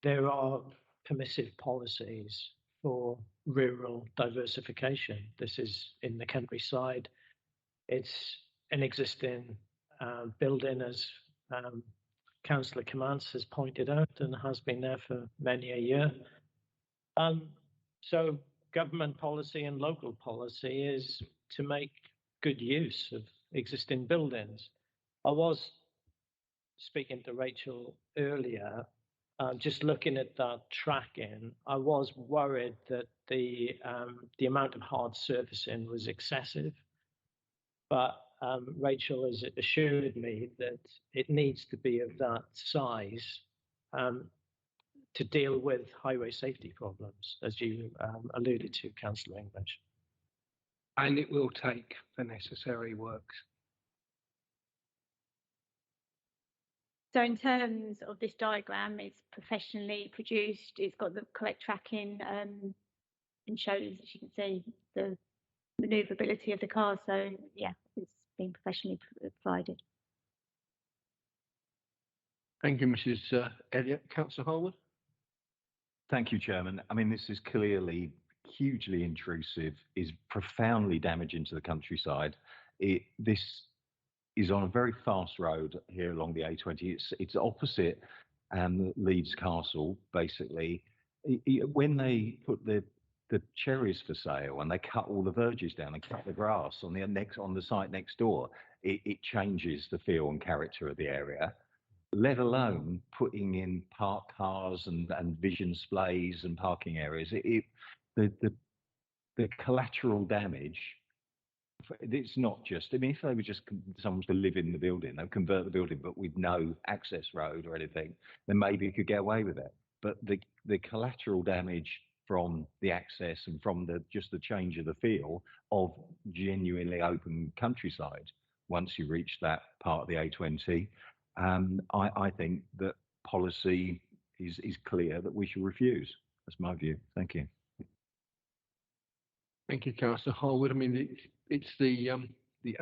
there are permissive policies for rural diversification. This is in the countryside. It's an existing building, as Councillor Commands has pointed out, and has been there for many a year. So government policy and local policy is to make good use of existing buildings. I was speaking to Rachel earlier, just looking at that tracking, I was worried that the amount of hard surfacing was excessive, but Rachel has assured me that it needs to be of that size to deal with highway safety problems, as you alluded to, Councillor English. And it will take the necessary works. So in terms of this diagram, it's professionally produced, it's got the correct tracking and shows, as you can see, the manoeuvrability of the car. So yeah, it's been professionally provided. Thank you, Mrs. Elliott. Councillor Harwood. Thank you, Chairman. I mean, this is clearly hugely intrusive, is profoundly damaging to the countryside. This is on a very fast road here along the A20. It's opposite Leeds Castle, basically. When they put the cherries for sale and they cut all the verges down and cut the grass on the site next door, it changes the feel and character of the area. Let alone putting in parked cars and vision displays and parking areas. The collateral damage. It's not just, I mean, if they were just someone to live in the building, they'd convert the building, but with no access road or anything, then maybe you could get away with it. But the collateral damage from the access and from just the change of the feel of genuinely open countryside once you reach that part of the A20, I think that policy is clear that we should refuse. That's my view. Thank you. Thank you, Councillor Harwood. I mean, it's the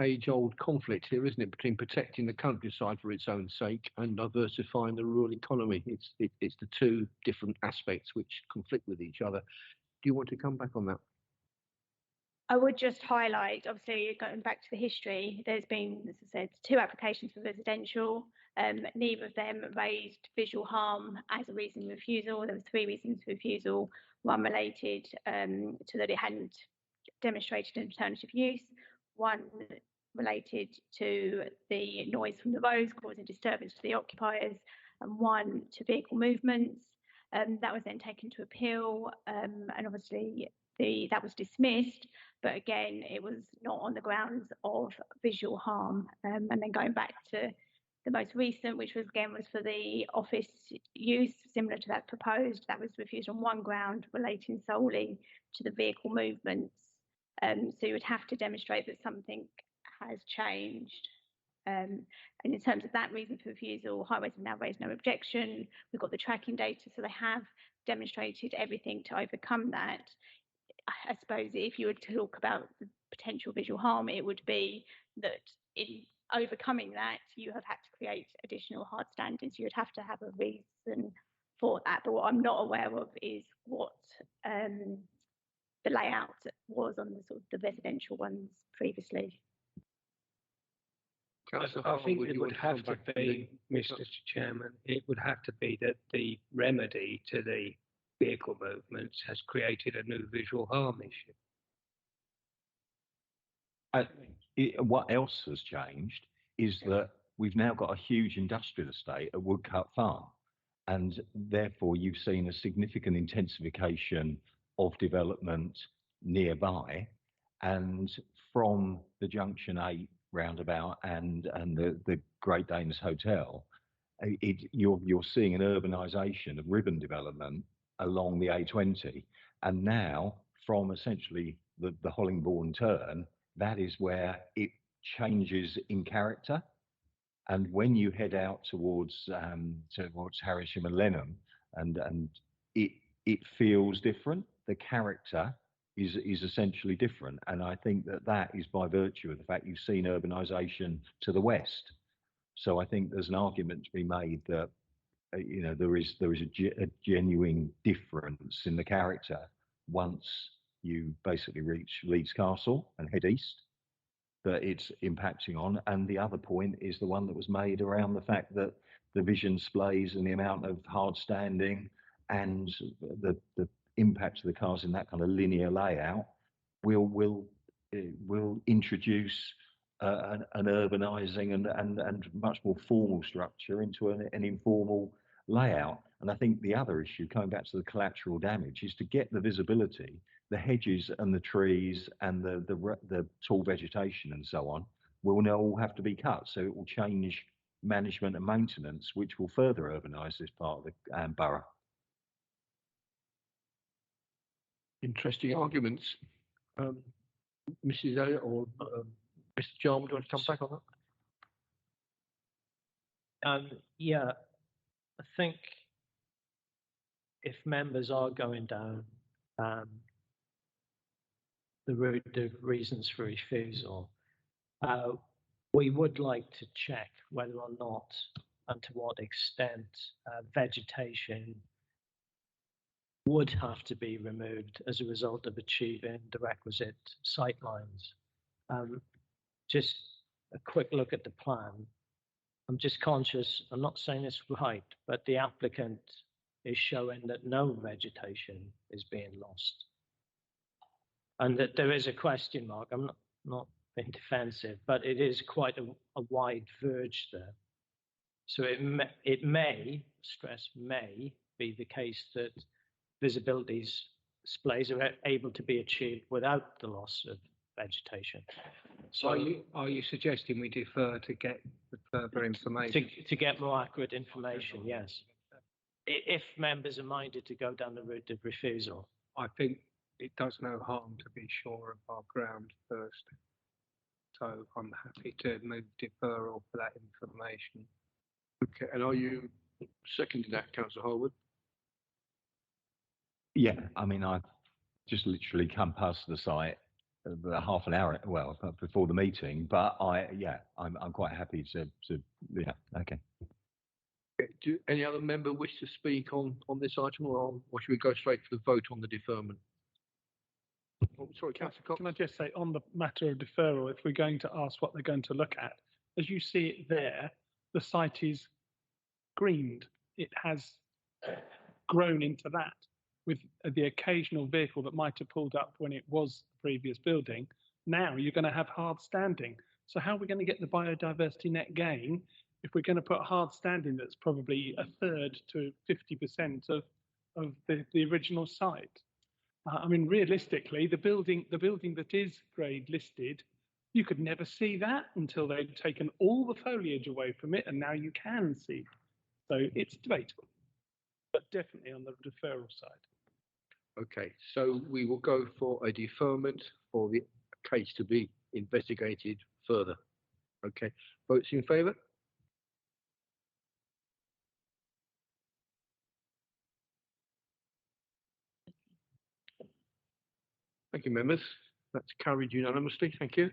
age-old conflict here, isn't it, between protecting the countryside for its own sake and diversifying the rural economy. It's the two different aspects which conflict with each other. Do you want to come back on that? I would just highlight, obviously, going back to the history, there's been, as I said, 2 applications for residential. Neither of them raised visual harm as a reason for refusal. There were 3 reasons for refusal. One related to that it hadn't demonstrated an alternative use. One related to the noise from the roads causing disturbance to the occupiers, and one to vehicle movements. That was then taken to appeal, and obviously that was dismissed, but again, it was not on the grounds of visual harm. And then going back to the most recent, which was for the office use, similar to that proposed, that was refused on one ground relating solely to the vehicle movements. So you would have to demonstrate that something has changed. And in terms of that reason for refusal, Highways have now raised no objection. We've got the tracking data, so they have demonstrated everything to overcome that. I suppose if you were to talk about the potential visual harm, it would be that in overcoming that, you have had to create additional hard standards. You would have to have a reason for that. But what I'm not aware of is what the layout was on the sort of the residential ones previously. I think it would have to be, Mr. Chairman, it would have to be that the remedy to the vehicle movements has created a new visual harm issue. What else has changed is that we've now got a huge industrial estate at Woodcut Farm, and therefore you've seen a significant intensification of development nearby, and from the Junction 8 roundabout and the Great Danes Hotel, you're seeing an urbanisation of ribbon development along the A20, and now from essentially the Hollingbourne turn, that is where it changes in character. And when you head out towards Harrisham and Lenham, and it feels different. The character is essentially different, and I think that is by virtue of the fact you've seen urbanisation to the west. So I think there's an argument to be made that there is a genuine difference in the character once you basically reach Leeds Castle and head east. that it's impacting on. And the other point is the one that was made around the fact that the vision displays and the amount of hard standing and the impact of the cars in that kind of linear layout will introduce an urbanizing and much more formal structure into an informal layout. And I think the other issue, coming back to the collateral damage, is to get the visibility. The hedges and the trees and the tall vegetation and so on will now all have to be cut. So it will change management and maintenance, which will further urbanize this part of the borough. Interesting arguments. Mrs. Elliott or Mr. Jarman, do you want to come back on that? Yeah, I think if members are going down the route of reasons for refusal, we would like to check whether or not and to what extent vegetation would have to be removed as a result of achieving the requisite sightlines. Just a quick look at the plan. I'm just conscious, I'm not saying it's right, but the applicant is showing that no vegetation is being lost. And that there is a question mark. I'm not being defensive, but it is quite a wide verge there. So it may, stress may, be the case that visibility displays are able to be achieved without the loss of vegetation. So are you suggesting we defer to get the further information? To get more accurate information, yes. If members are minded to go down the route of refusal. I think it does no harm to be sure of our ground first. So I'm happy to move deferral for that information. Okay, and are you seconding that, Councillor Harwood? Yeah, I mean, I've just literally come past the site half an hour, well, before the meeting, but I'm quite happy to yeah, okay. Do any other member wish to speak on this item, or should we go straight to the vote on the deferment? Oh, sorry, Councillor Cox. Can I just say, on the matter of deferral, if we're going to ask what they're going to look at, as you see it there, the site is greened. It has grown into that, with the occasional vehicle that might have pulled up when it was the previous building. Now you're going to have hard standing. So how are we going to get the biodiversity net gain if we're going to put hard standing that's probably a third to 50% of the original site? I mean, realistically, the building that is grade listed, you could never see that until they'd taken all the foliage away from it, and now you can see. So it's debatable, but definitely on the deferral side. Okay, so we will go for a deferment for the case to be investigated further. Okay, votes in favour? Thank you, members. That's carried unanimously. Thank you.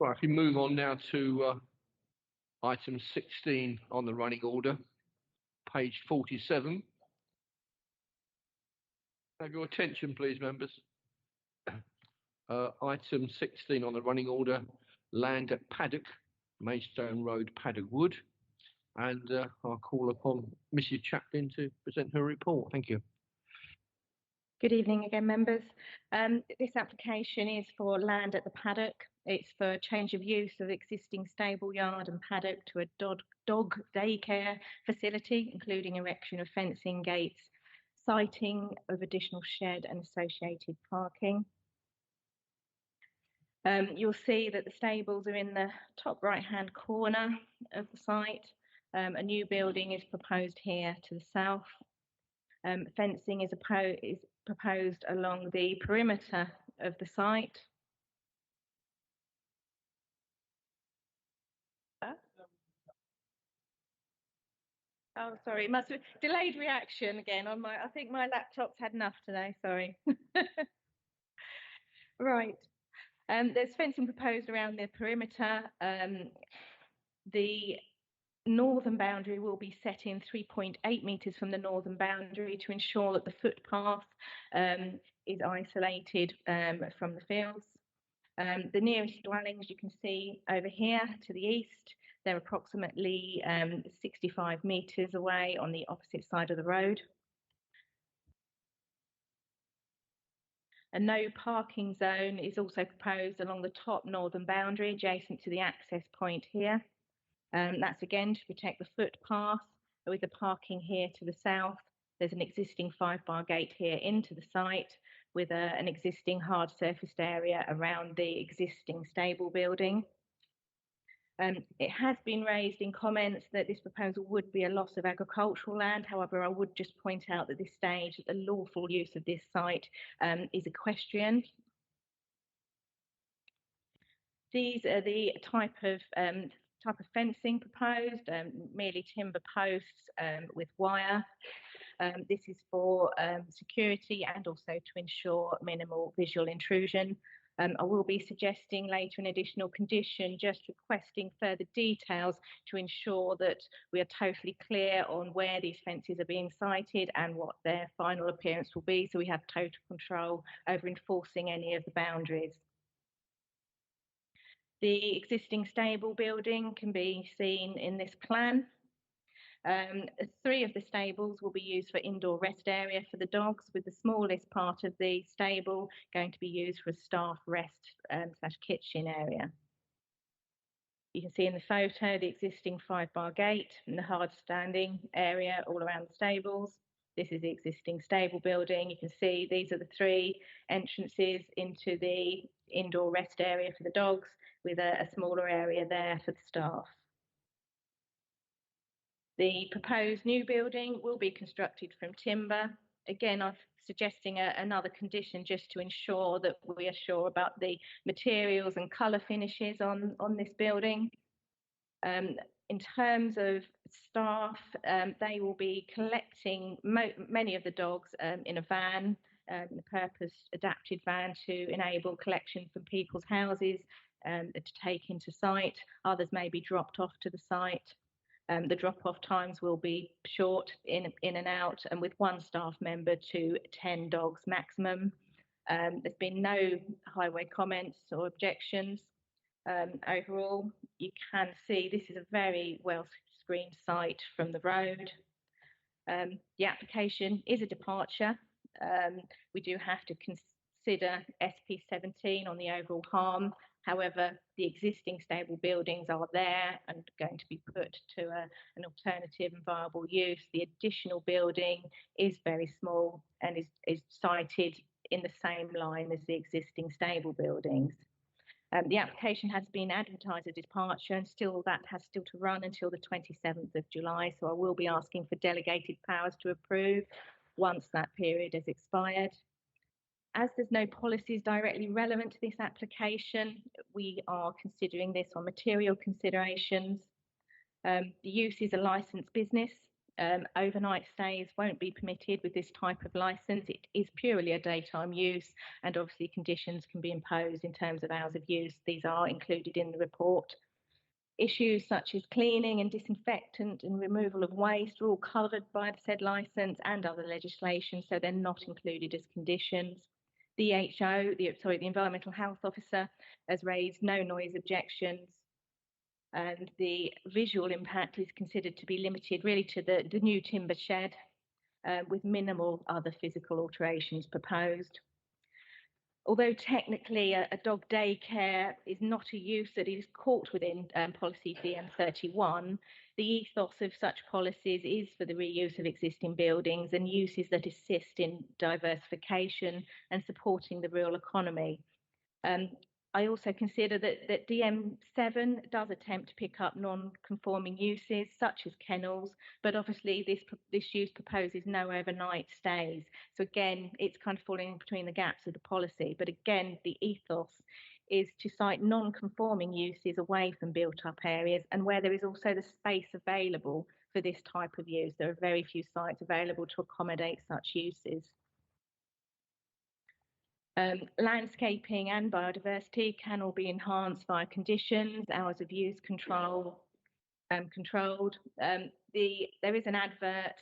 Right, if we move on now to item 16 on the running order, page 47. Have your attention, please, members. Item 16 on the running order, land at Paddock, Maidstone Road, Paddock Wood. And I'll call upon Mrs. Chaplin to present her report. Thank you. Good evening again, members. This application is for land at the Paddock. It's for a change of use of existing stable yard and paddock to a dog daycare facility, including erection of fencing, gates, siting of additional shed and associated parking. You'll see that the stables are in the top right-hand corner of the site. A new building is proposed here to the south. Fencing is proposed along the perimeter of the site. Oh, sorry, must have delayed reaction again on my. I think my laptop's had enough today. Sorry. Right. There's fencing proposed around the perimeter. The northern boundary will be set in 3.8 metres from the northern boundary to ensure that the footpath is isolated from the fields. The nearest dwellings you can see over here to the east, they're approximately 65 metres away on the opposite side of the road. A no parking zone is also proposed along the top northern boundary adjacent to the access point here. That's again to protect the footpath with the parking here to the south. There's an existing 5-bar gate here into the site with an existing hard surfaced area around the existing stable building. It has been raised in comments that this proposal would be a loss of agricultural land. However, I would just point out at this stage that the lawful use of this site is equestrian. These are the type of fencing proposed, merely timber posts with wire. This is for security and also to ensure minimal visual intrusion. I will be suggesting later an additional condition, just requesting further details to ensure that we are totally clear on where these fences are being sited and what their final appearance will be, so we have total control over enforcing any of the boundaries. The existing stable building can be seen in this plan. 3 of the stables will be used for indoor rest area for the dogs, with the smallest part of the stable going to be used for a staff rest / kitchen area. You can see in the photo the existing 5-bar gate and the hard standing area all around the stables. This is the existing stable building. You can see these are the 3 entrances into the indoor rest area for the dogs, with a smaller area there for the staff. The proposed new building will be constructed from timber. Again, I'm suggesting another condition just to ensure that we are sure about the materials and colour finishes on this building. In terms of staff, they will be collecting many of the dogs in a van, in a purpose-adapted van to enable collection from people's houses to take into site. Others may be dropped off to the site. The drop-off times will be short in and out, and with 1 staff member to 10 dogs maximum. There's been no highway comments or objections. Overall, you can see this is a very well screened site from the road. The application is a departure. We do have to consider SP17 on the overall harm. However, the existing stable buildings are there and going to be put to an alternative and viable use. The additional building is very small and is sited in the same line as the existing stable buildings. The application has been advertised as departure, and that has still to run until the 27th of July. So I will be asking for delegated powers to approve once that period has expired. As there's no policies directly relevant to this application, we are considering this on material considerations. The use is a licensed business. Overnight stays won't be permitted with this type of licence. It is purely a daytime use, and obviously conditions can be imposed in terms of hours of use. These are included in the report. Issues such as cleaning and disinfectant and removal of waste are all covered by the said licence and other legislation, so they're not included as conditions. The the Environmental Health Officer has raised no noise objections, and the visual impact is considered to be limited really to the new timber shed, with minimal other physical alterations proposed. Although technically a dog daycare is not a use that is caught within policy DM31, the ethos of such policies is for the reuse of existing buildings and uses that assist in diversification and supporting the rural economy. I also consider that DM7 does attempt to pick up non-conforming uses such as kennels, but obviously this use proposes no overnight stays. So again, it's kind of falling between the gaps of the policy. But again, the ethos is to cite non-conforming uses away from built-up areas and where there is also the space available for this type of use. There are very few sites available to accommodate such uses. Landscaping and biodiversity can all be enhanced via conditions, hours of use controlled. There is an advert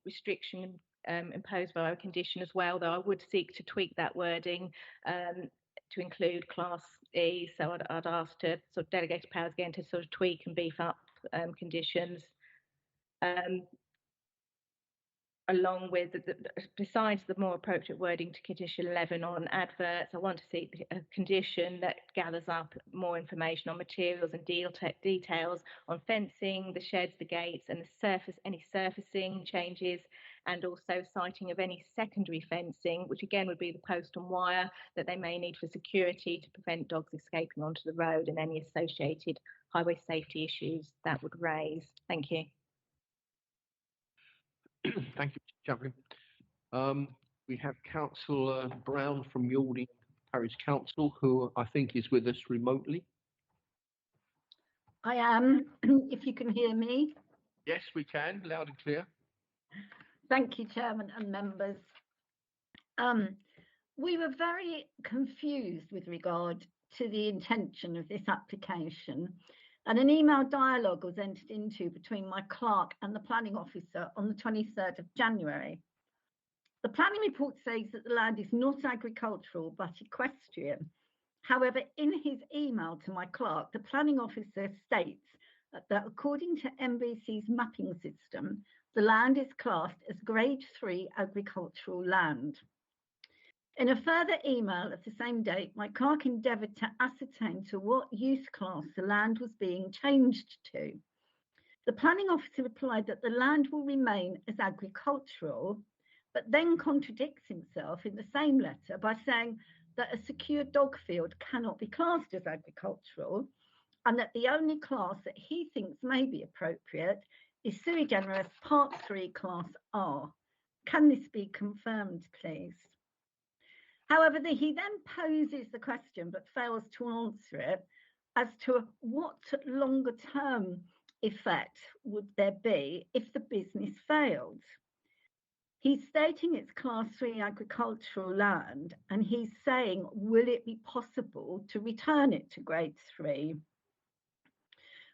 restriction imposed via a condition as well, though I would seek to tweak that wording to include Class E. So I'd ask to sort of delegated powers again to sort of tweak and beef up conditions. Along with, besides the more appropriate wording to condition 11 on adverts, I want to see a condition that gathers up more information on materials and details on fencing, the sheds, the gates, and any surfacing changes, and also citing of any secondary fencing, which again would be the post and wire that they may need for security to prevent dogs escaping onto the road and any associated highway safety issues that would raise. Thank you. Thank you, Mr. Chaplain. We have Councillor Brown from Yalding Parish Council, who I think is with us remotely. I am, if you can hear me. Yes, we can, loud and clear. Thank you, Chairman and members. We were very confused with regard to the intention of this application, and an email dialogue was entered into between my clerk and the planning officer on the 23rd of January. The planning report says that the land is not agricultural but equestrian. However, in his email to my clerk, the planning officer states that according to NBC's mapping system, the land is classed as Grade 3 agricultural land. In a further email of the same date, my clerk endeavoured to ascertain to what use class the land was being changed to. The planning officer replied that the land will remain as agricultural, but then contradicts himself in the same letter by saying that a secure dog field cannot be classed as agricultural, and that the only class that he thinks may be appropriate is sui generis Part 3 Class R. Can this be confirmed, please? However, he then poses the question but fails to answer it as to what longer term effect would there be if the business failed. He's stating it's Class 3 agricultural land, and he's saying, will it be possible to return it to Grade 3?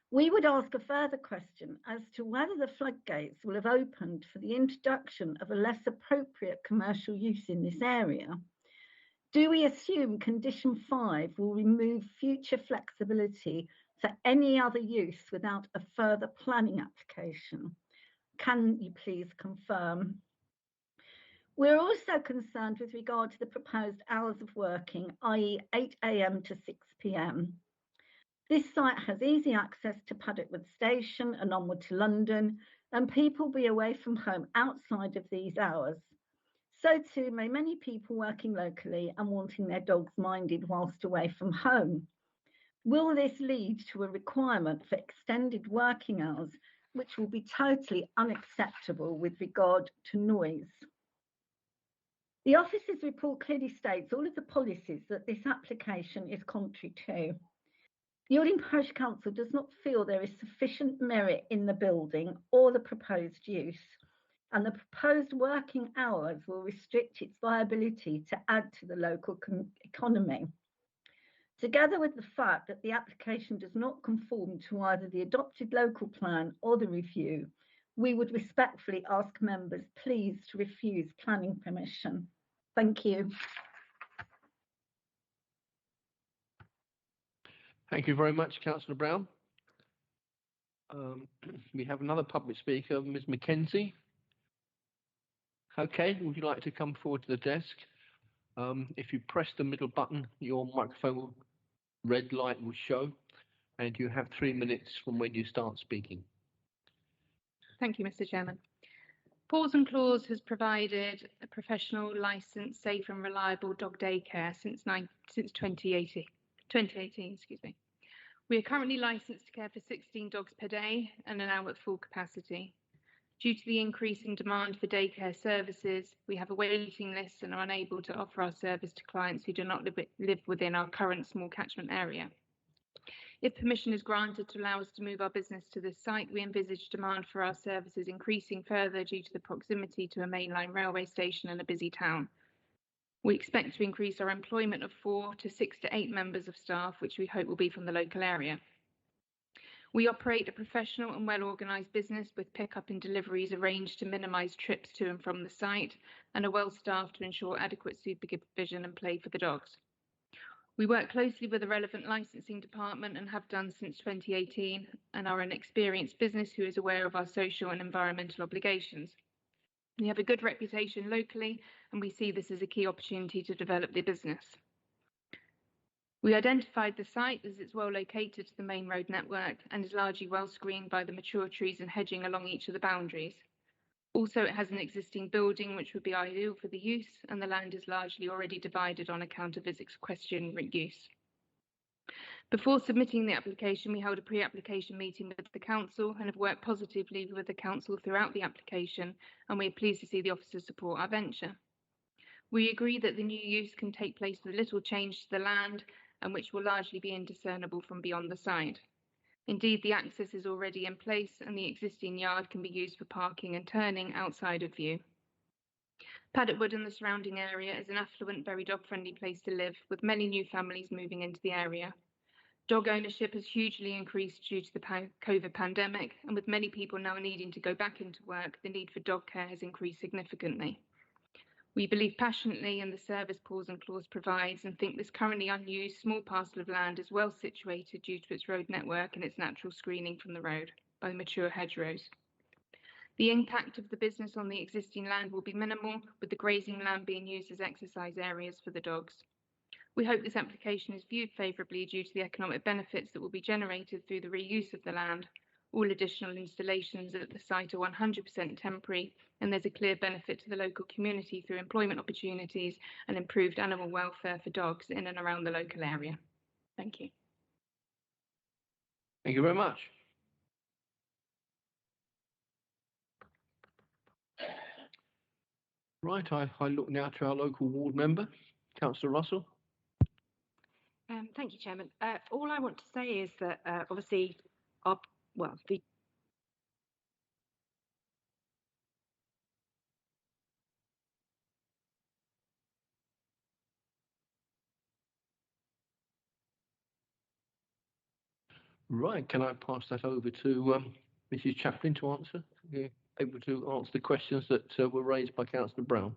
We would ask a further question as to whether the floodgates will have opened for the introduction of a less appropriate commercial use in this area. Do we assume condition 5 will remove future flexibility for any other use without a further planning application? Can you please confirm? We're also concerned with regard to the proposed hours of working, i.e. 8 AM to 6 PM. This site has easy access to Paddockwood Station and onward to London, and people be away from home outside of these hours. So too may many people working locally and wanting their dogs minded whilst away from home. Will this lead to a requirement for extended working hours, which will be totally unacceptable with regard to noise? The officer's report clearly states all of the policies that this application is contrary to. Yalding Parish Council does not feel there is sufficient merit in the building or the proposed use, and the proposed working hours will restrict its viability to add to the local economy. Together with the fact that the application does not conform to either the adopted local plan or the review, we would respectfully ask members please to refuse planning permission. Thank you. Thank you very much, Councillor Brown. We have another public speaker, Ms. Mackenzie. Okay, would you like to come forward to the desk? If you press the middle button, your microphone red light will show, and you have 3 minutes from when you start speaking. Thank you, Mr. Chairman. Paws and Claws has provided a professional, licensed, safe and reliable dog daycare since 2018. Excuse me. We are currently licensed to care for 16 dogs per day and are now at full capacity. Due to the increase in demand for daycare services, we have a waiting list and are unable to offer our service to clients who do not live within our current small catchment area. If permission is granted to allow us to move our business to this site, we envisage demand for our services increasing further due to the proximity to a mainline railway station and a busy town. We expect to increase our employment of 4 to 6 to 8 members of staff, which we hope will be from the local area. We operate a professional and well-organised business with pick-up and deliveries arranged to minimise trips to and from the site and are well-staffed to ensure adequate supervision and play for the dogs. We work closely with the relevant licensing department and have done since 2018 and are an experienced business who is aware of our social and environmental obligations. We have a good reputation locally and we see this as a key opportunity to develop the business. We identified the site as it's well located to the main road network and is largely well screened by the mature trees and hedging along each of the boundaries. Also, it has an existing building which would be ideal for the use, and the land is largely already divided on account of its equestrian use. Before submitting the application, we held a pre-application meeting with the council and have worked positively with the council throughout the application, and we are pleased to see the officers support our venture. We agree that the new use can take place with little change to the land and which will largely be indiscernible from beyond the site. Indeed, the access is already in place and the existing yard can be used for parking and turning outside of view. Paddock Wood and the surrounding area is an affluent, very dog-friendly place to live, with many new families moving into the area. Dog ownership has hugely increased due to the COVID pandemic, and with many people now needing to go back into work, the need for dog care has increased significantly. We believe passionately in the service Paws and Claws provides and think this currently unused small parcel of land is well situated due to its road network and its natural screening from the road by mature hedgerows. The impact of the business on the existing land will be minimal, with the grazing land being used as exercise areas for the dogs. We hope this application is viewed favourably due to the economic benefits that will be generated through the reuse of the land. All additional installations at the site are 100% temporary, and there's a clear benefit to the local community through employment opportunities and improved animal welfare for dogs in and around the local area. Thank you. Thank you very much. Right, I look now to our local ward member, Councillor Russell. Thank you, Chairman. All I want to say is that obviously the Right, can I pass that over to Mrs. Chaplin to answer? Are you able to answer the questions that were raised by Councillor Brown?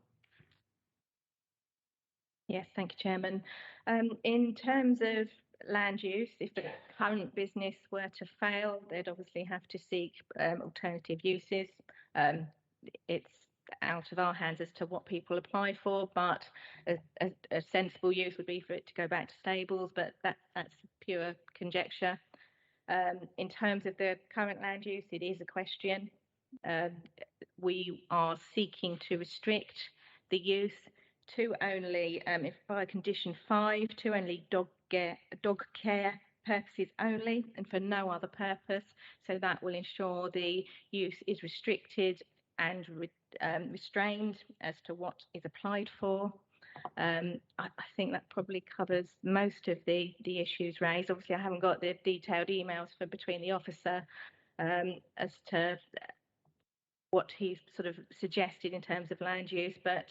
Yes, thank you, Chairman. In terms of land use, if the current business were to fail, they'd obviously have to seek alternative uses. It's out of our hands as to what people apply for, but a sensible use would be for it to go back to stables, but that's pure conjecture. In terms of the current land use, it is equestrian. We are seeking to restrict the use to only, if by condition 5, to only dog care purposes only and for no other purpose. So that will ensure the use is restricted and restrained as to what is applied for. I think that probably covers most of the issues raised. Obviously, I haven't got the detailed emails for between the officer as to what he's sort of suggested in terms of land use, but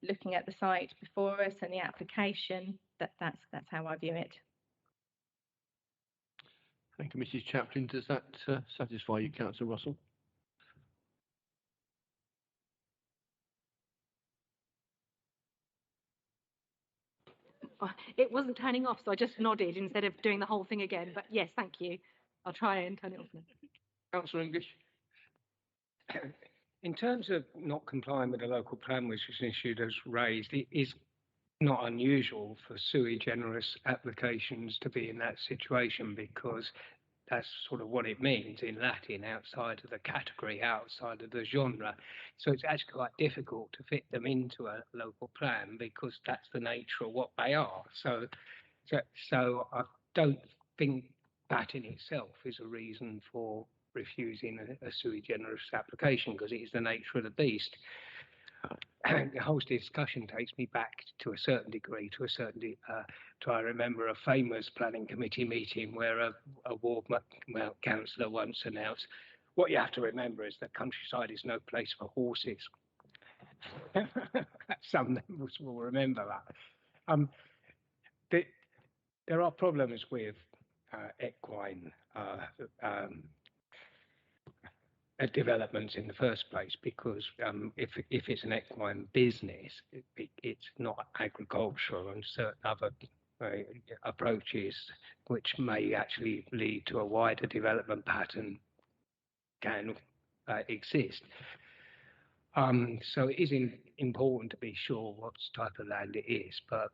looking at the site before us and the application, that's how I view it. Thank you, Mrs. Chaplin. Does that satisfy you, Councillor Russell? it wasn't turning off, so I just nodded instead of doing the whole thing again. But yes, thank you. I'll try and turn it off now. Councillor English. In terms of not complying with the local plan which was issued as raised, it is not unusual for sui generis applications to be in that situation, because that's sort of what it means in Latin, outside of the category, outside of the genre. So it's actually quite difficult to fit them into a local plan because that's the nature of what they are. So I don't think that in itself is a reason for refusing a sui generis application, because it is the nature of the beast. The whole discussion takes me back to a certain degree, I remember a famous planning committee meeting where a ward councillor once announced, what you have to remember is that countryside is no place for horses. Some members will remember that. There are problems with equine developments in the first place, because if it's an equine business, it's not agricultural, and certain other approaches which may actually lead to a wider development pattern can exist. So it is important to be sure what type of land it is, but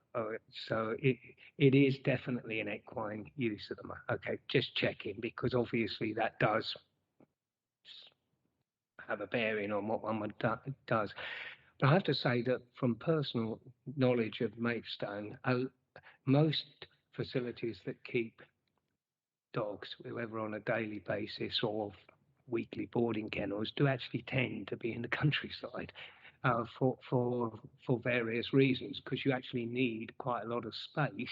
so it is definitely an equine use at the moment. Okay, just checking, because obviously that does have a bearing on what one does. But I have to say that from personal knowledge of Maidstone, most facilities that keep dogs, whether on a daily basis or weekly boarding kennels, do actually tend to be in the countryside for various reasons, because you actually need quite a lot of space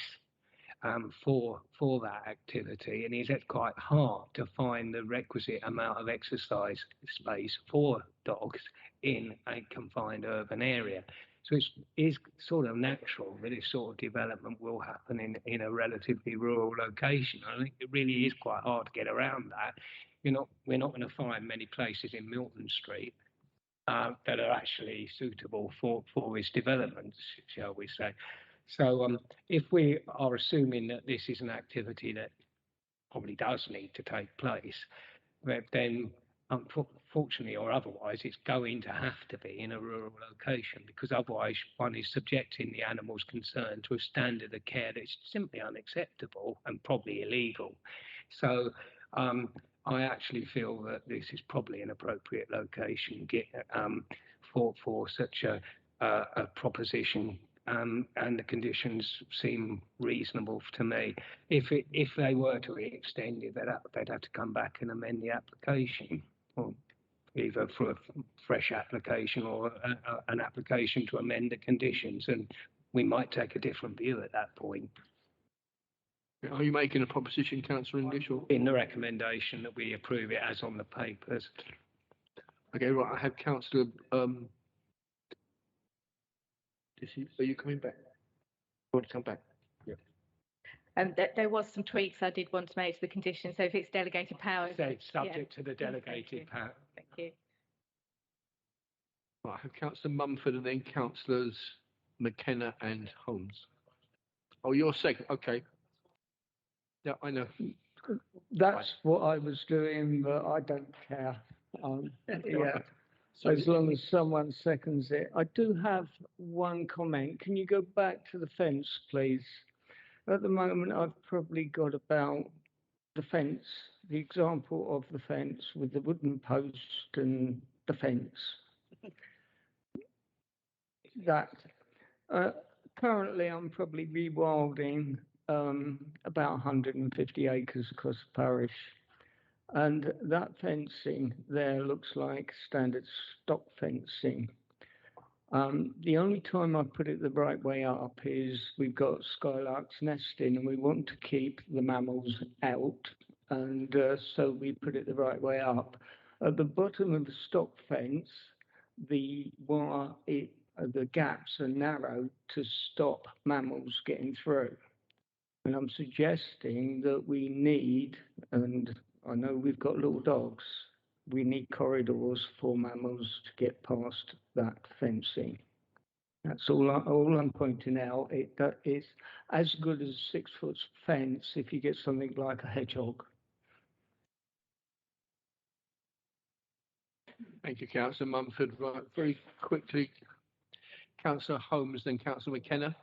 for that activity, and it's quite hard to find the requisite amount of exercise space for dogs in a confined urban area. So it is sort of natural that this sort of development will happen in a relatively rural location. I think it really is quite hard to get around that. We're not going to find many places in Milton Street that are actually suitable for this development, shall we say. So if we are assuming that this is an activity that probably does need to take place, then unfortunately or otherwise, it's going to have to be in a rural location, because otherwise one is subjecting the animals concerned to a standard of care that's simply unacceptable and probably illegal. So I actually feel that this is probably an appropriate location for such a proposition. And the conditions seem reasonable to me. If they were to be extended, they'd have to come back and amend the application, or either for a fresh application or an application to amend the conditions, and we might take a different view at that point. Are you making a proposition, Councillor English? Or? In the recommendation that we approve it as on the papers. Okay, right. I have Councillor. Are you coming back? You want to come back? Yeah. There was some tweaks I did want to make to the condition. So if it's delegated powers, so it's subject to the delegated power. Thank you. Right, I have Councillor Mumford and then Councillors McKenna and Holmes. Oh, you're second. Okay. Yeah, I know. That's what I was doing, but I don't care. Yeah. So as long as someone seconds it. I do have one comment. Can you go back to the fence, please? At the moment, I've probably got about the fence, the example of the fence with the wooden post and the fence. That currently I'm probably rewilding about 150 acres across the parish. And that fencing there looks like standard stock fencing. The only time I put it the right way up is we've got skylarks nesting and we want to keep the mammals out. And so we put it the right way up. At the bottom of the stock fence, the gaps are narrow to stop mammals getting through. And I'm suggesting that we need, and I know we've got little dogs, we need corridors for mammals to get past that fencing. That's all I'm pointing out. It's as good as a 6 foot fence if you get something like a hedgehog. Thank you, Councillor Mumford. Right, very quickly, Councillor Holmes, then Councillor McKenna.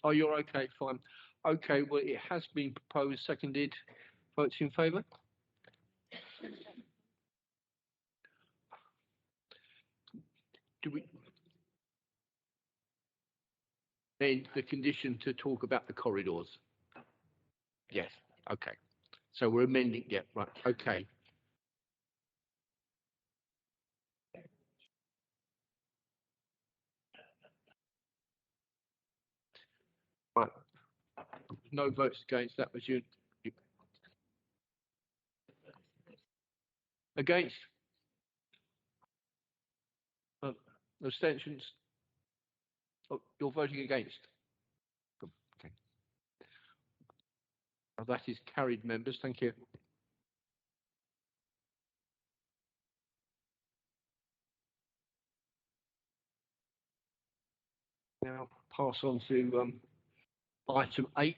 Oh, you're okay, fine. Okay, well, it has been proposed, seconded. Votes in favour? Do we? Then the condition to talk about the corridors. Yes, okay. So we're amending, yeah, right, okay. Right. No votes against, that was you. Against? Abstentions? Oh, you're voting against? Okay. Well, that is carried, members, thank you. Now pass on to item 8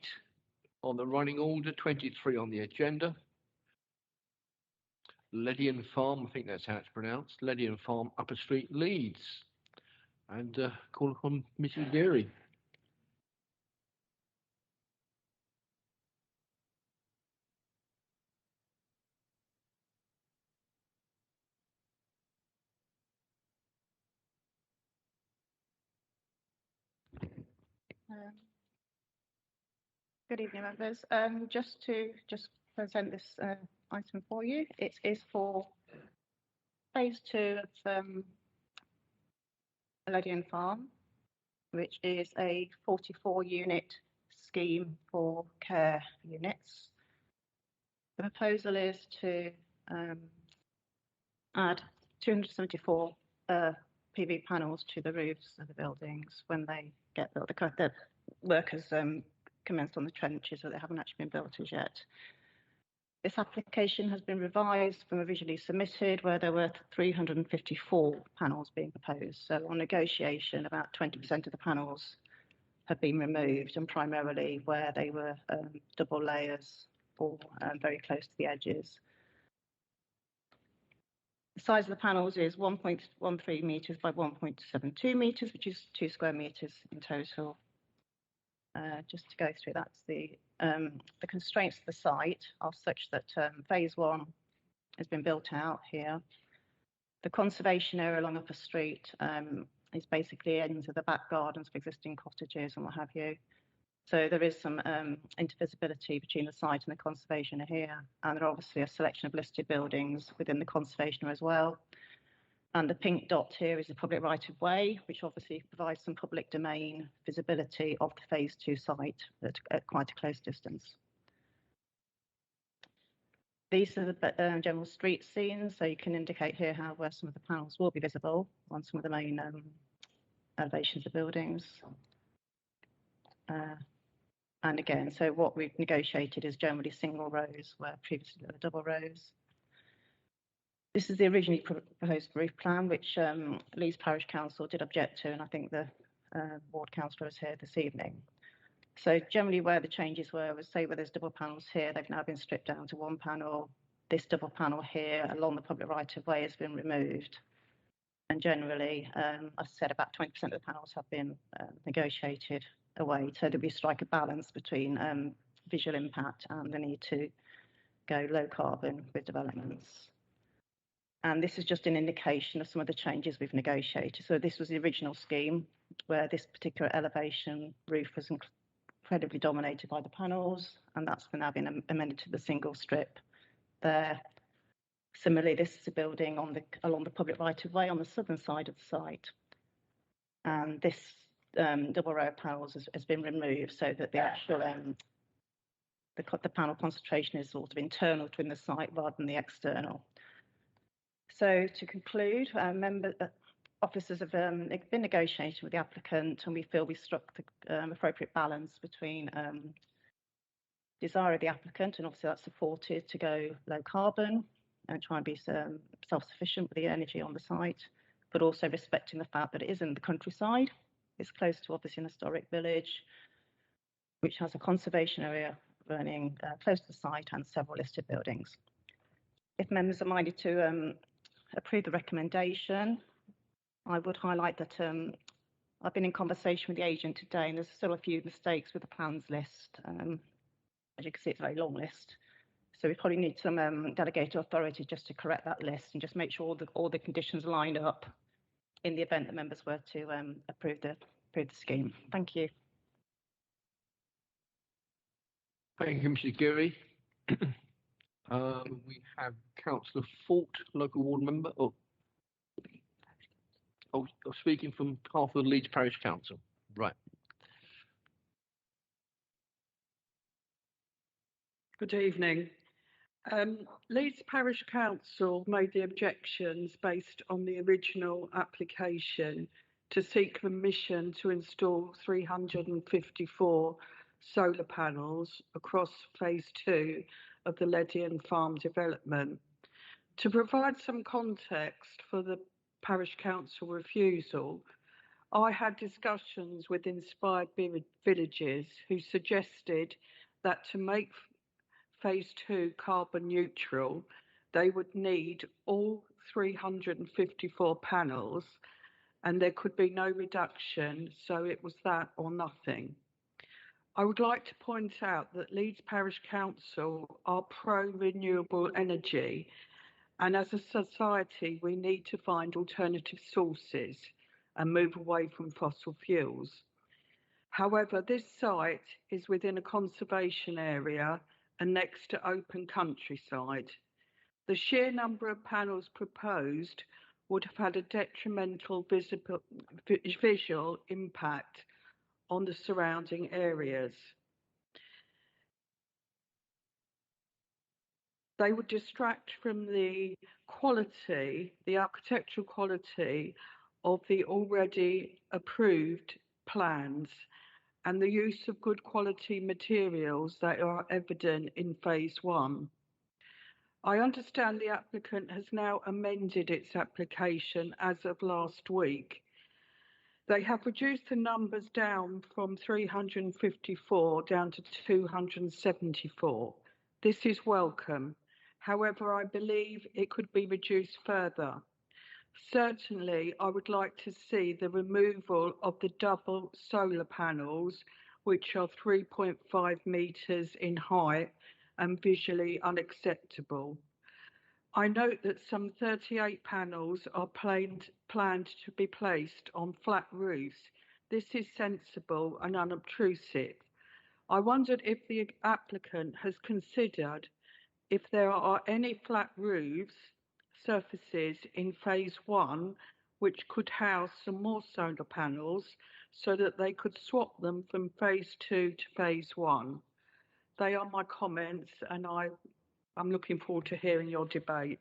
on the running order, 23 on the agenda. Ledian Farm, I think that's how it's pronounced, Ledian Farm, Upper Street, Leeds. And call upon Mrs. Deary. Good evening, members. Just to present this item for you, it is for phase 2 of Ledian Farm, which is a 44-unit scheme for care units. The proposal is to add 274 PV panels to the roofs of the buildings when they get built. The workers commenced on the trenches, so they haven't actually been built as yet. This application has been revised from originally submitted, where there were 354 panels being proposed. So on negotiation, about 20% of the panels have been removed, and primarily where they were double layers or very close to the edges. The size of the panels is 1.13 metres by 1.72 metres, which is 2 square metres in total. Just to go through, that's the constraints of the site are such that phase 1 has been built out here. The conservation area along Upper Street is basically ends of the back gardens of existing cottages and what have you. So there is some intervisibility between the site and the conservation here, and there are obviously a selection of listed buildings within the conservation as well. And the pink dot here is the public right-of-way, which obviously provides some public domain visibility of the phase 2 site at quite a close distance. These are the general street scenes, so you can indicate here where some of the panels will be visible on some of the main elevations of buildings. And again, so what we've negotiated is generally single rows where previously there were double rows. This is the originally proposed roof plan, which Leeds Parish Council did object to, and I think the ward councillor is here this evening. So generally where the changes were was, say where there's double panels here, they've now been stripped down to 1 panel. This double panel here along the public right-of-way has been removed. And generally, as I said, about 20% of the panels have been negotiated away, so that we strike a balance between visual impact and the need to go low carbon with developments. And this is just an indication of some of the changes we've negotiated. So this was the original scheme, where this particular elevation roof was incredibly dominated by the panels, and that's now been amended to the single strip there. Similarly, this is a building along the public right-of-way on the southern side of the site. And this double row of panels has been removed so that the actual the panel concentration is sort of internal within the site rather than the external. So to conclude, officers have been negotiating with the applicant, and we feel we struck the appropriate balance between desire of the applicant, and obviously that's supported to go low carbon and try and be self-sufficient with the energy on the site, but also respecting the fact that it is in the countryside It's close to obviously an historic village, which has a conservation area running close to the site and several listed buildings. If members are minded to approve the recommendation, I would highlight that I've been in conversation with the agent today, and there's still a few mistakes with the plans list. As you can see, it's a very long list. So we probably need some delegated authority just to correct that list and just make sure all the conditions line up in the event that members were to approve the scheme. Thank you. Thank you, Mrs. Geary. We have Councillor Fort, local ward member. Speaking from behalf of the Leeds Parish Council. Right. Good evening. Leeds Parish Council made the objections based on the original application to seek permission to install 354 solar panels across phase 2 of the Ledian Farm development. To provide some context for the Parish Council refusal, I had discussions with Inspired Villages who suggested that to make phase 2 carbon neutral, they would need all 354 panels and there could be no reduction, so it was that or nothing. I would like to point out that Leeds Parish Council are pro-renewable energy, and as a society we need to find alternative sources and move away from fossil fuels. However, this site is within a conservation area and next to open countryside. The sheer number of panels proposed would have had a detrimental visual impact on the surrounding areas. They would distract from the quality, the architectural quality of the already approved plans and the use of good quality materials that are evident in phase 1. I understand the applicant has now amended its application as of last week. They have reduced the numbers down from 354 down to 274. This is welcome. However, I believe it could be reduced further. Certainly, I would like to see the removal of the double solar panels, which are 3.5 metres in height and visually unacceptable. I note that some 38 panels are planned to be placed on flat roofs. This is sensible and unobtrusive. I wondered if the applicant has considered if there are any flat roofs surfaces in phase 1 which could house some more solar panels so that they could swap them from phase 2 to phase 1. They are my comments, and I'm looking forward to hearing your debate.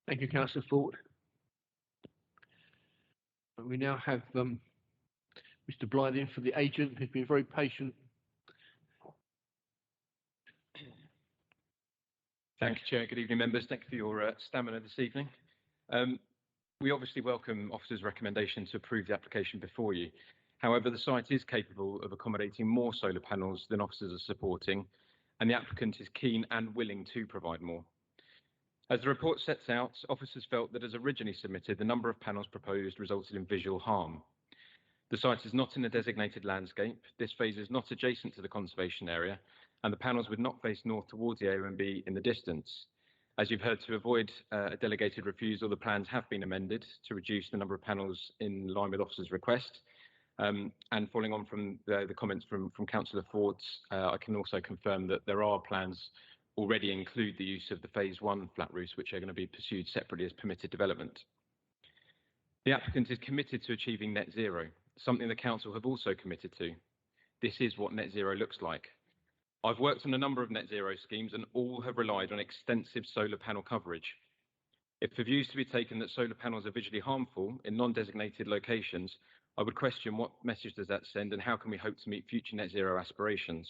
Thank you, Councillor Fort. We now have Mr. Blythe for the agent, who's been very patient. Thank you, Chair. Good evening, members. Thank you for your stamina this evening. We obviously welcome officers' recommendation to approve the application before you. However, the site is capable of accommodating more solar panels than officers are supporting, and the applicant is keen and willing to provide more. As the report sets out, officers felt that as originally submitted, the number of panels proposed resulted in visual harm. The site is not in a designated landscape. This phase is not adjacent to the conservation area, and the panels would not face north towards the area and be in the distance. As you've heard, to avoid a delegated refusal, the plans have been amended to reduce the number of panels in line with officers' request. And following on from the comments from Councillor Ford, I can also confirm that there are plans already include the use of the phase 1 flat roofs, which are going to be pursued separately as permitted development. The applicant is committed to achieving net zero, something the council have also committed to. This is what net zero looks like. I've worked on a number of net zero schemes and all have relied on extensive solar panel coverage. If the view is to be taken that solar panels are visually harmful in non-designated locations, I would question what message does that send and how can we hope to meet future net zero aspirations.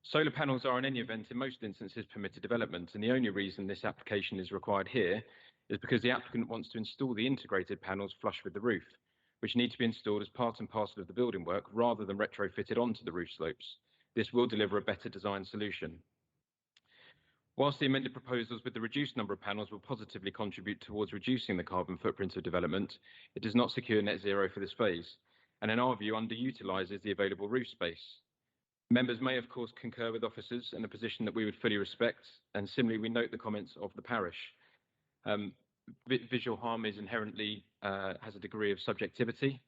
Solar panels are in any event in most instances permitted development, and the only reason this application is required here is because the applicant wants to install the integrated panels flush with the roof, which need to be installed as part and parcel of the building work rather than retrofitted onto the roof slopes. This will deliver a better design solution. Whilst the amended proposals with the reduced number of panels will positively contribute towards reducing the carbon footprint of development, it does not secure net zero for this phase, and in our view underutilises the available roof space. Members may of course concur with officers in a position that we would fully respect, and similarly we note the comments of the parish. Visual harm is inherently has a degree of subjectivity.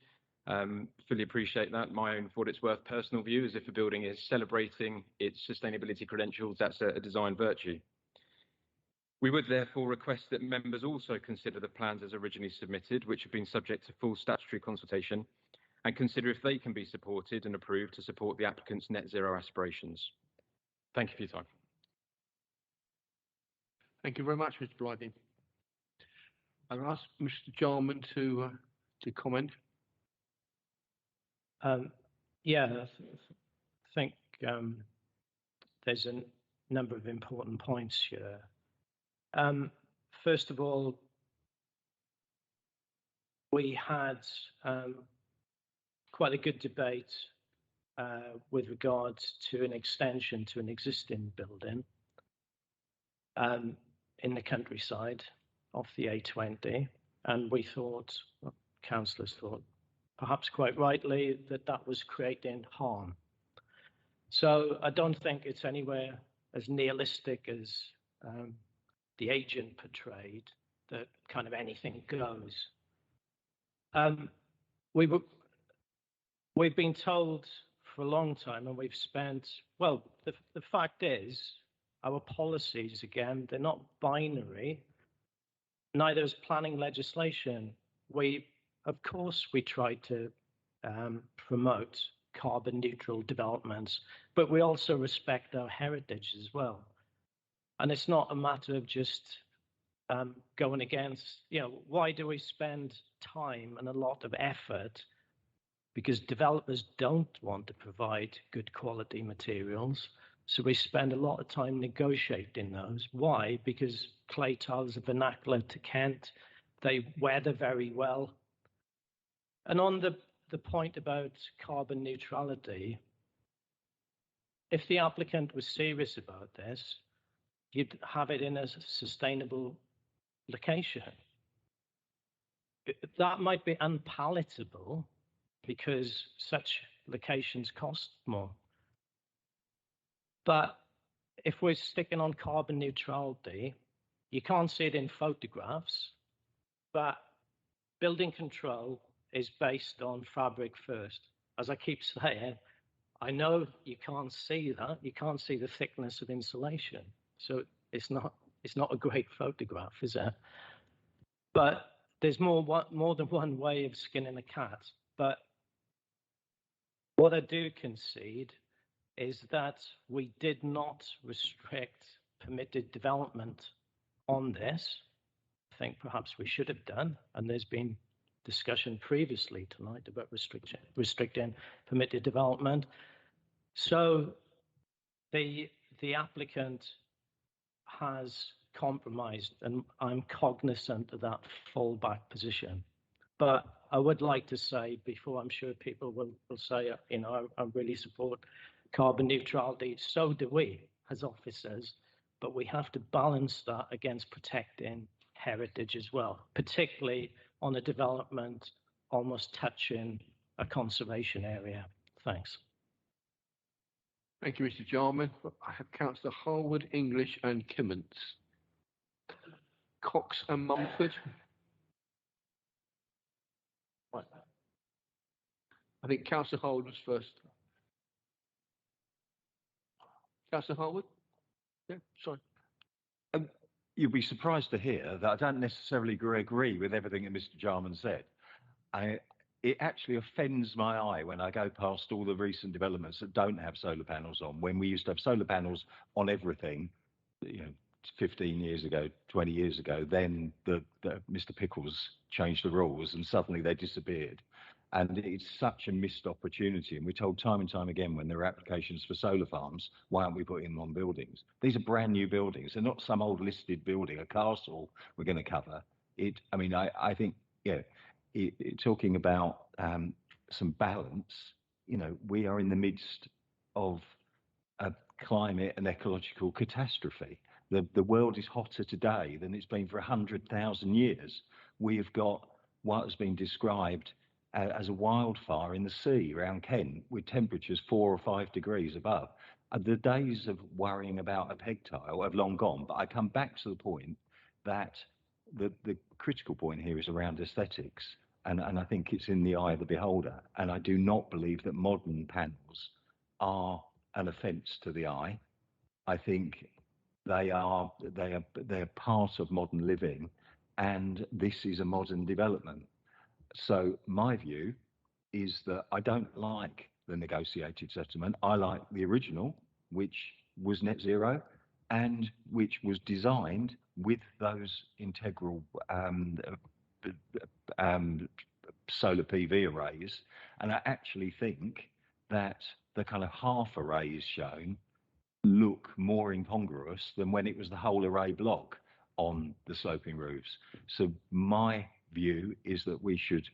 Fully appreciate that. My own, for what it's worth, personal view is if a building is celebrating its sustainability credentials, that's a design virtue. We would therefore request that members also consider the plans as originally submitted, which have been subject to full statutory consultation, and consider if they can be supported and approved to support the applicant's net zero aspirations. Thank you for your time. Thank you very much, Mr. Blythe. I'll ask Mr. Jarman to comment. Yeah, I think there's a number of important points here. First of all, we had quite a good debate with regards to an extension to an existing building in the countryside off the A20, and we thought, well, councillors thought, perhaps quite rightly, that that was creating harm. So I don't think it's anywhere as nihilistic as the agent portrayed, that kind of anything goes. We've been told for a long time, and we've spent, well, the fact is, our policies, again, they're not binary, neither is planning legislation. Of course, we try to promote carbon neutral developments, but we also respect our heritage as well. And it's not a matter of just going against, why do we spend time and a lot of effort? Because developers don't want to provide good quality materials. So we spend a lot of time negotiating those. Why? Because clay tiles are vernacular to Kent. They weather very well. And on the point about carbon neutrality, if the applicant was serious about this, you'd have it in a sustainable location. That might be unpalatable because such locations cost more. But if we're sticking on carbon neutrality, you can't see it in photographs, but building control is based on fabric first. As I keep saying, I know you can't see that. You can't see the thickness of insulation. So it's not a great photograph, is it? But there's more than one way of skinning a cat. But what I do concede is that we did not restrict permitted development on this. I think perhaps we should have done, and there's been discussion previously tonight about restricting permitted development. So the applicant has compromised, and I'm cognizant of that fallback position. But I would like to say, before I'm sure people will say, I really support carbon neutrality, so do we as officers, but we have to balance that against protecting heritage as well, particularly on a development almost touching a conservation area. Thanks. Thank you, Mr. Jarman. I have Councillor Harwood, English and Kimmins. Cox and Mumford. Right. I think Councillor Harwood was first. Councillor Harwood? Yeah, sorry. You'll be surprised to hear that I don't necessarily agree with everything that Mr. Jarman said. It actually offends my eye when I go past all the recent developments that don't have solar panels on. When we used to have solar panels on everything, 15 years ago, 20 years ago, then Mr. Pickles changed the rules and suddenly they disappeared. And it's such a missed opportunity. And we're told time and time again when there are applications for solar farms, why aren't we putting them on buildings? These are brand new buildings. They're not some old listed building, a castle we're going to cover. I think, talking about some balance, we are in the midst of a climate and ecological catastrophe. The world is hotter today than it's been for 100,000 years. We have got what has been described as a wildfire in the sea around Kent with temperatures 4 or 5 degrees above. The days of worrying about a peg tile have long gone, but I come back to the point that the critical point here is around aesthetics, and I think it's in the eye of the beholder, and I do not believe that modern panels are an offence to the eye. I think they are part of modern living, and this is a modern development. So my view is that I don't like the negotiated settlement. I like the original, which was net zero and which was designed with those integral solar PV arrays. And I actually think that the kind of half arrays shown look more incongruous than when it was the whole array block on the sloping roofs. So my view is that we should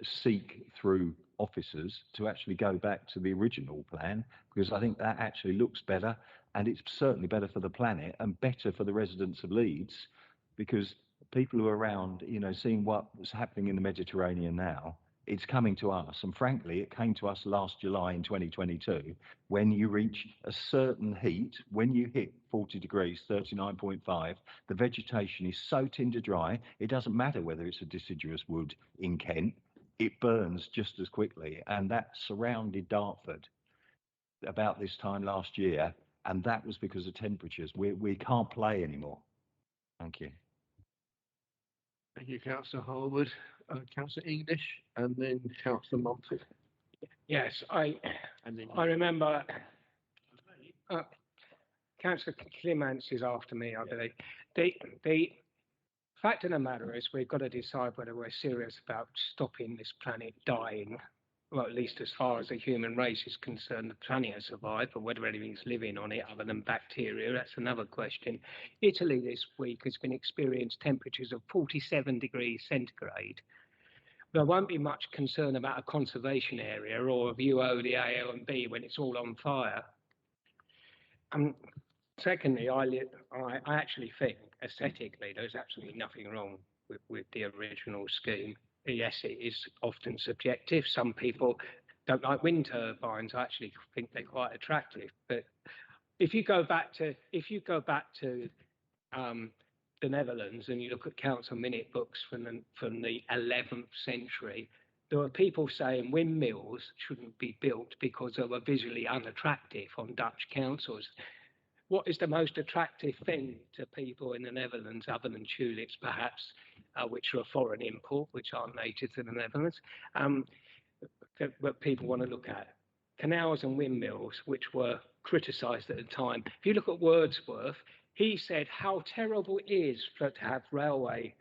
seek through officers to actually go back to the original plan, because I think that actually looks better, and it's certainly better for the planet and better for the residents of Leeds, because people who are around, seeing what's happening in the Mediterranean now, it's coming to us. And frankly, it came to us last July in 2022, when you reach a certain heat, when you hit 40 degrees, 39.5, the vegetation is so tinder dry, it doesn't matter whether it's a deciduous wood in Kent, it burns just as quickly. And that surrounded Dartford about this time last year, and that was because of temperatures. We can't play anymore. Thank you. Thank you, Councillor Harwood. Councillor English, and then Councillor Monty. Yes, I remember Councillor Clements is after me, I believe. The fact of the matter is we've got to decide whether we're serious about stopping this planet dying, well, at least as far as the human race is concerned. The planet has survived, but whether anything's living on it other than bacteria, that's another question. Italy this week has been experienced temperatures of 47 degrees centigrade. There won't be much concern about a conservation area or a UO, the AL and B when it's all on fire. Secondly, I actually think aesthetically there's absolutely nothing wrong with the original scheme. Yes, it is often subjective. Some people don't like wind turbines. I actually think they're quite attractive. But if you go back to the Netherlands and you look at council minute books from the 11th century, there were people saying windmills shouldn't be built because they were visually unattractive on Dutch councils. What is the most attractive thing to people in the Netherlands, other than tulips perhaps, which are a foreign import, which aren't native to the Netherlands, that people want to look at? Canals and windmills, which were criticised at the time. If you look at Wordsworth, he said how terrible it is to have railway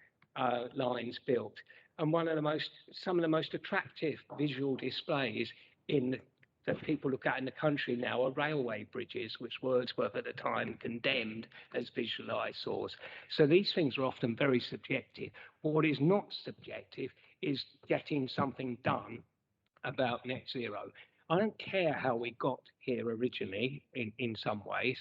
lines built. And some of the most attractive visual displays that people look at in the country now are railway bridges, which Wordsworth at the time condemned as visual eyesores. So these things are often very subjective. What is not subjective is getting something done about net zero. I don't care how we got here originally in some ways,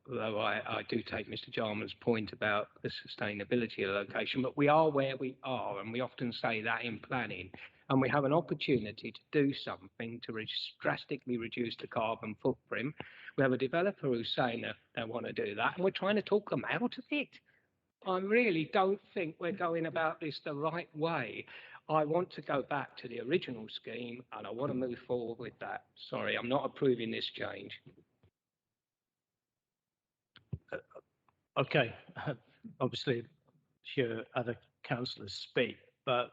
although I do take Mr. Jarman's point about the sustainability of the location, but we are where we are, and we often say that in planning, and we have an opportunity to do something to drastically reduce the carbon footprint. We have a developer who's saying that they want to do that, and we're trying to talk them out of it. I really don't think we're going about this the right way. I want to go back to the original scheme, and I want to move forward with that. Sorry, I'm not approving this change. Okay, obviously, hear other councillors speak, but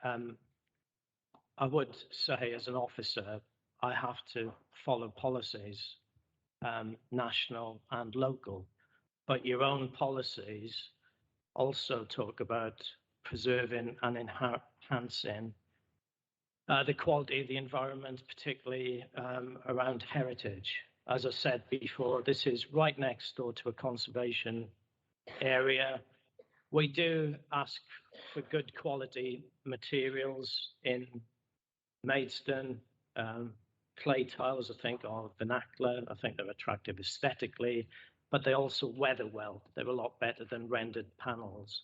I would say as an officer, I have to follow policies, national and local, but your own policies also talk about preserving and enhancing the quality of the environment, particularly around heritage. As I said before, this is right next door to a conservation area. We do ask for good quality materials in Maidstone. Clay tiles, I think, are vernacular. I think they're attractive aesthetically, but they also weather well. They're a lot better than rendered panels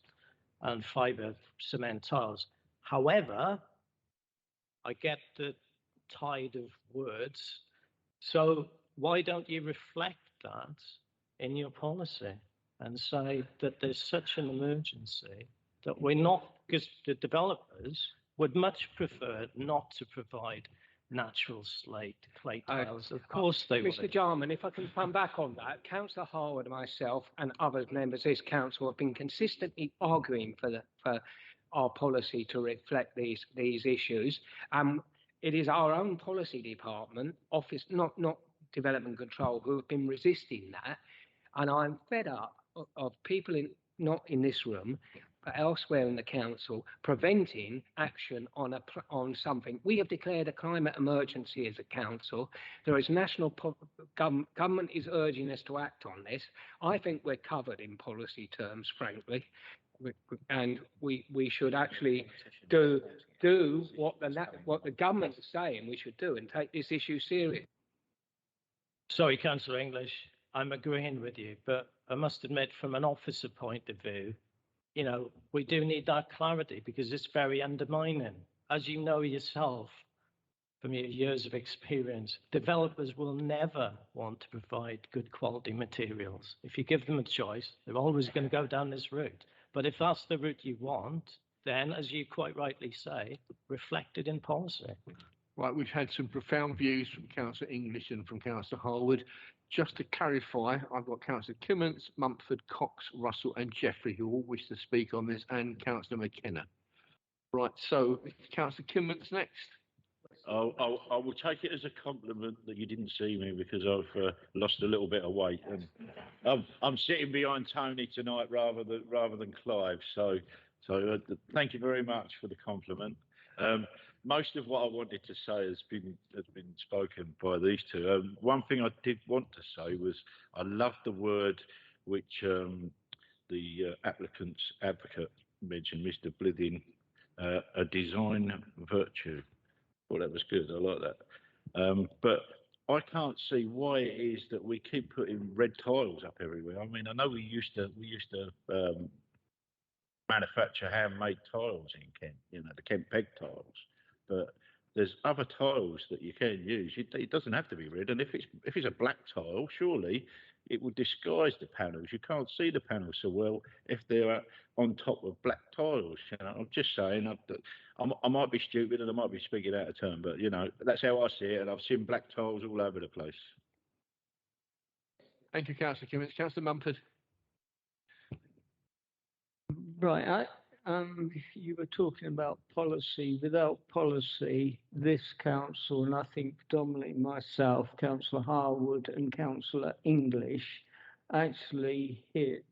and fibre cement tiles. However, I get the tide of words. So why don't you reflect that in your policy and say that there's such an emergency that we're not, because the developers would much prefer not to provide natural slate clay tiles. Of course they would. Mr. Jarman, if I can come back on that, Councillor Harwood, myself and other members of this council have been consistently arguing for our policy to reflect these issues. It is our own policy department, office, not development control, who have been resisting that. And I'm fed up of people not in this room, but elsewhere in the council, preventing action on something. We have declared a climate emergency as a council. There is national government is urging us to act on this. I think we're covered in policy terms, frankly, and we should actually do what the government is saying we should do and take this issue serious. Sorry, Councillor English, I'm agreeing with you, but I must admit, from an officer point of view, you know, we do need that clarity because it's very undermining. As you know yourself, from your years of experience, developers will never want to provide good quality materials. If you give them a choice, they're always going to go down this route. But if that's the route you want, then, as you quite rightly say, reflect it in policy. Right, we've had some profound views from Councillor English and from Councillor Harwood. Just to clarify, I've got Councillor Kimmins, Mumford, Cox, Russell and Jeffrey who all wish to speak on this, and Councillor McKenna. Right, so Councillor Kimmins next. I will take it as a compliment that you didn't see me because I've lost a little bit of weight, and I'm sitting behind Tony tonight rather than Clive. So thank you very much for the compliment. Most of what I wanted to say has been spoken by these two. One thing I did want to say was I love the word which the applicant's advocate mentioned, Mr. Blithyn, a design virtue. Well, that was good. I like that. But I can't see why it is that we keep putting red tiles up everywhere. I mean, I know we used to manufacture handmade tiles in Kent, you know, the Kent peg tiles. But there's other tiles that you can use. It doesn't have to be red. And if it's a black tile, surely it would disguise the panels. You can't see the panels so well if they're on top of black tiles. You know, I'm just saying. I might be stupid and I might be speaking out of turn, but you know that's how I see it. And I've seen black tiles all over the place. Thank you, Councillor Kimmins. Councillor Mumford. Right. You were talking about policy. Without policy, this council, and I think predominantly myself, Councillor Harwood and Councillor English, actually hit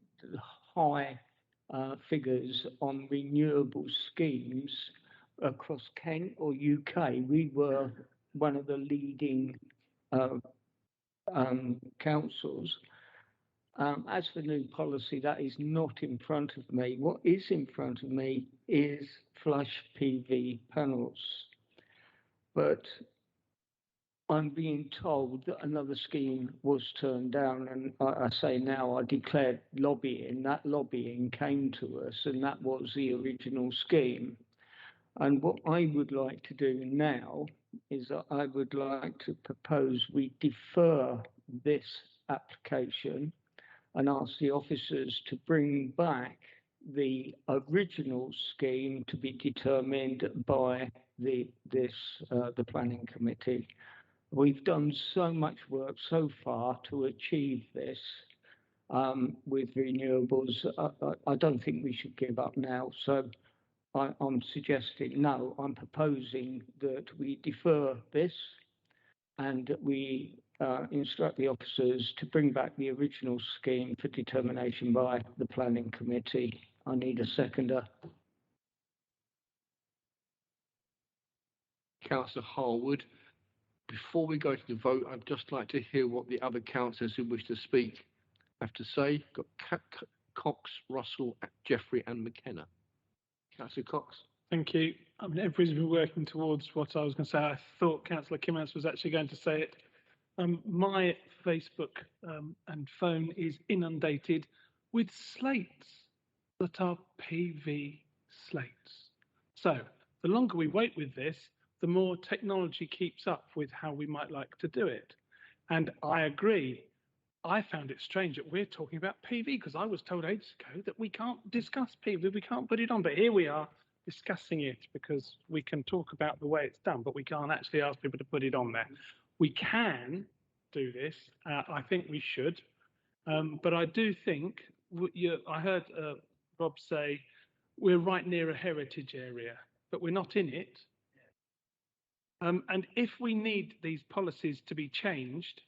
high figures on renewable schemes across Kent or UK. We were one of the leading councils. As for new policy, that is not in front of me. What is in front of me is flush PV panels. But I'm being told that another scheme was turned down, and I say now I declared lobbying. That lobbying came to us, and that was the original scheme. And what I would like to do now is that I would like to propose we defer this application and ask the officers to bring back the original scheme to be determined by the planning committee. We've done so much work so far to achieve this with renewables. I don't think we should give up now. So I'm suggesting, no, I'm proposing that we defer this and we instruct the officers to bring back the original scheme for determination by the planning committee. I need a seconder. Councillor Harwood. Before we go to the vote, I'd just like to hear what the other councillors who wish to speak have to say. Got Cox, Russell, Jeffrey and McKenna. Councillor Cox. Thank you. I mean, everybody's been working towards what I was going to say. I thought Councillor Kimmins was actually going to say it. My Facebook and phone is inundated with slates that are PV slates. So the longer we wait with this, the more technology keeps up with how we might like to do it. And I agree. I found it strange that we're talking about PV because I was told ages ago that we can't discuss PV, we can't put it on. But here we are discussing it because we can talk about the way it's done, but we can't actually ask people to put it on there. We can do this. I think we should. But I do think, I heard Rob say, we're right near a heritage area, but we're not in it. And if we need these policies to be changed,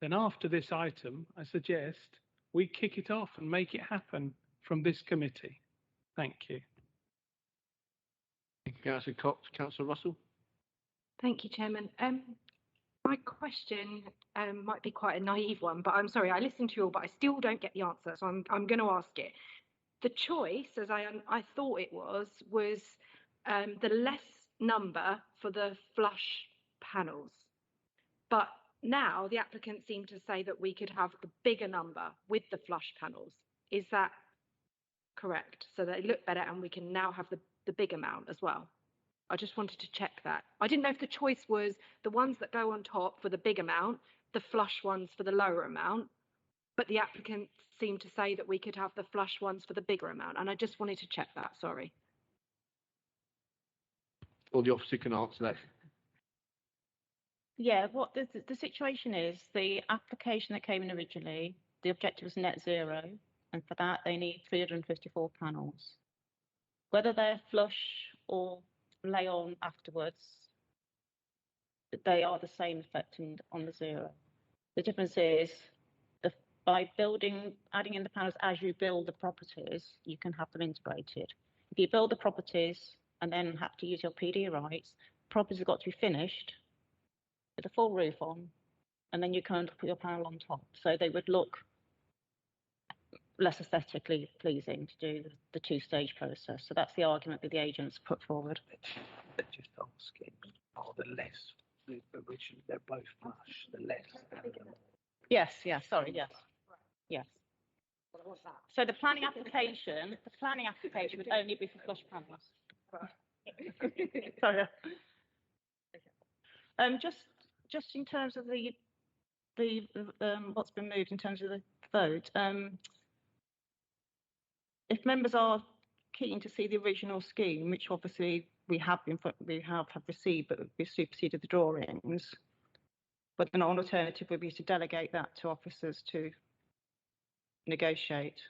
then after this item, I suggest we kick it off and make it happen from this committee. Thank you. Thank you, Councillor Cox. Councillor Russell. Thank you, Chairman. My question might be quite a naive one, but I'm sorry, I listened to you all, but I still don't get the answer, so I'm going to ask it. The choice, as I thought it was the less number for the flush panels. But now the applicants seem to say that we could have the bigger number with the flush panels. Is that correct? So they look better and we can now have the big amount as well. I just wanted to check that. I didn't know if the choice was the ones that go on top for the big amount, the flush ones for the lower amount, but the applicants seem to say that we could have the flush ones for the bigger amount. And I just wanted to check that, sorry. Or the officer can answer that. Yeah, what the situation is, the application that came in originally, the objective was net zero, and for that they need 354 panels. Whether they're flush or lay on afterwards, they are the same effect on the zero. The difference is by adding in the panels as you build the properties, you can have them integrated. If you build the properties and then have to use your PD rights, properties have got to be finished with a full roof on, and then you can't put your panel on top. So they would look less aesthetically pleasing to do the two-stage process. So that's the argument that the agents put forward. Just asking, are the less, originally they're both flush, the less. Yes, sorry, yes. So the planning application would only be for flush panels. Sorry. Just in terms of the what's been moved in terms of the vote, if members are keen to see the original scheme, which obviously we have received, but we superseded the drawings, but an alternative would be to delegate that to officers to negotiate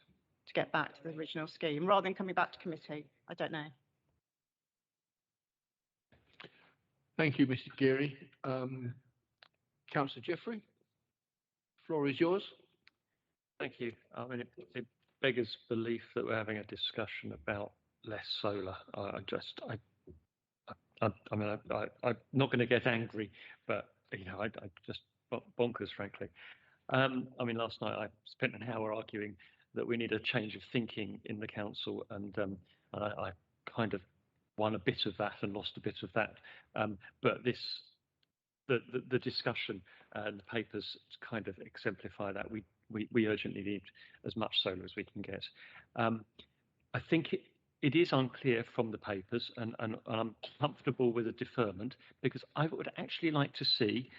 to get back to the original scheme rather than coming back to committee. I don't know. Thank you, Mrs. Geary. Councillor Jeffrey, floor is yours. Thank you. I mean, it beggars belief that we're having a discussion about less solar. I'm not going to get angry, but I just bonkers, frankly. I mean, last night I spent an hour arguing that we need a change of thinking in the council, and I kind of won a bit of that and lost a bit of that. But the discussion and the papers kind of exemplify that we urgently need as much solar as we can get. I think it is unclear from the papers, and I'm comfortable with a deferment because I would actually like to see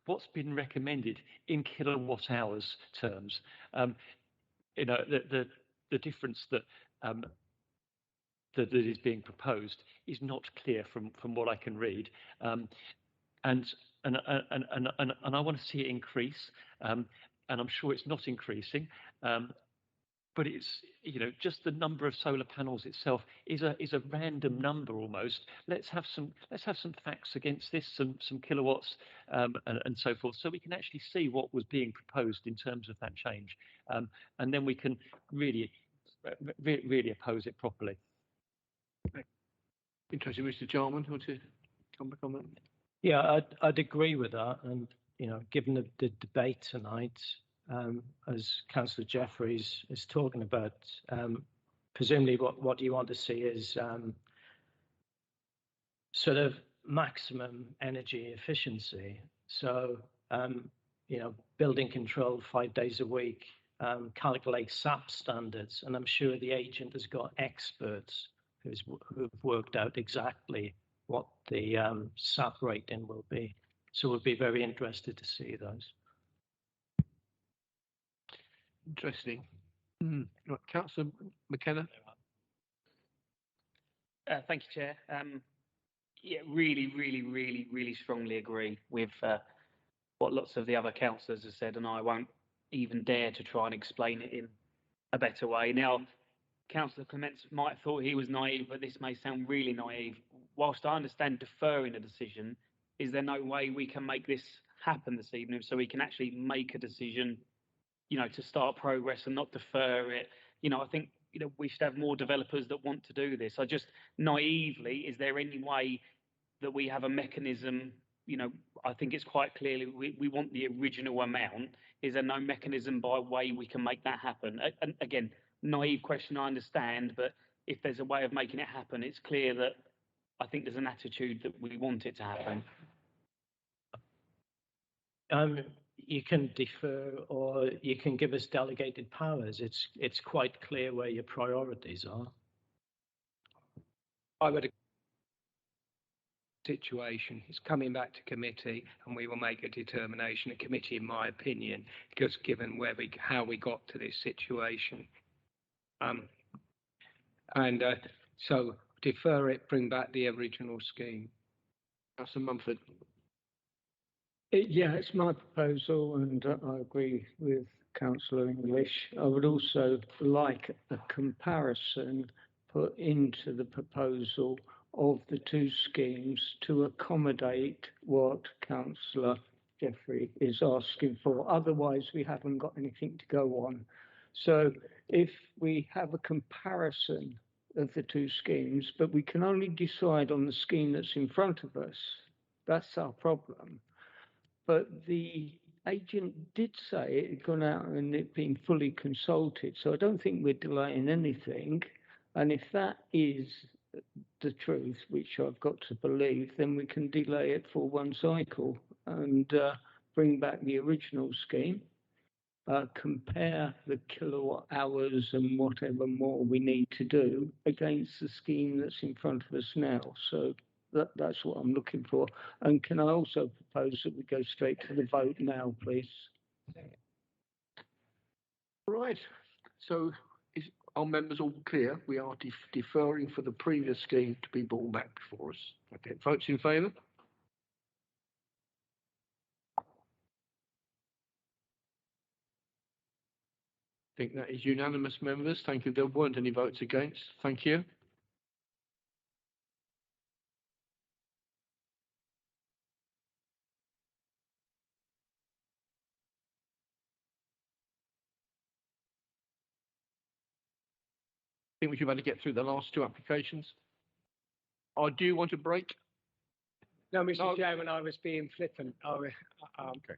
what's been recommended in kilowatt hours terms. The difference that is being proposed is not clear from what I can read, and I want to see it increase, and I'm sure it's not increasing. But it's just the number of solar panels itself is a random number almost. Let's have some facts against this, some kilowatts and so forth, so we can actually see what was being proposed in terms of that change, and then we can really oppose it properly. Interesting, Mr. Jarman, want to come back on that? Yeah, I'd agree with that. And, given the debate tonight, as Councillor Jeffreys is talking about, presumably what you want to see is sort of maximum energy efficiency. So, building control 5 days a week, calculate SAP standards, and I'm sure the agent has got experts who've worked out exactly what the SAP rating will be. So we'll be very interested to see those. Interesting. Right, Councillor McKenna. Thank you, Chair. Yeah, really strongly agree with what lots of the other councillors have said, and I won't even dare to try and explain it in a better way. Now, Councillor Clements might have thought he was naive, but this may sound really naive. Whilst I understand deferring a decision, is there no way we can make this happen this evening so we can actually make a decision, to start progress and not defer it? I think, we should have more developers that want to do this. I just naively, is there any way that we have a mechanism? I think it's quite clearly we want the original amount. Is there no mechanism by way we can make that happen? And again, naive question, I understand, but if there's a way of making it happen, it's clear that I think there's an attitude that we want it to happen. You can defer, or you can give us delegated powers. It's quite clear where your priorities are. I would situation. It's coming back to committee, and we will make a determination at committee, in my opinion, because given how we got to this situation. So defer it, bring back the original scheme. Councillor Mumford. Yeah, it's my proposal, and I agree with Councillor English. I would also like a comparison put into the proposal of the two schemes to accommodate what Councillor Jeffrey is asking for. Otherwise, we haven't got anything to go on. So if we have a comparison of the two schemes, but we can only decide on the scheme that's in front of us, that's our problem. But the agent did say it had gone out and it been fully consulted, so I don't think we're delaying anything. And if that is the truth, which I've got to believe, then we can delay it for one cycle and bring back the original scheme, compare the kilowatt hours and whatever more we need to do against the scheme that's in front of us now. So that's what I'm looking for. And can I also propose that we go straight to the vote now, please? Right. So are members all clear? We are deferring for the previous scheme to be brought back before us. Okay, votes in favour? I think that is unanimous, members. Thank you. There weren't any votes against. Thank you. I think we should better get through the last two applications. I do want a break. No, Mr. Chairman, I was being flippant. Okay.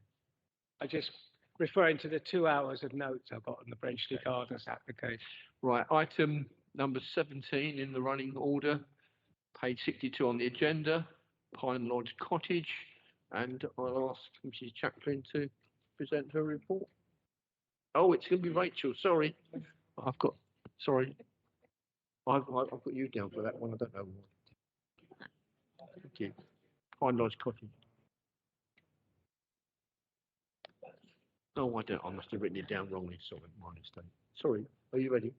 I just referring to the 2 hours of notes I got on the Brenchley Gardens application. Right, item number 17 in the running order, page 62 on the agenda, Pine Lodge Cottage, and I'll ask Mrs. Chaplin to present her report. Oh, it's going to be Rachel. Sorry, I've got you down for that one. I don't know why. Thank you. Pine Lodge Cottage. Oh, I don't. I must have written it down wrongly. Sorry, my mistake. Sorry. Are you ready?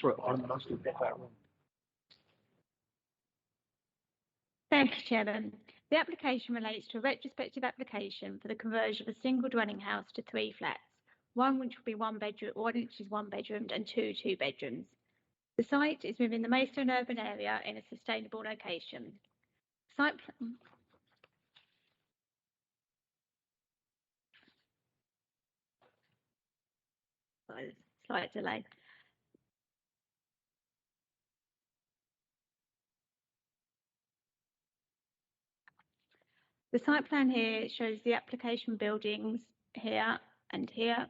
Sorry, I must have got that wrong. Thank you, Chairman. The application relates to a retrospective application for the conversion of a single dwelling house to 3 flats, one which will be 1 bedroom, one which is 1 bedroomed, and 2 2-bedrooms. The site is within the Maidstone urban area in a sustainable location. Site plan. Slight delay. The site plan here shows the application buildings here and here.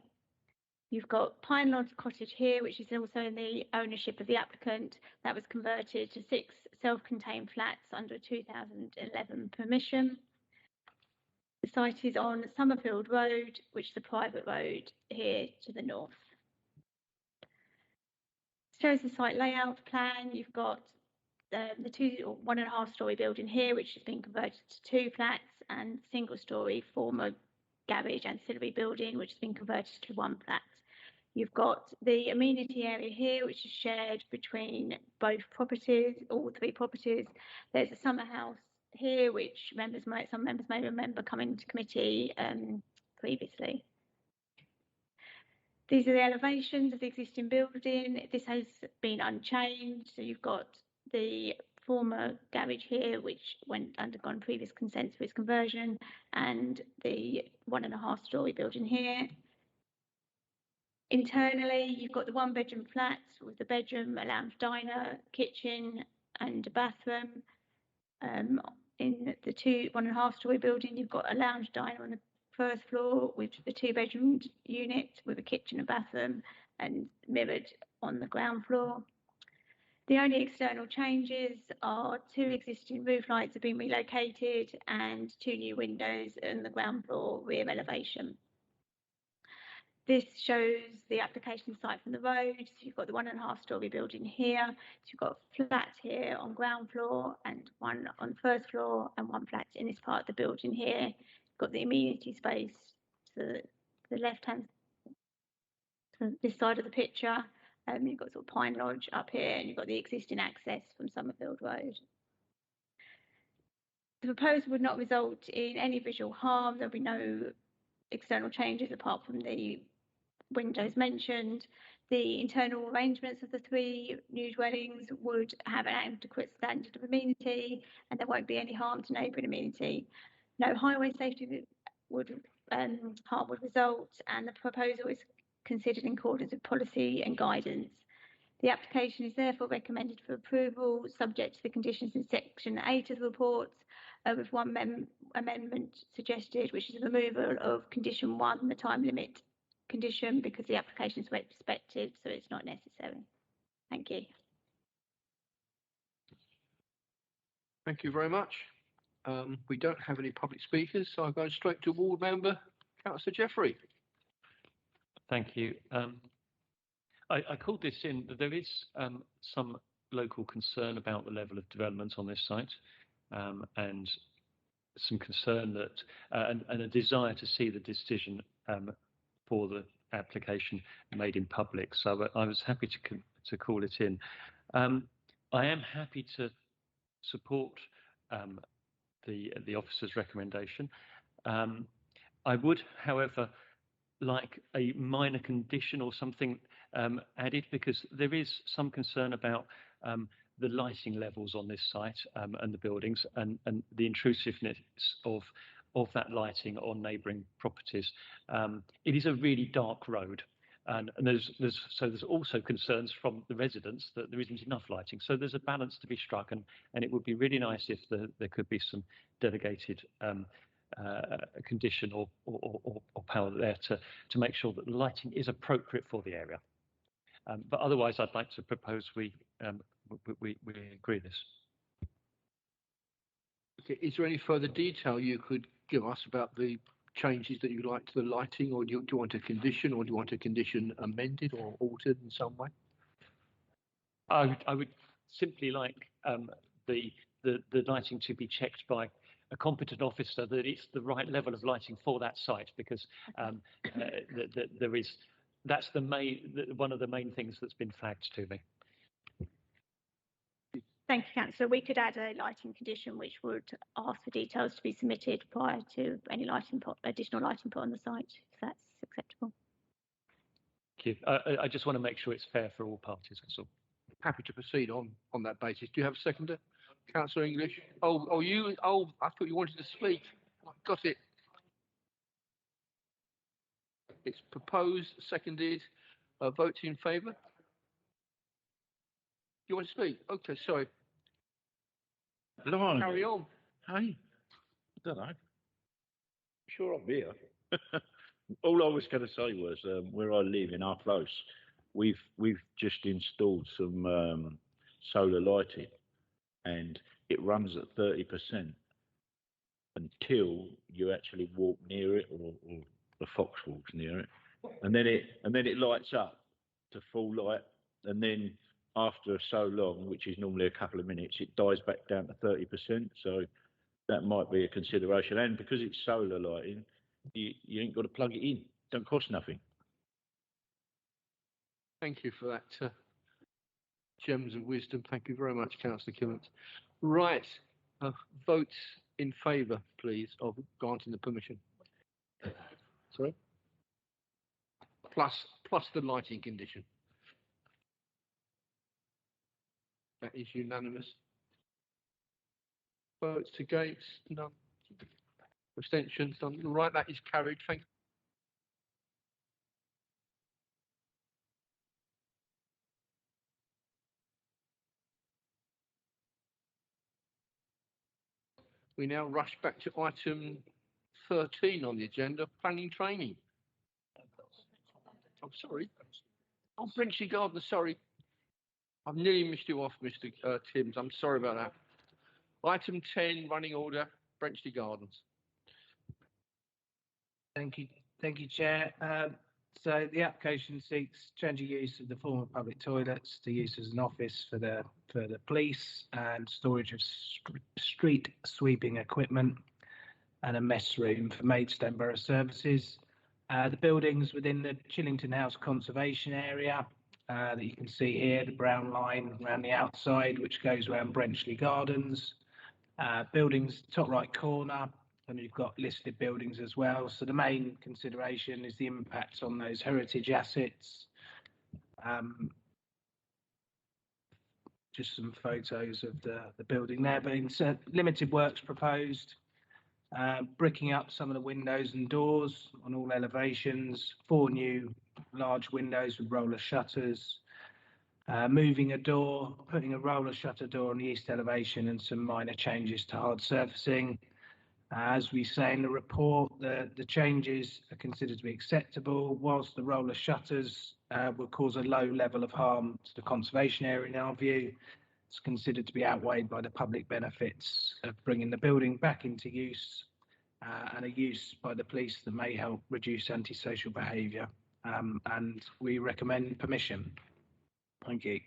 You've got Pine Lodge Cottage here, which is also in the ownership of the applicant. That was converted to 6 self-contained flats under a 2011 permission. The site is on Summerfield Road, which is a private road here to the north. Shows the site layout plan. You've got the 1.5 story building here, which has been converted to 2 flats, and single story former garage ancillary building, which has been converted to 1 flat. You've got the amenity area here, which is shared between both properties, all 3 properties. There's a summer house here, which some members may remember coming to committee previously. These are the elevations of the existing building. This has been unchanged. So you've got the former garage here, which undergone previous consent for its conversion, and the 1.5 story building here. Internally, you've got the 1-bedroom flats with the bedroom, a lounge diner, kitchen, and a bathroom. In the 1.5 story building, you've got a lounge diner on the 1st floor with a 2-bedroom unit with a kitchen and bathroom, and mirrored on the ground floor. The only external changes are 2 existing roof lights have been relocated and 2 new windows in the ground floor rear elevation. This shows the application site from the road. So you've got the 1.5 story building here. So you've got a flat here on ground floor and 1 on 1st floor and 1 flat in this part of the building here. You've got the amenity space to the left hand, to this side of the picture. You've got sort of Pine Lodge up here, and you've got the existing access from Summerfield Road. The proposal would not result in any visual harm. There'll be no external changes apart from the windows mentioned. The internal arrangements of the 3 new dwellings would have an adequate standard of amenity, and there won't be any harm to neighbouring amenity. No highway safety harm would result, and the proposal is considered in accordance with policy and guidance. The application is therefore recommended for approval, subject to the conditions in section 8 of the report, with 1 amendment suggested, which is the removal of condition 1, the time limit condition, because the application is respected, so it's not necessary. Thank you. Thank you very much. We don't have any public speakers, so I'll go straight to Ward Member Councillor Jeffrey. Thank you. I called this in. There is some local concern about the level of development on this site, and some concern that and a desire to see the decision for the application made in public. So I was happy to call it in. I am happy to support the officer's recommendation. I would, however, like a minor condition or something added, because there is some concern about the lighting levels on this site and the buildings, and the intrusiveness of that lighting on neighbouring properties. It is a really dark road, and there's also concerns from the residents that there isn't enough lighting. So there's a balance to be struck, and it would be really nice if there could be some delegated condition or power there to make sure that the lighting is appropriate for the area. But otherwise, I'd like to propose we agree this. Okay, is there any further detail you could give us about the changes that you'd like to the lighting, or do you want a condition, or do you want a condition amended or altered in some way? I would simply like the lighting to be checked by a competent officer that it's the right level of lighting for that site, because that's one of the main things that's been flagged to me. Thank you, Councillor. We could add a lighting condition which would ask for details to be submitted prior to any additional lighting put on the site, if that's acceptable. Thank you. I just want to make sure it's fair for all parties, that's all. Happy to proceed on that basis. Do you have a seconder? Councillor English? I thought you wanted to speak. Got it. It's proposed, seconded. Vote in favour? You want to speak? Okay, sorry. Hello. Carry on. Hey. I don't know. sure I'm here. All I was going to say was where I live in our close, we've just installed some solar lighting, and it runs at 30% until you actually walk near it, or the fox walks near it, and then it lights up to full light, and then after so long, which is normally a couple of minutes, it dies back down to 30%. So that might be a consideration. And because it's solar lighting, you ain't got to plug it in. Don't cost nothing. Thank you for that gems of wisdom. Thank you very much, Councillor Kimmins. Right, votes in favour, please, of granting the permission. Sorry? Plus the lighting condition. That is unanimous. Votes against, none. Abstentions, none. Right, that is carried. Thank you. We now rush back to item 13 on the agenda, planning training. I'm sorry. Oh, Brenchley Gardens, sorry. I've nearly missed you off, Mr. Timms. I'm sorry about that. Item 10, running order, Brenchley Gardens. Thank you, Chair. So the application seeks change of use of the former public toilets to use as an office for the police and storage of street sweeping equipment and a mess room for Maidstone Borough Services. The buildings within the Chillington House Conservation Area that you can see here, the brown line around the outside, which goes around Brenchley Gardens. Buildings top right corner, and you've got listed buildings as well. So the main consideration is the impact on those heritage assets. Just some photos of the building there, but limited works proposed. Bricking up some of the windows and doors on all elevations, 4 new large windows with roller shutters. Moving a door, putting a roller shutter door on the east elevation, and some minor changes to hard surfacing. As we say in the report, the changes are considered to be acceptable, whilst the roller shutters will cause a low level of harm to the conservation area in our view. It's considered to be outweighed by the public benefits of bringing the building back into use and a use by the police that may help reduce antisocial behaviour. And we recommend permission. Thank you.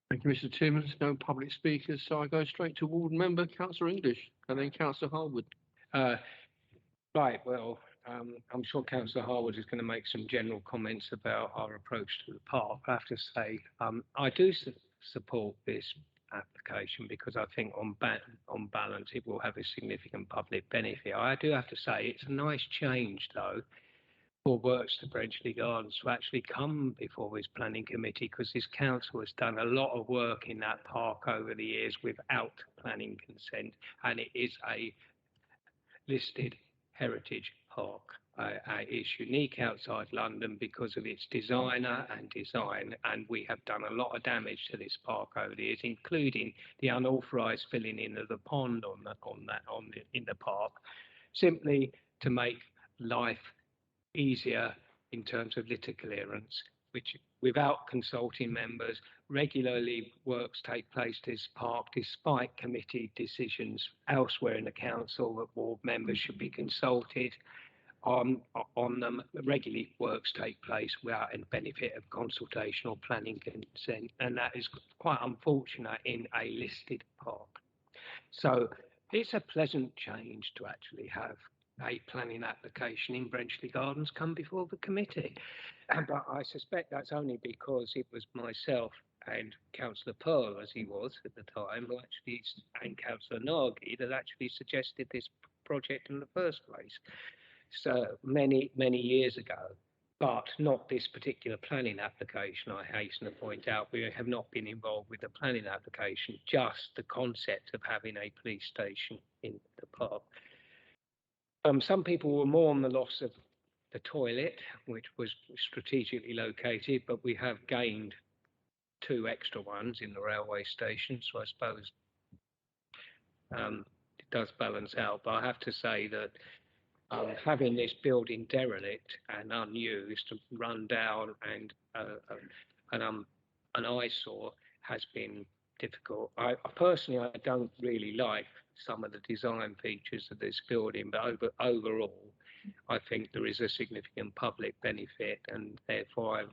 Thank you, Mr. Timmins. No public speakers, so I go straight to Ward Member, Councillor English, and then Councillor Harwood. Right, well, I'm sure Councillor Harwood is going to make some general comments about our approach to the park. I have to say, I do support this application because I think on balance it will have a significant public benefit. I do have to say it's a nice change, though, for Works to Brenchley Gardens to actually come before this planning committee, because this council has done a lot of work in that park over the years without planning consent, and it is a listed heritage park. It's unique outside London because of its designer and design, and we have done a lot of damage to this park over the years, including the unauthorised filling in of the pond in the park, simply to make life easier in terms of litter clearance, which without consulting members, regularly works take place to this park despite committee decisions elsewhere in the council that ward members should be consulted on them. Regularly works take place without any benefit of consultation or planning consent, and that is quite unfortunate in a listed park. So it's a pleasant change to actually have a planning application in Brenchley Gardens come before the committee. But I suspect that's only because it was myself and Councillor Pearl, as he was at the time, who actually, and Councillor Nagy, that actually suggested this project in the first place. So many years ago, but not this particular planning application, I hasten to point out. We have not been involved with the planning application, just the concept of having a police station in the park. Some people were more on the loss of the toilet, which was strategically located, but we have gained 2 extra ones in the railway station. So I suppose does balance out. But I have to say that having this building derelict and unused, run down, and an eyesore has been difficult. I personally, I don't really like some of the design features of this building, but overall, I think there is a significant public benefit, and therefore I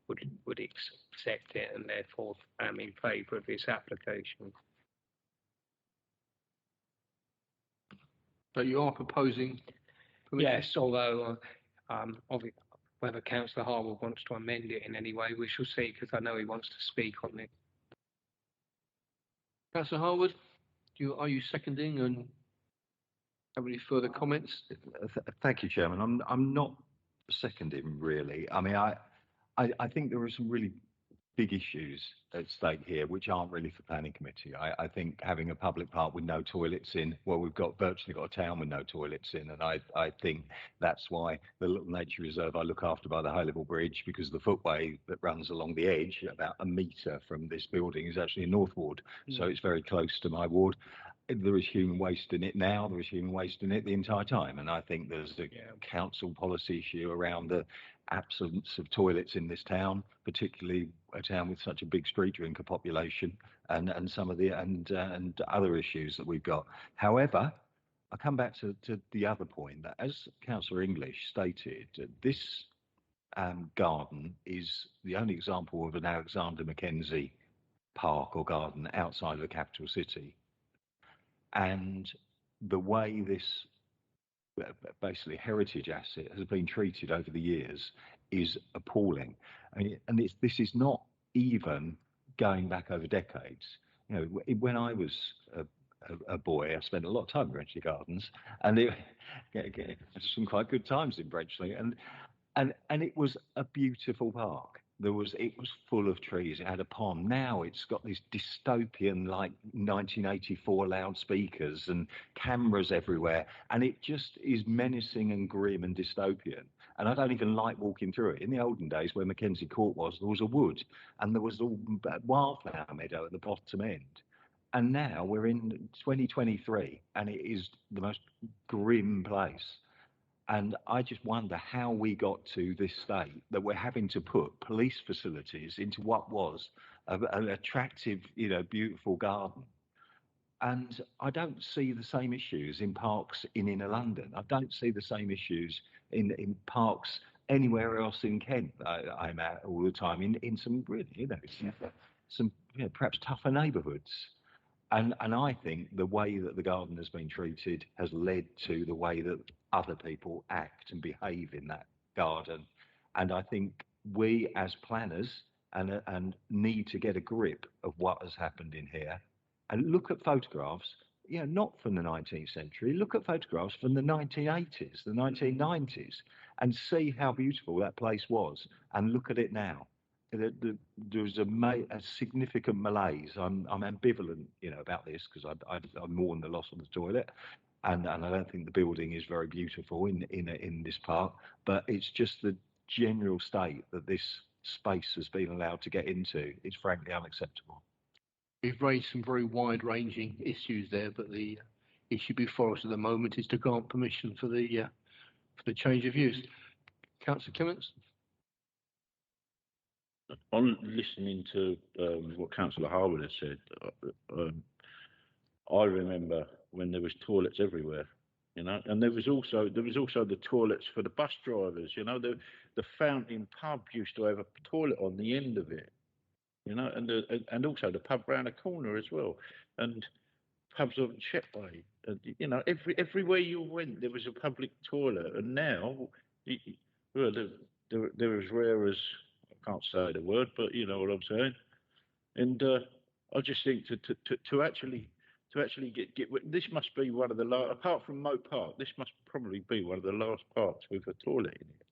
would accept it, and therefore am in favour of this application. So you are proposing permission? Yes, although whether Councillor Harwood wants to amend it in any way, we shall see, because I know he wants to speak on it. Councillor Harwood, are you seconding and have any further comments? Thank you, Chairman. I'm not seconding really. I mean, I think there are some really big issues at stake here, which aren't really for planning committee. I think having a public park with no toilets in, well, we've virtually got a town with no toilets in, and I think that's why the little nature reserve I look after by the High Level Bridge, because the footway that runs along the edge, about a metre from this building, is actually in North Ward, so it's very close to my ward. There is human waste in it now, there is human waste in it the entire time, and I think there's a council policy issue around the absence of toilets in this town, particularly a town with such a big street drinker population, and some of the and other issues that we've got. However, I come back to the other point that, as Councillor English stated, this garden is the only example of an Alexander Mackenzie park or garden outside of the capital city. And the way this basically heritage asset has been treated over the years is appalling. I mean, and this is not even going back over decades. You know, when I was a boy, I spent a lot of time in Brenchley Gardens, and some quite good times in Brenchley, and it was a beautiful park. It was full of trees. It had a pond. Now it's got these dystopian, like 1984 loudspeakers and cameras everywhere, and it just is menacing and grim and dystopian. And I don't even like walking through it. In the olden days, where Mackenzie Court was, there was a wood, and there was a wildflower meadow at the bottom end. And now we're in 2023, and it is the most grim place. And I just wonder how we got to this state that we're having to put police facilities into what was an attractive, beautiful garden. And I don't see the same issues in parks in inner London. I don't see the same issues in parks anywhere else in Kent that I'm at all the time, in some really, some perhaps tougher neighbourhoods. And I think the way that the garden has been treated has led to the way that other people act and behave in that garden. And I think we as planners and need to get a grip of what has happened in here and look at photographs, not from the 19th century, look at photographs from the 1980s, the 1990s, and see how beautiful that place was, and look at it now. There's a significant malaise. I'm ambivalent, about this, because I mourn the loss of the toilet, and I don't think the building is very beautiful in this park. But it's just the general state that this space has been allowed to get into is frankly unacceptable. We've raised some very wide-ranging issues there, but the issue before us at the moment is to grant permission for the change of use. Councillor Kimmins? On listening to what Councillor Harwood has said, I remember when there was toilets everywhere, and there was also the toilets for the bus drivers. The Fountain pub used to have a toilet on the end of it, and also the pub round the corner as well, and pubs on Chetway. Everywhere you went there was a public toilet, and now they're as rare as, I can't say the word, but you know what I'm saying. And I just think to actually get this must be one of the last, apart from Moat Park, this must probably be one of the last parks with a toilet in it.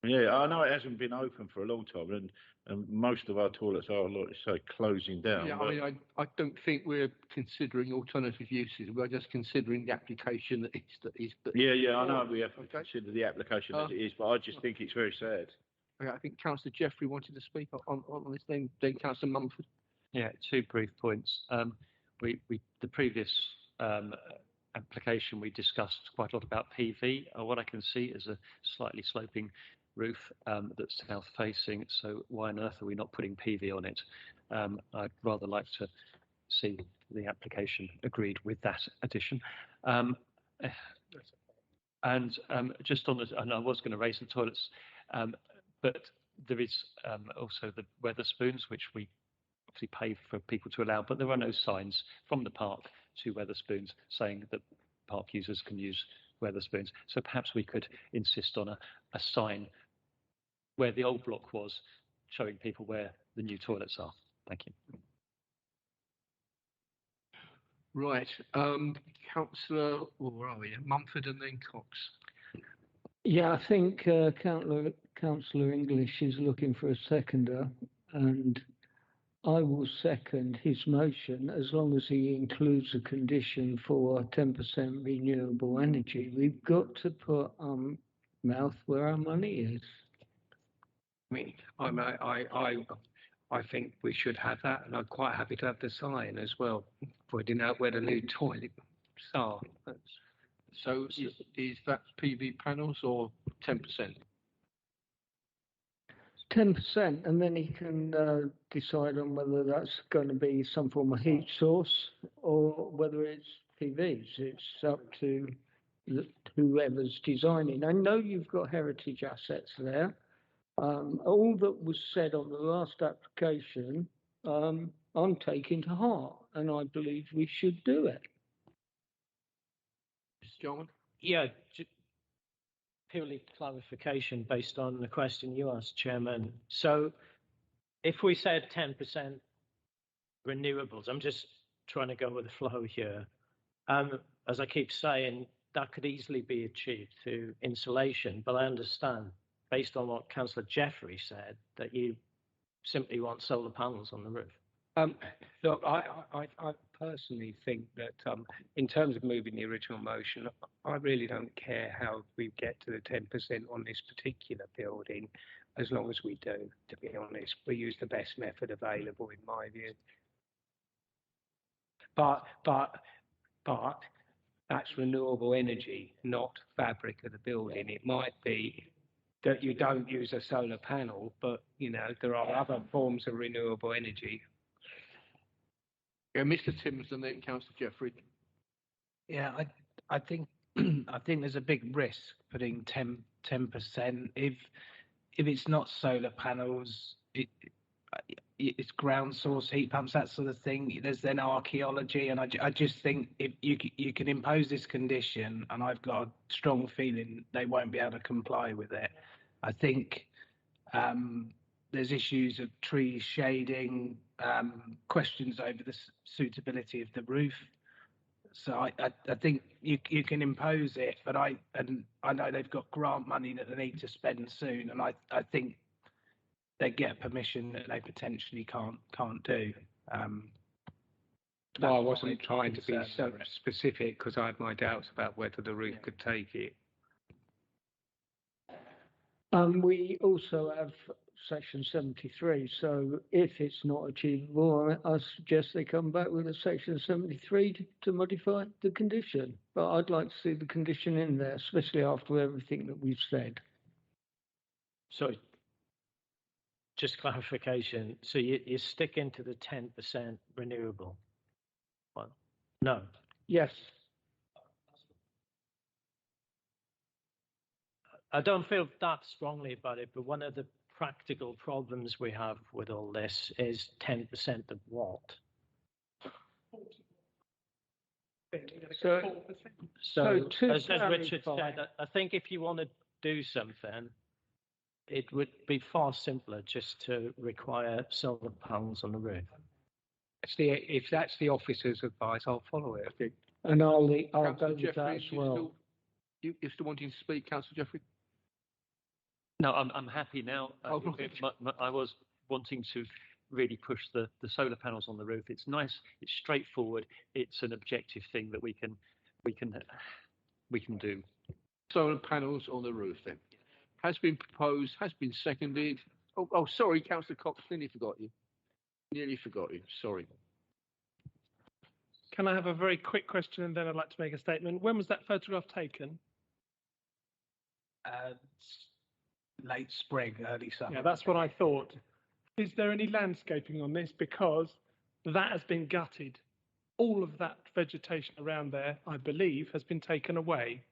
Yeah, I know it hasn't been open for a long time, and most of our toilets are, like you say, closing down. Yeah, I don't think we're considering alternative uses. We're just considering the application that is. Yeah, I know we have to consider the application as it is, but I just think it's very sad. Okay, I think Councillor Jeffrey wanted to speak on this, then Councillor Mumford. Yeah, 2 brief points. The previous application, we discussed quite a lot about PV. What I can see is a slightly sloping roof that's south facing. So why on earth are we not putting PV on it? I'd rather like to see the application agreed with that addition. And just on the, and I was going to raise the toilets, but there is also the Weatherspoons, which we obviously pay for people to allow, but there are no signs from the park to Weatherspoons saying that park users can use Weatherspoons. So perhaps we could insist on a sign where the old block was, showing people where the new toilets are. Thank you. Right, Councillor, where are we? Mumford and then Cox. Yeah, I think Councillor English is looking for a seconder, and I will second his motion as long as he includes a condition for 10% renewable energy. We've got to put mouth where our money is. I mean, I think we should have that, and I'm quite happy to have the sign as well, pointing out where the new toilets are. So is that PV panels or 10%? 10%, and then he can decide on whether that's going to be some form of heat source or whether it's PVs. It's up to whoever's designing. I know you've got heritage assets there. All that was said on the last application, I'm taking to heart, and I believe we should do it. John? Yeah, purely clarification based on the question you asked, Chairman. So if we said 10% renewables, I'm just trying to go with the flow here. As I keep saying, that could easily be achieved through insulation, but I understand, based on what Councillor Jeffrey said, that you simply want solar panels on the roof. Look, I personally think that in terms of moving the original motion, I really don't care how we get to the 10% on this particular building, as long as we do, to be honest. We use the best method available, in my view. But that's renewable energy, not fabric of the building. It might be that you don't use a solar panel, but, you know, there are other forms of renewable energy. Yeah, Mr. Timms and then Councillor Jeffrey. Yeah, I think I think there's a big risk putting 10%. If it's not solar panels, it's ground source heat pumps, that sort of thing. There's then archaeology, and I just think if you can impose this condition, and I've got a strong feeling they won't be able to comply with it. I think there's issues of trees shading, questions over the suitability of the roof. So I think you can impose it, but I know they've got grant money that they need to spend soon, and I think they get permission that they potentially can't do. Well, I wasn't trying to be so specific because I had my doubts about whether the roof could take it. We also have section 73, so if it's not achievable, I suggest they come back with a section 73 to modify the condition. But I'd like to see the condition in there, especially after everything that we've said. So, just clarification. So you're sticking to the 10% renewable? Well, no. Yes. I don't feel that strongly about it, but one of the practical problems we have with all this is 10% of what? So as Richard said, I think if you want to do something, it would be far simpler just to require solar panels on the roof. If that's the officer's advice, I'll follow it. Okay. And I'll go with Jeffrey, that as well. You're still wanting to speak, Councillor Jeffrey? No, I'm happy now. I was wanting to really push the solar panels on the roof. It's nice. It's straightforward. It's an objective thing that we can do. Solar panels on the roof, then. Has been proposed. Has been seconded. Oh, sorry, Councillor Cox. Nearly forgot you. Sorry. Can I have a very quick question and then I'd like to make a statement? When was that photograph taken? Late spring, early summer. Yeah, that's what I thought. Is there any landscaping on this? Because that has been gutted. All of that vegetation around there, I believe, has been taken away.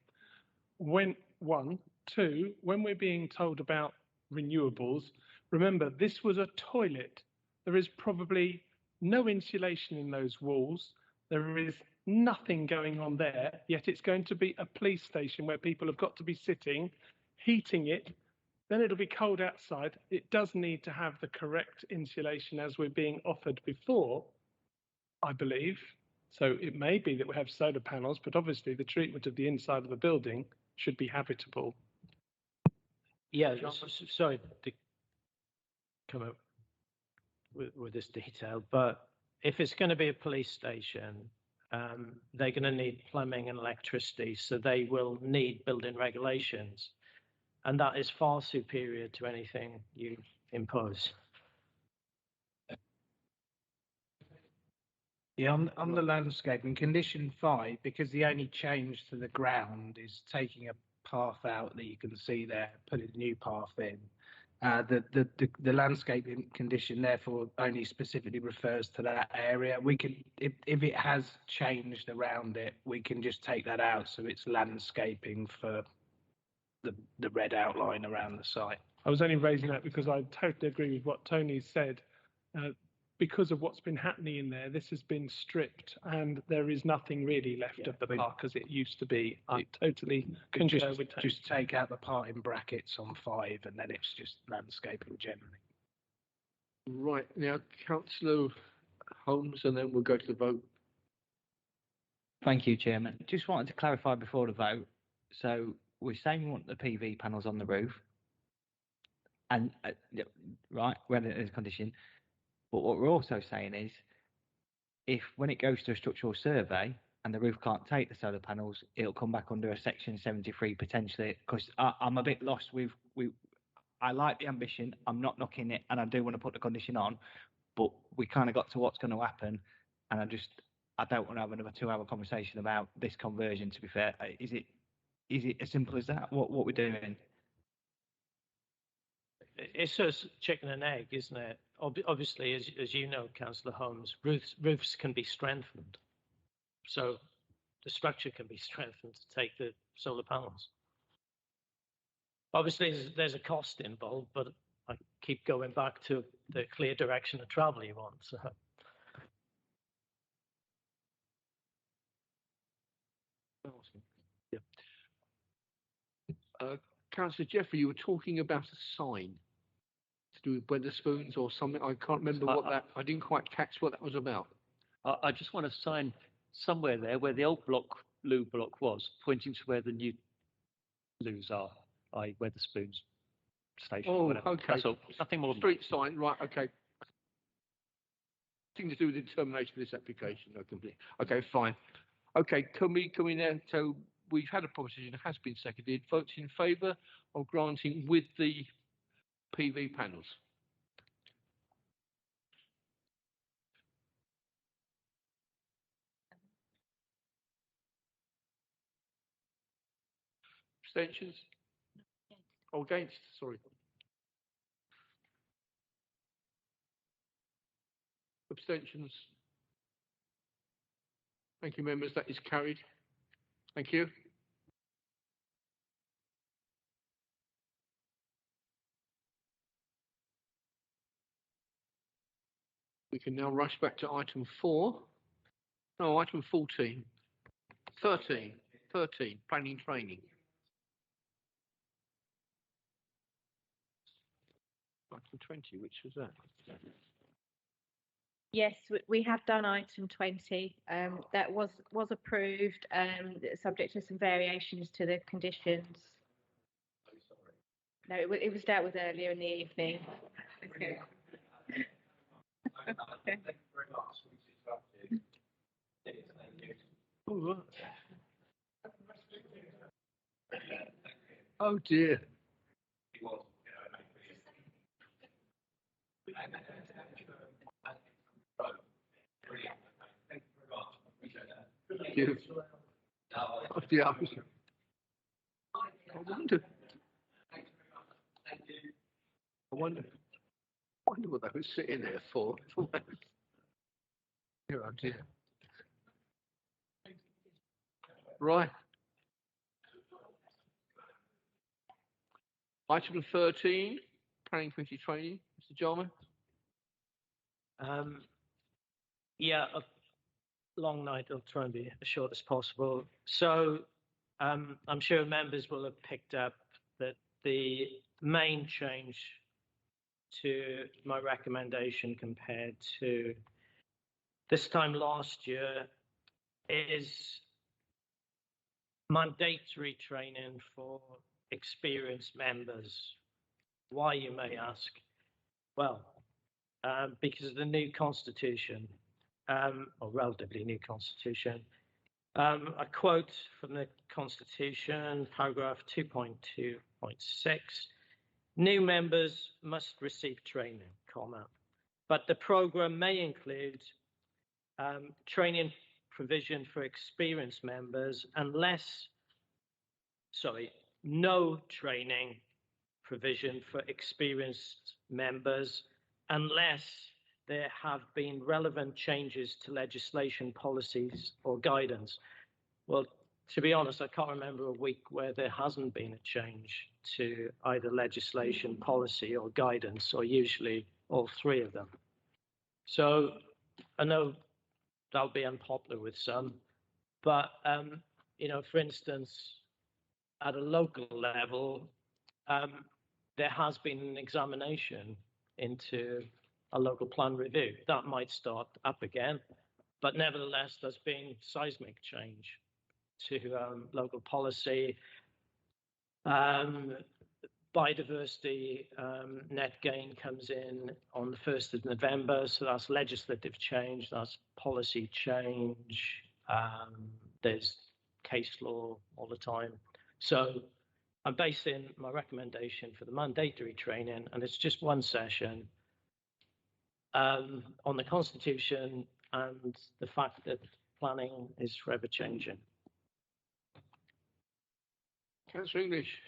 When we're being told about renewables, remember, this was a toilet. There is probably no insulation in those walls. There is nothing going on there, yet it's going to be a police station where people have got to be sitting, heating it. Then it'll be cold outside. It does need to have the correct insulation as we're being offered before, I believe. So it may be that we have solar panels, but obviously the treatment of the inside of the building should be habitable. Yeah, sorry to come up with this detail, but if it's going to be a police station, they're going to need plumbing and electricity, so they will need building regulations. And that is far superior to anything you impose. Yeah, on the landscaping, condition 5, because the only change to the ground is taking a path out that you can see there, putting a new path in. The landscaping condition therefore only specifically refers to that area. We can, if it has changed around it, we can just take that out so it's landscaping for the red outline around the site. I was only raising that because I totally agree with what Tony said. Because of what's been happening in there, this has been stripped and there is nothing really left of the park as it used to be. I totally concur with Tony. Just take out the part in brackets on 5 and then it's just landscaping generally. Right, now Councillor Holmes, and then we'll go to the vote. Thank you, Chairman. Just wanted to clarify before the vote. So we're saying we want the PV panels on the roof, and right, when it is a condition. But what we're also saying is, if when it goes to a structural survey and the roof can't take the solar panels, it'll come back under a section 73 potentially. Because I'm a bit lost with I like the ambition. I'm not knocking it, and I do want to put the condition on. But we kind of got to what's going to happen, and I don't want to have another 2-hour conversation about this conversion. To be fair, is it as simple as that? What we're doing? It's just chicken and egg, isn't it? Obviously, as you know, Councillor Holmes, roofs can be strengthened. So the structure can be strengthened to take the solar panels. Obviously, there's a cost involved, but I keep going back to the clear direction of travel you want. So. Yeah. Councillor Jeffrey, you were talking about a sign to do with Wetherspoons or something. I can't remember what that. I didn't quite catch what that was about. I just want a sign somewhere there where the old loo block was, pointing to where the new loos are, i.e. Wetherspoons station. Oh, whatever. okay. That's all. Nothing more. Street sign, right? Okay. Nothing to do with the determination of this application. No, completely. Okay, fine. Okay, can we now? So we've had a proposition, it has been seconded. Votes in favour of granting with the PV panels. Abstentions? Oh, against, sorry. Abstentions? Thank you, members. That is carried. Thank you. We can now rush back to item 4. No, item 14. 13. Planning training. Item 20, which was that? Yes, we have done item 20. That was approved, subject to some variations to the conditions. No, it was dealt with earlier in the evening. Okay. Oh dear. You. Yeah. I wonder what they were sitting there for. Here, oh dear. Right. Item 13, Planning Committee training, Mr. Jarman. Yeah, a long night. I'll try and be as short as possible. So I'm sure members will have picked up that the main change to my recommendation compared to this time last year is mandatory training for experienced members. Why, you may ask? Well, because of the new constitution, or relatively new constitution. A quote from the constitution, paragraph 2.2.6, new members must receive training, but the program may include training provision for experienced members no training provision for experienced members unless there have been relevant changes to legislation, policies, or guidance. Well, to be honest, I can't remember a week where there hasn't been a change to either legislation, policy, or guidance, or usually all three of them. So I know that'll be unpopular with some, but for instance, at a local level, there has been an examination into a local plan review. That might start up again, but nevertheless, there's been seismic change to local policy. Biodiversity net gain comes in on the 1st of November, so that's legislative change, that's policy change. There's case law all the time. So I'm basing my recommendation for the mandatory training, and it's just one session, on the Constitution and the fact that planning is forever changing. Councillor English.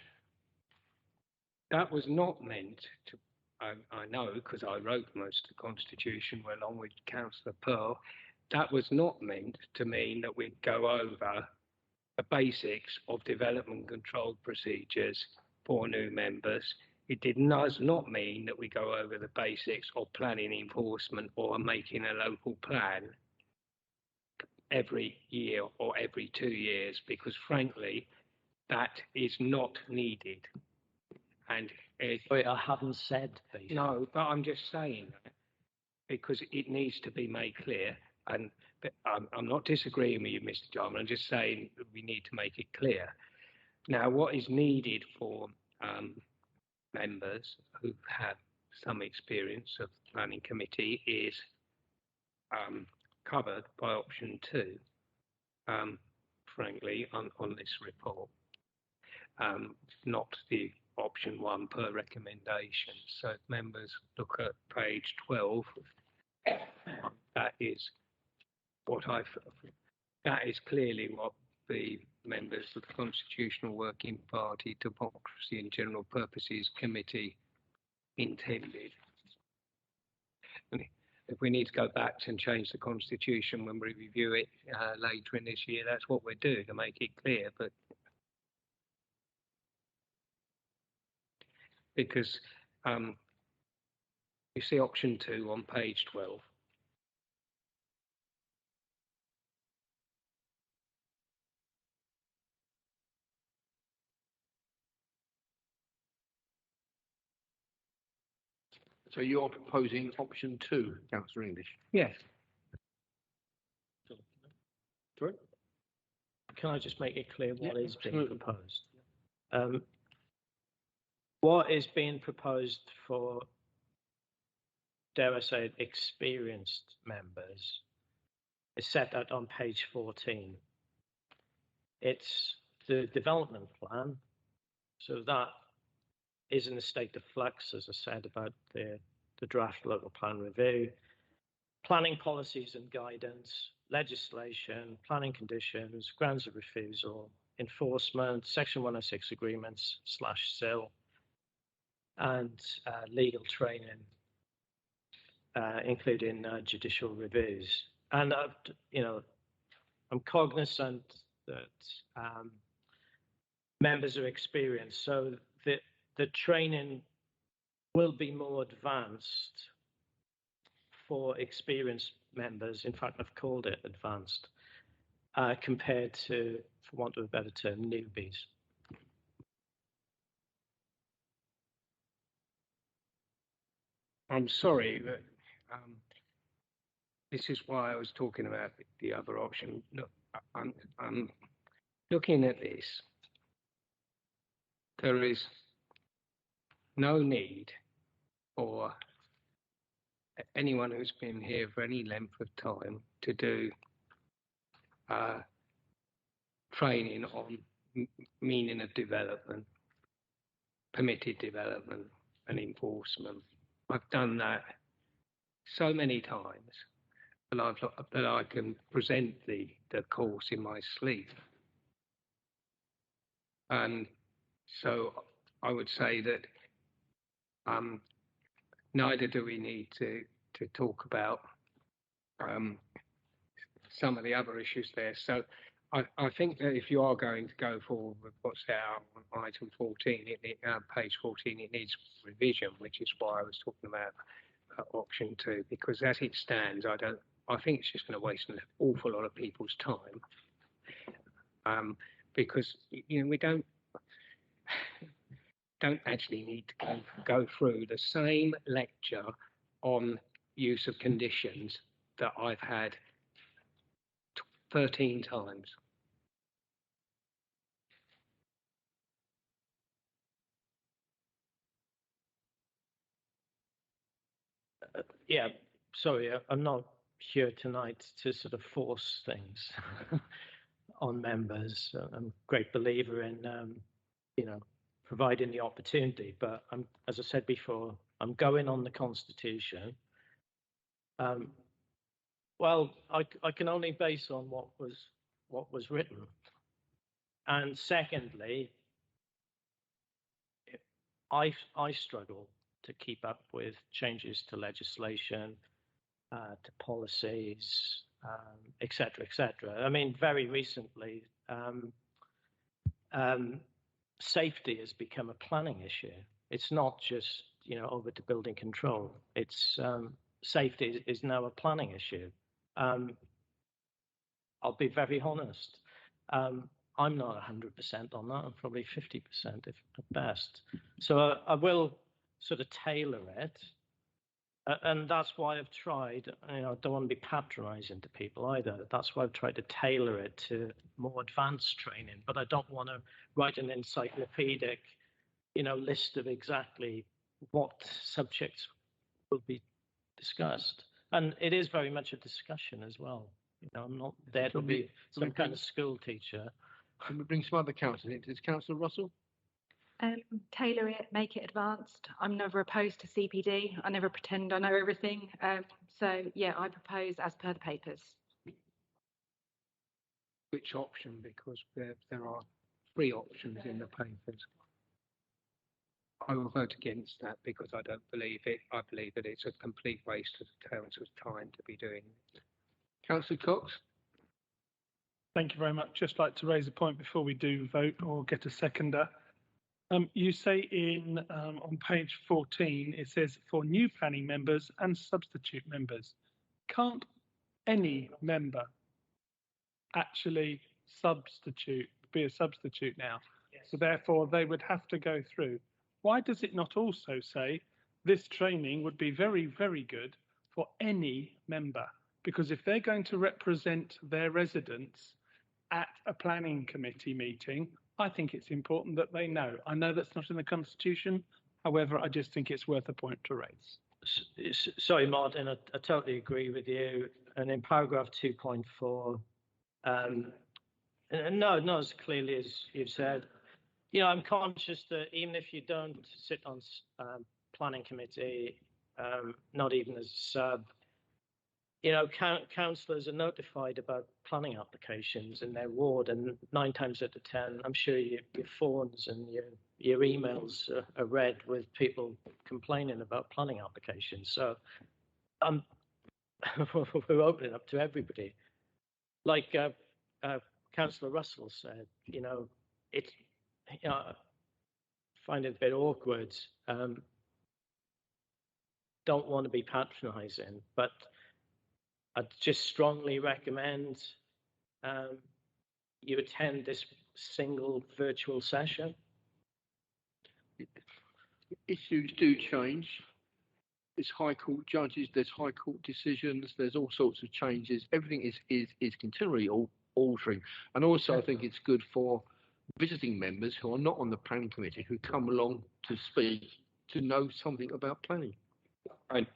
That was not meant to, I know because I wrote most of the Constitution along with Councillor Pearl, that was not meant to mean that we'd go over the basics of development control procedures for new members. It does not mean that we go over the basics of planning enforcement or making a local plan every year or every 2 years, because frankly, that is not needed. And I haven't said this. No, but I'm just saying that because it needs to be made clear. And I'm not disagreeing with you, Mr. Jarman. I'm just saying that we need to make it clear. Now, what is needed for members who have some experience of the planning committee is covered by option 2, frankly, on this report, not the option 1 per recommendation. So if members look at page 12, that is clearly what the members of the Constitutional Working Party, Democracy and General Purposes Committee intended. And if we need to go back and change the Constitution when we review it later in this year, that's what we're doing to make it clear. But because you see option 2 on page 12. So you're proposing option 2, Councillor English? Yes. Sorry? Can I just make it clear what is being proposed? What is being proposed for, dare I say, experienced members is set out on page 14. It's the development plan, so that is in a state of flux, as I said, about the draft local plan review. Planning policies and guidance, legislation, planning conditions, grounds of refusal, enforcement, Section 106 agreements / SIL, and legal training, including judicial reviews. And I'm cognizant that members are experienced, so the training will be more advanced for experienced members. In fact, I've called it advanced, compared to, for want of a better term, newbies. I'm sorry, but this is why I was talking about the other option. Look, I'm looking at this. There is no need for anyone who's been here for any length of time to do training on meaning of development, permitted development and enforcement. I've done that so many times that I can present the course in my sleep. And so I would say that neither do we need to talk about some of the other issues there. So I think that if you are going to go forward with what's there on item 14, page 14, it needs revision, which is why I was talking about option 2, because as it stands, I think it's just going to waste an awful lot of people's time, because we don't actually need to go through the same lecture on use of conditions that I've had 13 times. Yeah, sorry, I'm not here tonight to sort of force things on members. I'm a great believer in, providing the opportunity. But as I said before, I'm going on the Constitution. Well, I can only base on what was written. And secondly, I struggle to keep up with changes to legislation, to policies, et cetera, et cetera. I mean, very recently, safety has become a planning issue. It's not just, over to building control. It's safety is now a planning issue. I'll be very honest. I'm not 100% on that. I'm probably 50% if at best. So I will sort of tailor it. And that's why I've tried, I don't want to be patronizing to people either. That's why I've tried to tailor it to more advanced training, but I don't want to write an encyclopedic, list of exactly what subjects will be discussed. And it is very much a discussion as well. I'm not there to be some kind of school teacher. Can we bring some other councillors in? Is Councillor Russell? Tailor it, make it advanced. I'm never opposed to CPD. I never pretend I know everything. So yeah, I propose as per the papers. Which option? Because there are 3 options in the papers. I will vote against that because I don't believe it. I believe that it's a complete waste of the council's time to be doing it. Councillor Cox. Thank you very much. Just like to raise a point before we do vote or get a seconder. You say on page 14, it says for new planning members and substitute members. Can't any member actually be a substitute now? Yes. So therefore they would have to go through. Why does it not also say this training would be very, very good for any member? Because if they're going to represent their residents at a planning committee meeting, I think it's important that they know. I know that's not in the Constitution. However, I just think it's worth a point to raise. Sorry, Martin, I totally agree with you. And in paragraph 2.4, no, as clearly as you've said, I'm conscious that even if you don't sit on planning committee, not even as a sub, you know, councillors are notified about planning applications in their ward, and 9 times out of 10, I'm sure your phones and your emails are read with people complaining about planning applications. So we're opening up to everybody. Like Councillor Russell said, you know, it's, you know, I find it a bit awkward. Don't want to be patronising, but I'd just strongly recommend you attend this single virtual session. Issues do change. There's High Court judges, there's High Court decisions, there's all sorts of changes. Everything is continually altering. And also I think it's good for visiting members who are not on the planning committee, who come along to speak, to know something about planning. Right.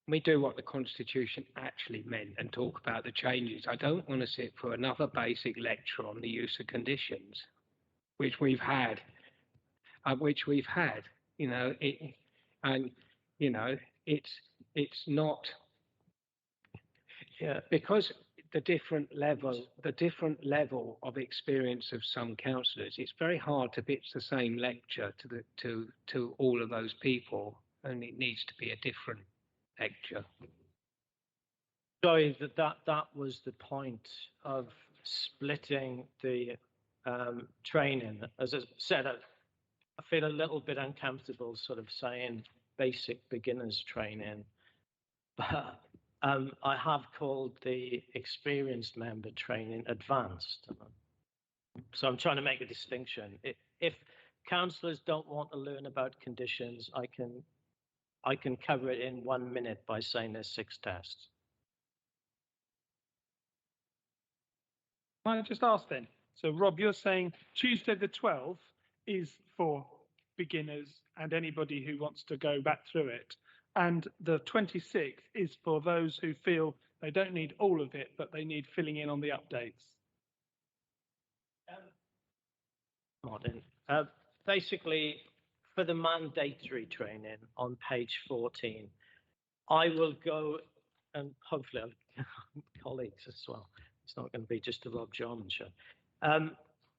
We do what the Constitution actually meant and talk about the changes. I don't want to sit for another basic lecture on the use of conditions, which we've had, you know, and, you know, it's not, yeah, because the different level of experience of some councillors, it's very hard to pitch the same lecture to all of those people, and it needs to be a different lecture. Sorry, that was the point of splitting the training. As I said, I feel a little bit uncomfortable sort of saying basic beginners training, but I have called the experienced member training advanced. So I'm trying to make a distinction. If councillors don't want to learn about conditions, I can cover it in 1 minute by saying there's 6 tests. Might I just ask then? So Rob, you're saying Tuesday the 12th is for beginners and anybody who wants to go back through it. And the 26th is for those who feel they don't need all of it, but they need filling in on the updates. Martin, basically, for the mandatory training on page 14, I will go, and hopefully I'll colleagues as well. It's not going to be just a Rob Jarman show.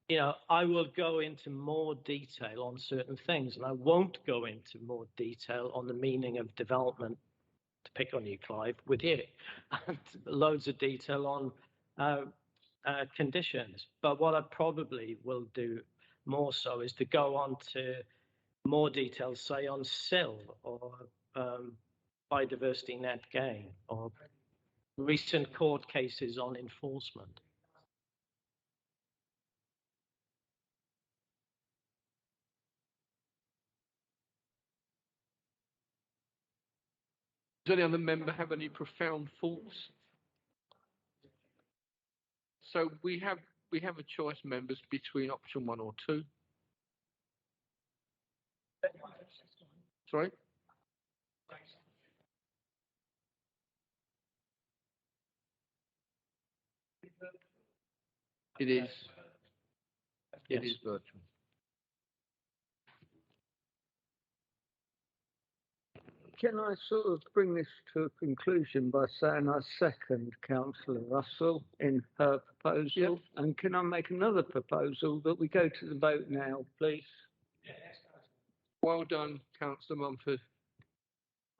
You know, I will go into more detail on certain things, and I won't go into more detail on the meaning of development, to pick on you, Clive, with you, and loads of detail on conditions. But what I probably will do more so is to go on to more details, say on SIL or biodiversity net gain or recent court cases on enforcement. Does any other member have any profound thoughts? So we have a choice, members, between option 1 or 2. Sorry? It is. It is virtual. Can I sort of bring this to a conclusion by saying I second Councillor Russell in her proposal? Yep. And can I make another proposal that we go to the vote now, please? Well done, Councillor Mumford.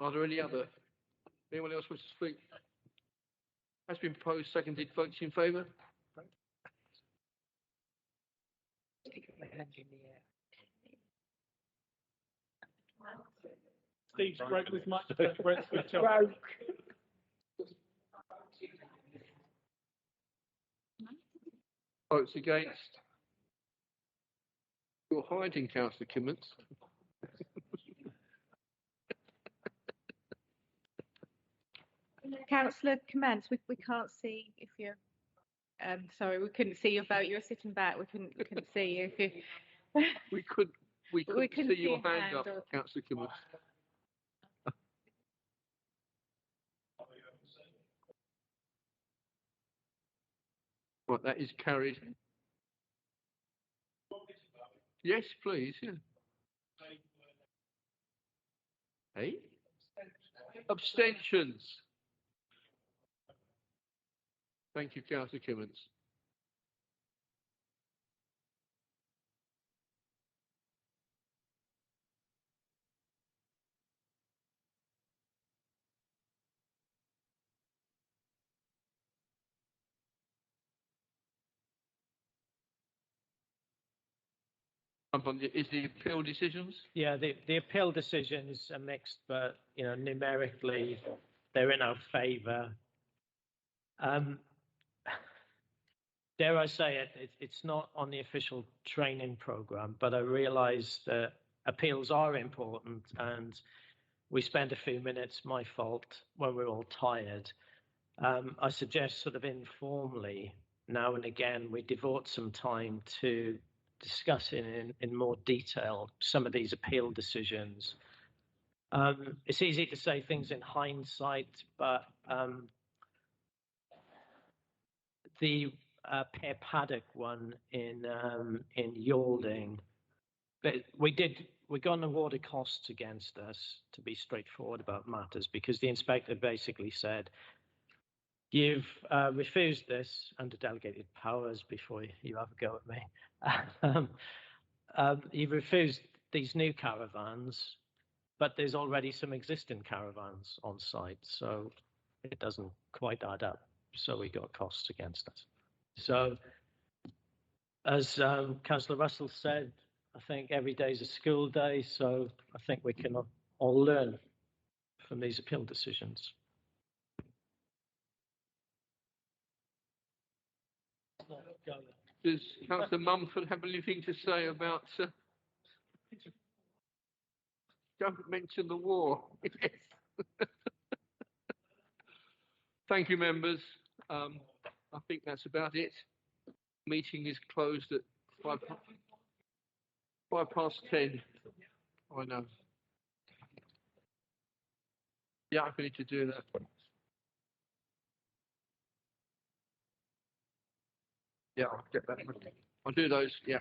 Are there anyone else wish to speak? Has been proposed, seconded, votes in favour? Steve's broke with much breath with Votes against? You're hiding, Councillor Kimmins. Councillor Commands, we can't see if you're. Sorry, we couldn't see your vote. You were sitting back. We couldn't see you. If you. We couldn't see your hand up, Councillor Kimmins. Right, that is carried. Yes, please. Yeah. Hey? Abstentions. Thank you, Councillor Kimmins. Is the appeal decisions? Yeah, the appeal decisions are mixed, but numerically they're in our favour. Dare I say it, it's not on the official training programme, but I realise that appeals are important, and we spend a few minutes, my fault, when we're all tired. I suggest sort of informally, now and again, we devote some time to discussing in more detail some of these appeal decisions. It's easy to say things in hindsight, but the Pear Paddock one in Yalding, but we got an award of costs against us, to be straightforward about matters, because the inspector basically said, you've refused this under delegated powers before you have a go at me. You've refused these new caravans, but there's already some existing caravans on site, so it doesn't quite add up. So we got costs against us. So as Councillor Russell said, I think every day is a school day, so I think we can all learn from these appeal decisions. Does Councillor Mumford have anything to say about... Don't mention the war. Yes. Thank you, members. I think that's about it. Meeting is closed at 10:05. I know. Yeah, I need to do that. Yeah, I'll get that. I'll do those. Yeah.